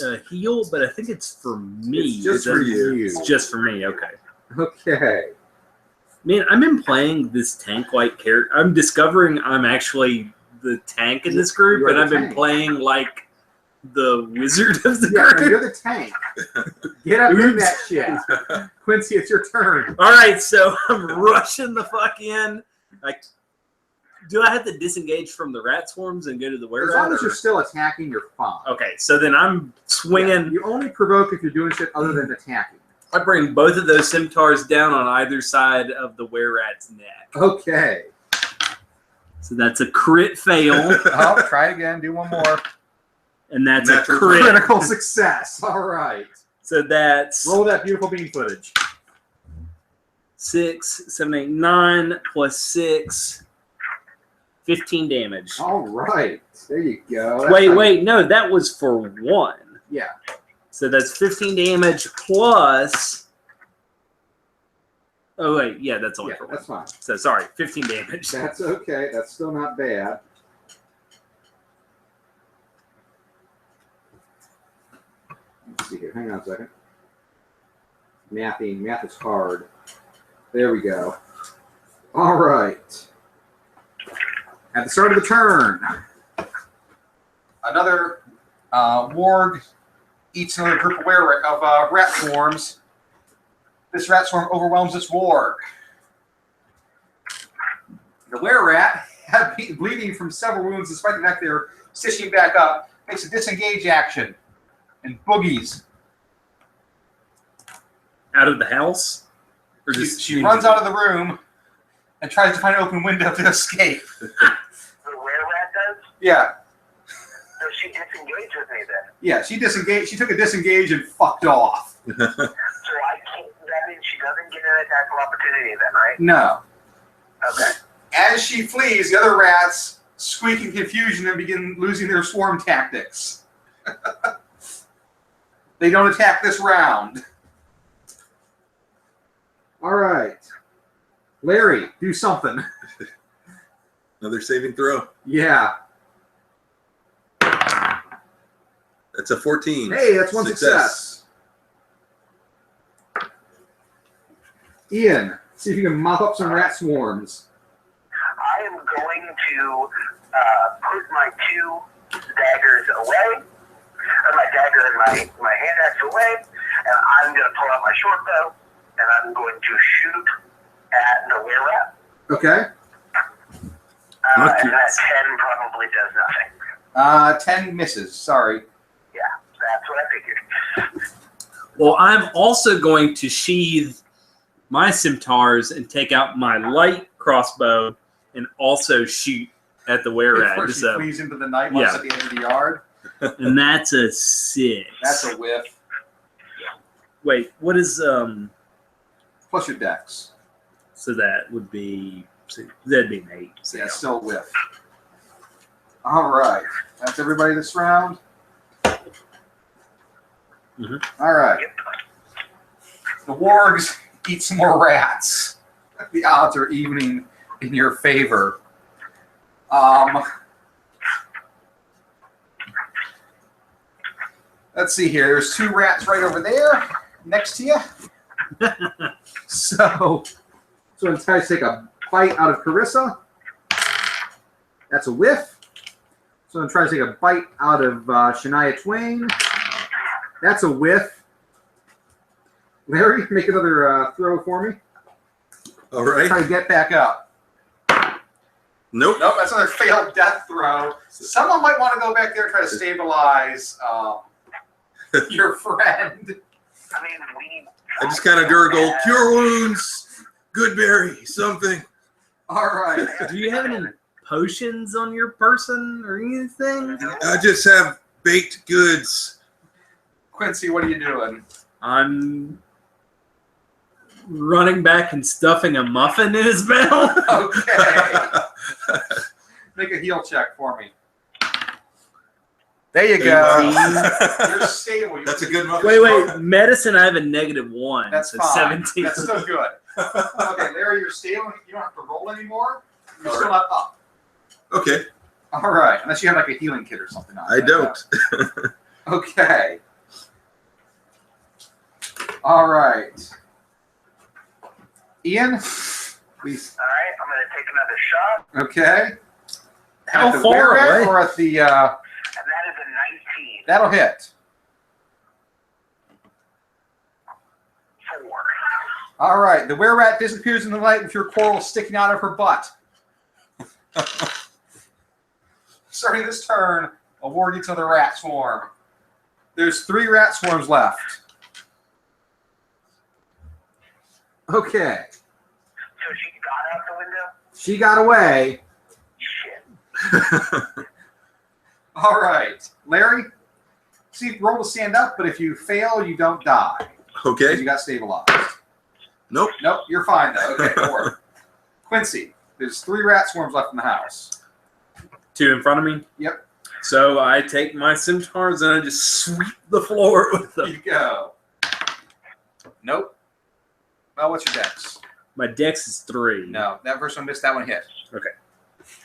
a heal, but I think it's for me. It's just Is that- for you. It's just for me. Okay. Okay. Man, I've been playing this tank-like character. I'm discovering I'm actually the tank in this group, You are and the I've been tank. playing like the wizard of the Yeah, no, group. you're the tank. Get up in that shit. Quincy, it's your turn. All right, so I'm rushing the fuck in. Like, do I have to disengage from the rat swarms and go to the were As long as you're still attacking, you're fine. Okay, so then I'm swinging. Yeah, you only provoke if you're doing shit other than attacking. I bring both of those scimitars down on either side of the were rat's neck. Okay. So that's a crit fail, Oh, try again. Do one more. and that's a Natural crit. Critical success. All right. So that's Roll that beautiful bean footage. 6, 7, 8, 9 plus 6, 15 damage. All right. There you go. That's Wait, how you- wait, no, that was for 1. Yeah. So that's 15 damage plus. Oh, wait, yeah, that's only Yeah, for 1. that's fine. So sorry, 15 damage. That's okay. That's still not bad. Let's see here. Hang on a second. Mathing. Math is hard. There we go. All right. At the start of the turn, another warg eats another group of rat swarms. This rat swarm overwhelms this warg. The were-rat, bleeding from several wounds despite the fact they're stitching back up, makes a disengage action and boogies. Out of the house? Or She runs out of the room and tries to find an open window to escape. The were-rat does? Yeah. So she disengaged with me then. Yeah, she disengaged. She took a disengage and fucked off. So I can't, that means she doesn't get an attack of opportunity then, right? No. Okay. As she flees, the other rats squeak in confusion and begin losing their swarm tactics. They don't attack this round. All right. Larry, do something. Another saving throw. Yeah. That's a 14. Hey, that's one success. Ian, see if you can mop up some rat swarms. I am going to put my 2 daggers away, or my dagger and my hand axe away, and I'm going to pull out my short bow, and I'm going to shoot at the were-rat. Okay. And that 10 probably does nothing. 10 misses. Sorry. Yeah, that's what I figured. Well, I'm also going to sheathe my scimitars and take out my light crossbow and also shoot at the were-rat. Before Just she a- flees into the night once yeah. at the end of the yard. and that's a 6. That's a whiff. Wait, what is Plus your dex. so that would be that'd be an 8. So Yeah, still a whiff. All right. That's everybody this round. Mhm. All right. The wargs eat some more rats. The odds are evening in your favor. Let's see here. There's 2 rats right over there next to you. So I'm trying to take a bite out of Carissa. That's a whiff. So I'm trying to take a bite out of Shania Twain. That's a whiff. Larry, make another throw for me. All right. Try to get back up. Nope. Nope, that's another failed death throw. Someone might want to go back there and try to stabilize your friend. I mean, I just kind of gurgle, cure wounds, good berry, something. All right. Do you have any potions on your person or anything? I just have baked goods. Quincy, what are you doing? I'm running back and stuffing a muffin in his mouth. Okay. Make a heal check for me. There you go. You're stable. That's a good muffin. Wait. Medicine, I have a -1. That's so fine. 17. That's still good. Okay, Larry, you're stable. You don't have to roll anymore. You're still not up. Okay. All right. Unless you have like a healing kit or something. I don't. Okay. All right. Ian, please. all right, I'm going to take another shot, Okay. How At the far were-rat away? or at the? and that is a 19. That'll hit. 4. All right. The were-rat disappears in the light with your coral sticking out of her butt. Starting this turn, a war gets another rat swarm. There's 3 rat swarms left. Okay. So she got out the window? She got away. Shit. All right. Larry, see, roll to stand up, but if you fail, you don't die. Because Okay. you got stabilized. Nope. Nope, you're fine, though. Okay, 4. Quincy, there's 3 rat swarms left in the house. 2 in front of me? Yep. So I take my scimitars and I just sweep the floor with There them. you go. Nope. Well, what's your dex? My dex is 3. No, that first one missed. That one hit. It's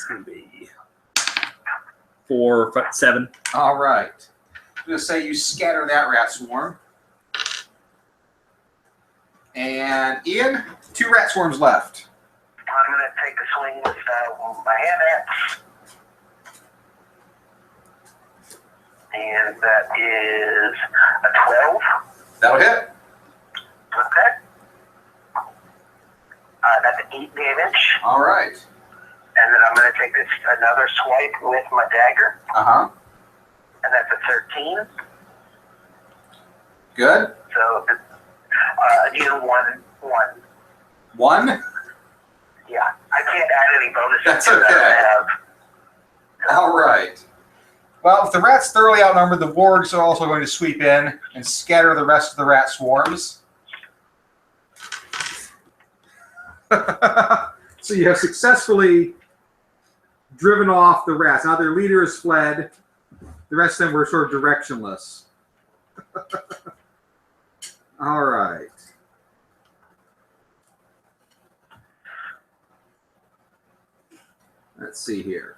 going to be 4, 5, 7. All right. I'm going to say you scatter that rat swarm. And Ian, 2 rat swarms left. I'm going to take a swing with my hand axe. And that is a 12. That'll hit. Okay. That's 8 damage. All right. And then I'm going to take another swipe with my dagger. Uh-huh. And that's a 13. Good. So, either 1. 1. Yeah. I can't add any bonuses That's to that okay. I have. All right. Well, if the rat's thoroughly outnumbered, the wargs are also going to sweep in and scatter the rest of the rat swarms. So you have successfully driven off the rats. Now their leader has fled. The rest of them were sort of directionless. All right. Let's see here.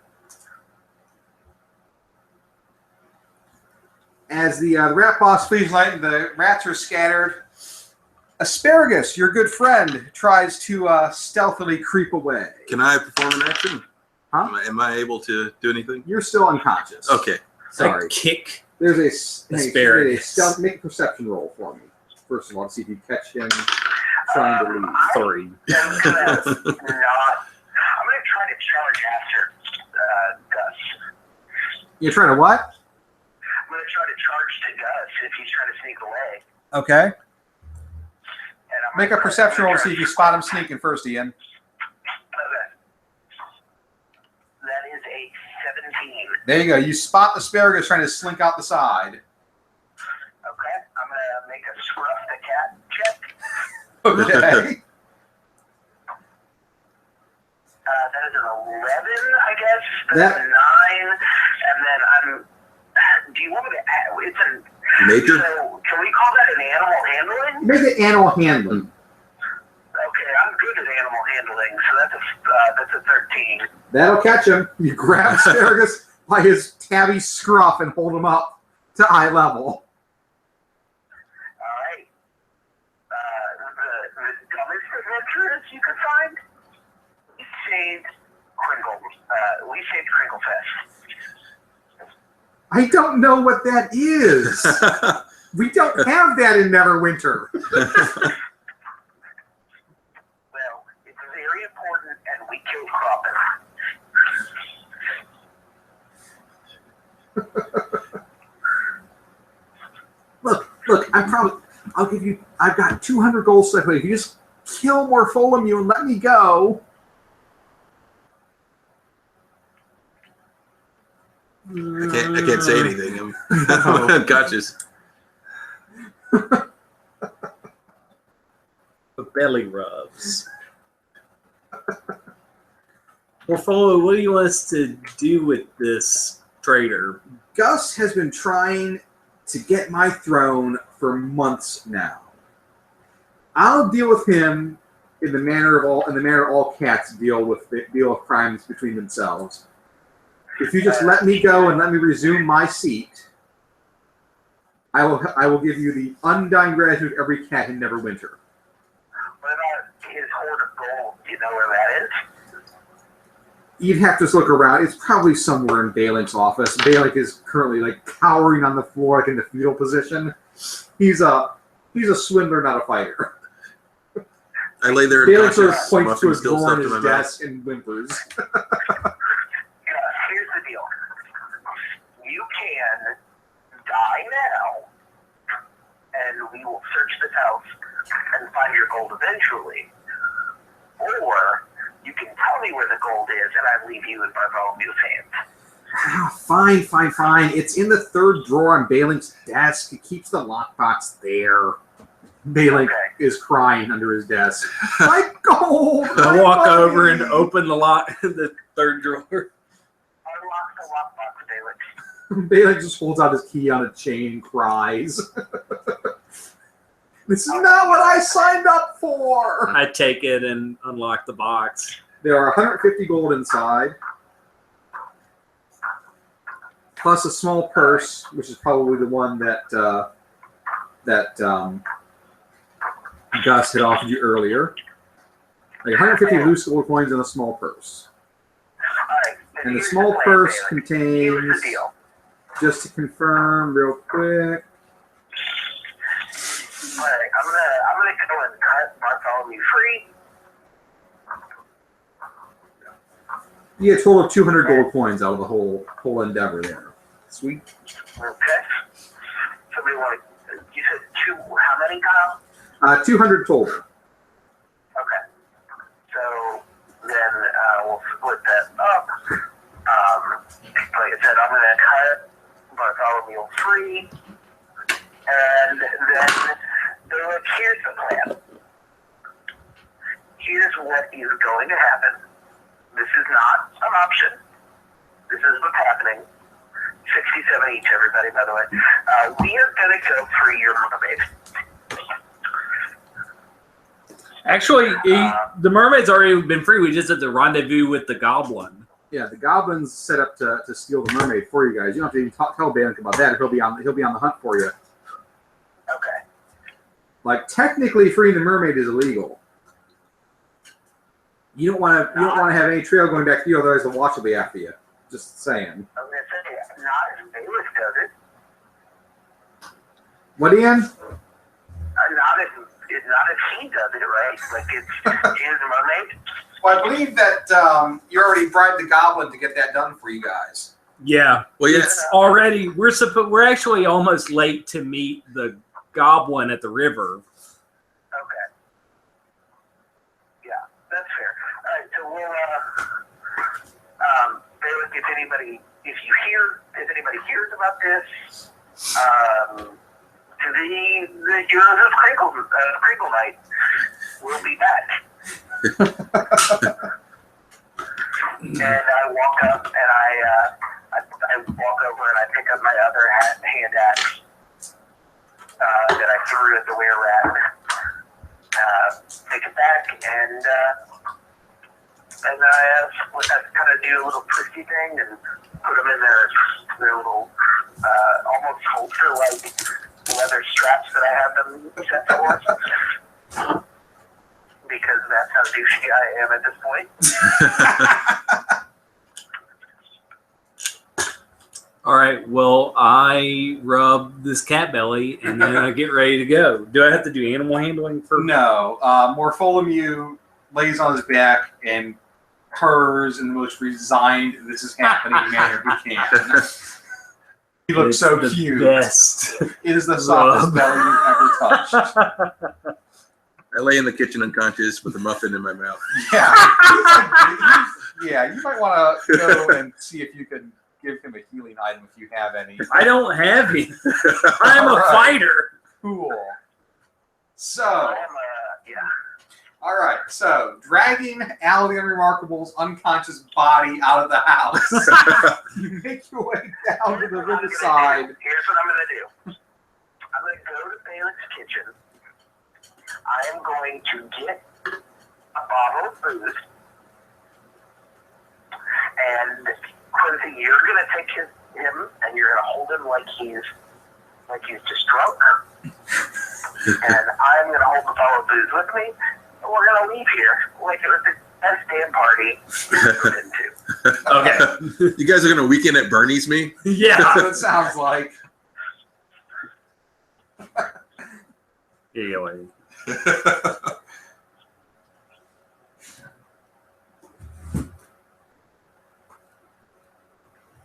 As the rat boss flees light and the rats are scattered, Asparagus, your good friend, tries to stealthily creep away. Can I perform an action? Huh? Am I able to do anything? You're still unconscious. Okay. Sorry. I kick. There's a Asparagus. stealth. Make a perception roll for me. First of all, to see if you catch him trying to leave. 3. I'm gonna try to charge after Gus. You're trying to what? I'm gonna try to charge to Gus if he's trying to sneak away. Okay. And I'm Make a gonna perception roll to try see if you spot him sneaking first, Ian. Okay. That is a 17. There you go. You spot Asparagus trying to slink out the side. Okay. I'm gonna make a scruff the cat check. Okay. That is an 11, I guess. That- That's a 9, and then I'm. Do you want me to add? It's an. Nature? So can we call that an animal handling? Make it animal handling. Okay, I'm good at animal handling, so that's a 13. That'll catch him. You grab Asparagus by his tabby scruff and hold him up to eye level. All right. The dumbest adventurers you could find? We saved Crinkle Fest. I don't know what that is. We don't have that in Neverwinter. Well, it's very important, and we killed Crawford. Look, I've got 200 gold stuff. If you just kill Morpholomew and let me go. I can't say anything. I'm unconscious. The belly rubs. Morpholo, what do you want us to do with this traitor? Gus has been trying to get my throne for months now. I'll deal with him in the manner all cats deal with crimes between themselves. If you just let me go and let me resume my seat, I will give you the undying gratitude of every cat in Neverwinter. What about his hoard of gold? Do you know where that is? You'd have to just look around. It's probably somewhere in Balink's office. Balink is currently cowering on the floor, in the fetal position. He's a swindler, not a fighter. I lay there Balink sort of unconscious. points to Muffin a still door stuffed in in my his mouth. desk and whimpers. Here's the deal. You can die now, and we will search this house and find your gold eventually. Or you can tell me where the gold is, and I leave you in Bartholomew's hands. Fine. It's in the third drawer on Balink's desk. He keeps the lockbox there. Balink is crying under his desk. My gold! I my walk money! over and open the the third drawer. Unlock the lockbox, Balin. Balink just holds out his key on a chain and cries. This is not what I signed up for! I take it and unlock the box. There are 150 gold inside, plus a small purse, which is probably the one that Gus had offered you earlier. 150 loose gold coins in a small purse. Alright, And the here's small plan, purse Balin. contains, Here's the deal. just to confirm real quick, Alright, I'm gonna go and cut Bartholomew free. you get a total of 200 gold coins out of the whole endeavor there. Sweet. Okay. Somebody want to, you said how many, Kyle? 200 total. Okay. So then we'll split that up. Like I said, I'm going to cut Bartholomew free. And then here's the plan. Here's what is going to happen. This is not an option. This is what's happening. 67 each, everybody, by the way. We are going to go free your mermaid. Actually, the mermaid's already been free. We just had to rendezvous with the goblin. Yeah, the goblin's set up to steal the mermaid for you guys. You don't have to even tell Balink about that. He'll be on the hunt for you. Okay. Technically, freeing the mermaid is illegal. You don't want to have any trail going back to you, otherwise the watch will be after you. Just saying. I'm going to say, not if Bailiff does it. What, Ian? Not if he does it, right? Like it's his mermaid. Well, I believe that you already bribed the goblin to get that done for you guys. Yeah. Well, yeah. It's already we're actually almost late to meet the goblin at the river. Okay. Yeah, that's fair. All right, so we'll Bailiff, if anybody hears about this, the heroes of Crinkle Night will be back. And I walk up and I walk over and I pick up my other hand axe that I threw at the were-rat. Take it back and I kind of do a little twisty thing and put them in their little almost halter-like leather straps that I have them set for. Because that's how douchey I am at this point. All right. Well, I rub this cat belly and then I get ready to go. Do I have to do animal handling for? No. Morpholomew lays on his back and purrs in the most resigned "this is happening" manner he can. He looks so the cute. Best. It is the softest belly you've ever touched. I lay in the kitchen unconscious with a muffin in my mouth. Yeah. Yeah, you might want to go and see if you can give him a healing item if you have any. I don't have any. I'm a All right. fighter. Cool. So, Yeah. all right. So, dragging Allie Unremarkable's unconscious body out of the house, you make your way down to the riverside. Here's what I'm going to do. I'm going to go to Balix's kitchen. I am going to get a bottle of booze. And Quincy, you're going to take him and you're going to hold him like he's just drunk. And I'm going to hold the bottle of booze with me. And we're going to leave here like it was the best damn party we've been to. Okay. You guys are gonna weekend at Bernie's me? Yeah. That's what it sounds like. Anyway.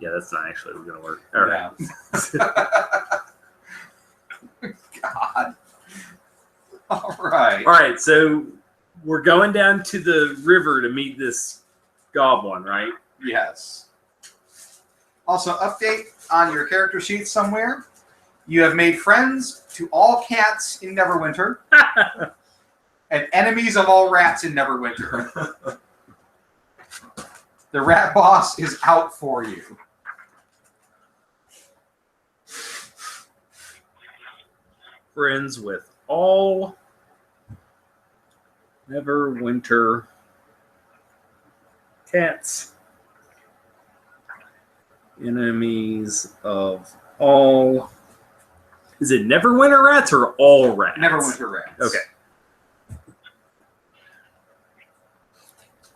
Yeah, that's not actually going to work. All right. Yeah. God. All right. All right, so we're going down to the river to meet this goblin, right? Yes. Also, update on your character sheet somewhere. You have made friends to all cats in Neverwinter and enemies of all rats in Neverwinter. The rat boss is out for you. Friends with all Neverwinter cats. Enemies of all. Is it Neverwinter rats or all rats? Neverwinter rats. Okay.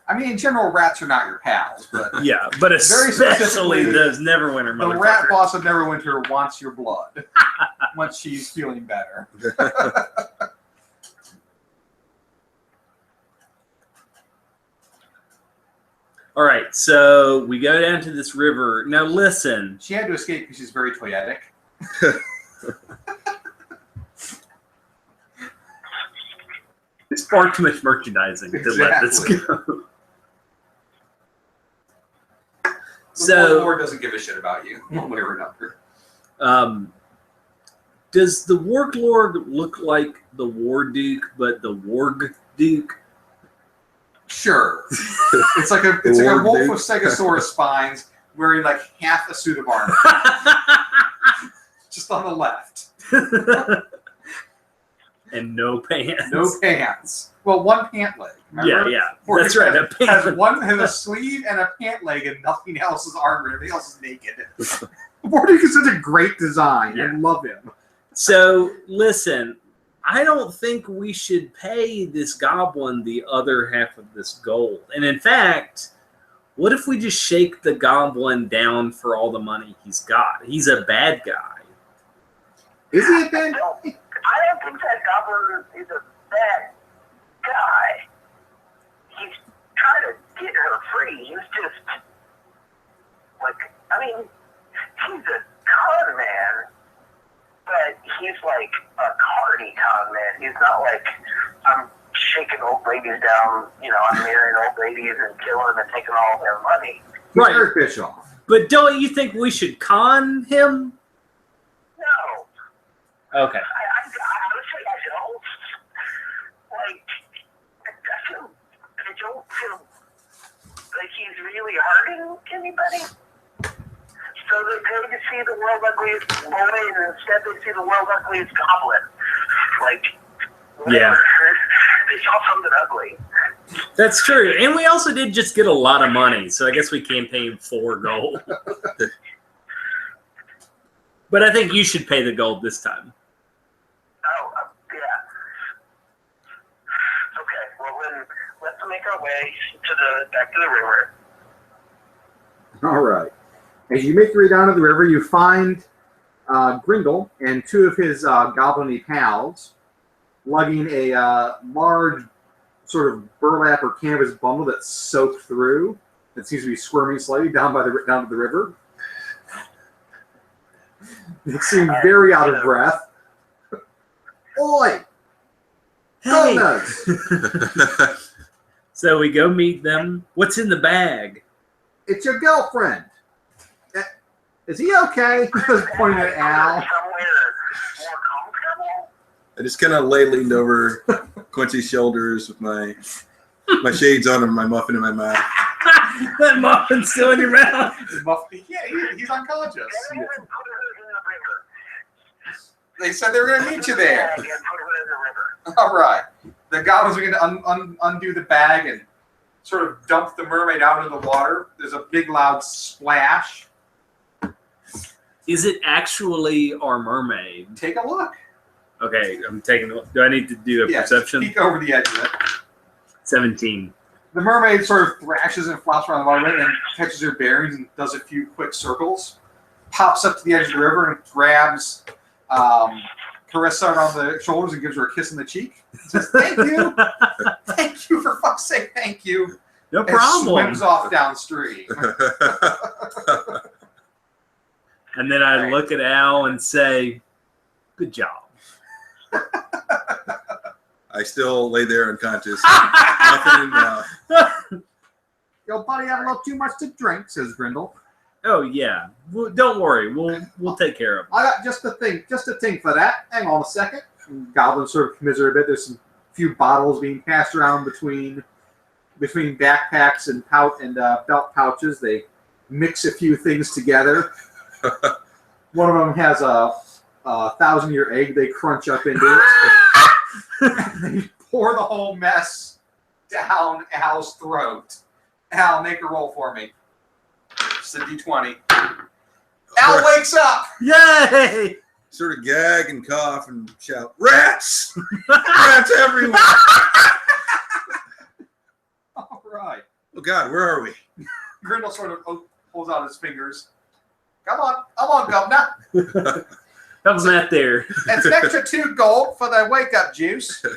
I mean, in general, rats are not your pals, but Yeah, but Very especially specifically, those Neverwinter the rat motherfuckers. boss of Neverwinter wants your blood once she's feeling better. All right, so we go down to this river. Now listen. She had to escape because she's very toyetic. It's far too much merchandising to let this Exactly. go. The So, Lord doesn't give a shit about you, one way or another. does the Warglord look like the War Duke, but the Warg Duke? Sure. It's like a Lord wolf Duke. with stegosaurus spines wearing like half a suit of armor, just on the left. And no pants. No pants. Well, one pant leg. Yeah, Remember? yeah. Or That's it right. has- A pant. has a sleeve and a pant leg, and nothing else is armor. Everything else is naked. Wardick is such a great design. I Yeah. love him. So, listen, I don't think we should pay this goblin the other half of this gold. And in fact, what if we just shake the goblin down for all the money he's got? He's a bad guy. Is he a bad? I don't think that goblin is a bad guy. He's trying to get her free. He's just like, I mean, he's a con man, but he's like a carny con man. He's not like, I'm shaking old ladies down, I'm marrying old ladies and killing them and taking all their money. He's Right. Eric Bischoff. But don't you think we should con him? No. Okay. I honestly, I don't. Like, I don't feel like he's really hurting anybody. So they go to see the world's ugliest boy, and instead they see the world's ugliest goblin. Like, Yeah. They saw something ugly. That's true. And we also did just get a lot of money, so I guess we can pay him 4 gold. But I think you should pay the gold this time. Oh, yeah. Okay, well then let's make our way back to the river. All right. As you make your way down to the river, you find Grindel and two of his goblin-y pals lugging a large sort of burlap or canvas bundle that's soaked through. That seems to be squirming slightly down to the river. They seem very out of breath. Oi! Hey! Donuts! So we go meet them. What's in the bag? It's your girlfriend. Is he okay? Just pointing at Al. I just kind of lay leaned over Quincy's shoulders with my shades on and my muffin in my mouth. That muffin's still in your mouth. Yeah, he's unconscious. They said they were going to meet you there. All right. The goblins are going to undo the bag and sort of dump the mermaid out into the water. There's a big, loud splash. Is it actually our mermaid? Take a look. Okay, I'm taking. Do I need to do a Yes, perception? peek over the edge of it. 17. The mermaid sort of thrashes and flops around the water and catches her bearings and does a few quick circles. Pops up to the edge of the river and grabs Carissa around the shoulders and gives her a kiss on the cheek. Says, "Thank you, thank you, for fuck's sake, thank you." No And problem. swims off downstream. And then I look at Al and say, "Good job." I still lay there unconscious. Muffin in mouth. Your buddy had a little too much to drink, says Grindel. Oh yeah. Well, don't worry. We'll take care of it. I got just a thing for that. Hang on a second. Goblins sort of commiserate a bit. There's some few bottles being passed around between backpacks and belt pouches. They mix a few things together. One of them has a 1,000-year egg they crunch up into it. They pour the whole mess down Al's throat. Al, make a roll for me. It's a D20. Al wakes up! Yay! Sort of gag and cough and shout, "Rats! Rats everywhere!" All right. Oh God, where are we? Grindel sort of pulls out his fingers. Come on, governor. How's that there? It's an extra 2 gold for the wake-up juice. Yeah,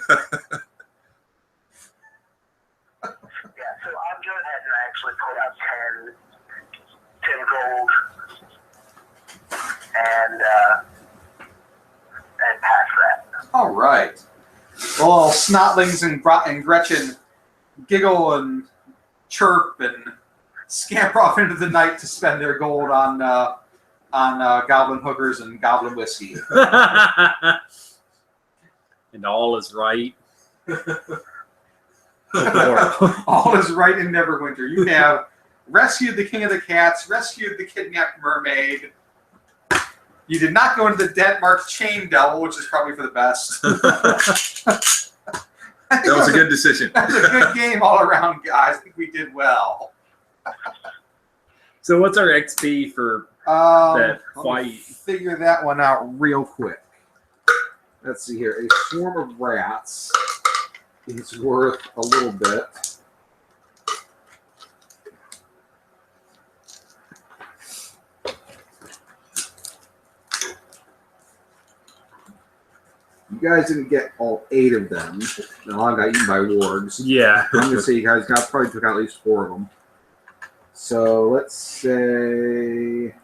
so I'm going ahead and actually pull out 10 gold and pass that. All right. Well, Snotlings and Gretchen giggle and chirp and scamper off into the night to spend their gold on goblin hookers and goblin whiskey. And all is right. All is right in Neverwinter. You have rescued the king of the cats, rescued the kidnapped mermaid. You did not go into the Denmark chain devil, which is probably for the best. That was a good decision. That was a good game all around, guys. I think we did well. So what's our XP for That fight? Figure that one out real quick. Let's see here. A swarm of rats is worth a little bit. You guys didn't get all 8 of them. No, I got eaten by wargs. Yeah. I'm going to say you guys probably took out at least 4 of them. So let's say...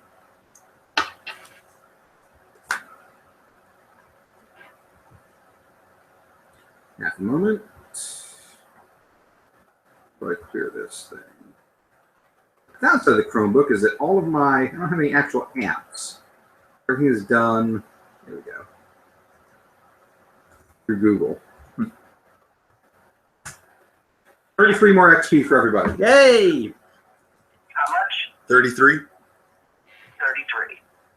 Half a moment. Before I clear this thing. The downside of the Chromebook is that all of my... I don't have any actual apps. Everything is done... There we go. Through Google. 33 more XP for everybody. Yay! How much? 33. 33.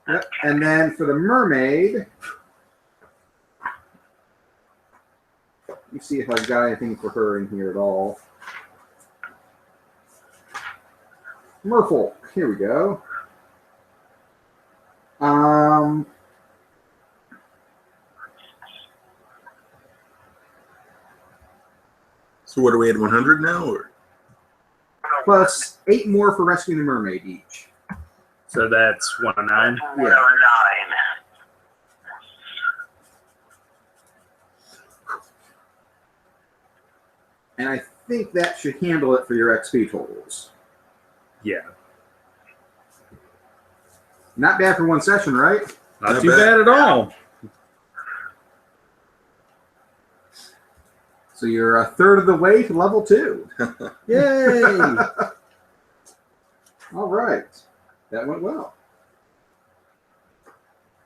Yep. And then for the mermaid, let me see if I've got anything for her in here at all. Merfolk, here we go. So what are we at 100 now, or? Plus 8 more for rescuing the mermaid each. So that's 109. Yeah. And I think that should handle it for your XP totals. Yeah. Not bad for one session, right? Not Not too bad. bad at all. So you're a third of the way to level 2. Yay! All right. That went well.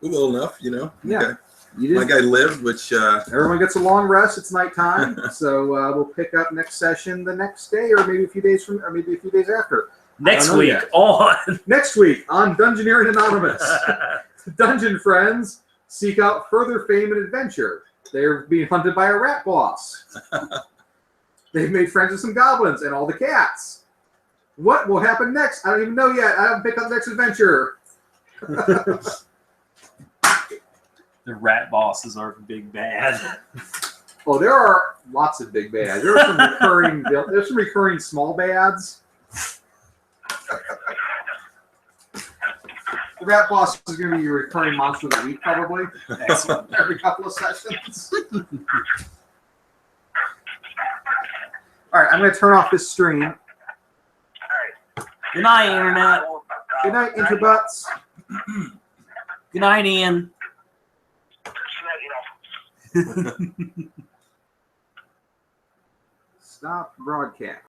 Well enough, you know. Yeah. Okay. You My did. guy lived, which Everyone gets a long rest. It's nighttime, so we'll pick up next session the next day, or maybe a few days from, or maybe a few days after. Next know week yet. on. Next week on Dungeoneering Anonymous, Dungeon friends seek out further fame and adventure. They're being hunted by a rat boss. They've made friends with some goblins and all the cats. What will happen next? I don't even know yet. I haven't picked up the next adventure. The rat bosses are big bad. Oh, there are lots of big bads. There are some recurring. There's some recurring small bads. The rat boss is going to be your recurring monster of the week, probably. Excellent. Every couple of sessions. All right, I'm going to turn off this stream. Good night, Internet. Good night, Interbutts. Good night, Ian. Stop broadcast.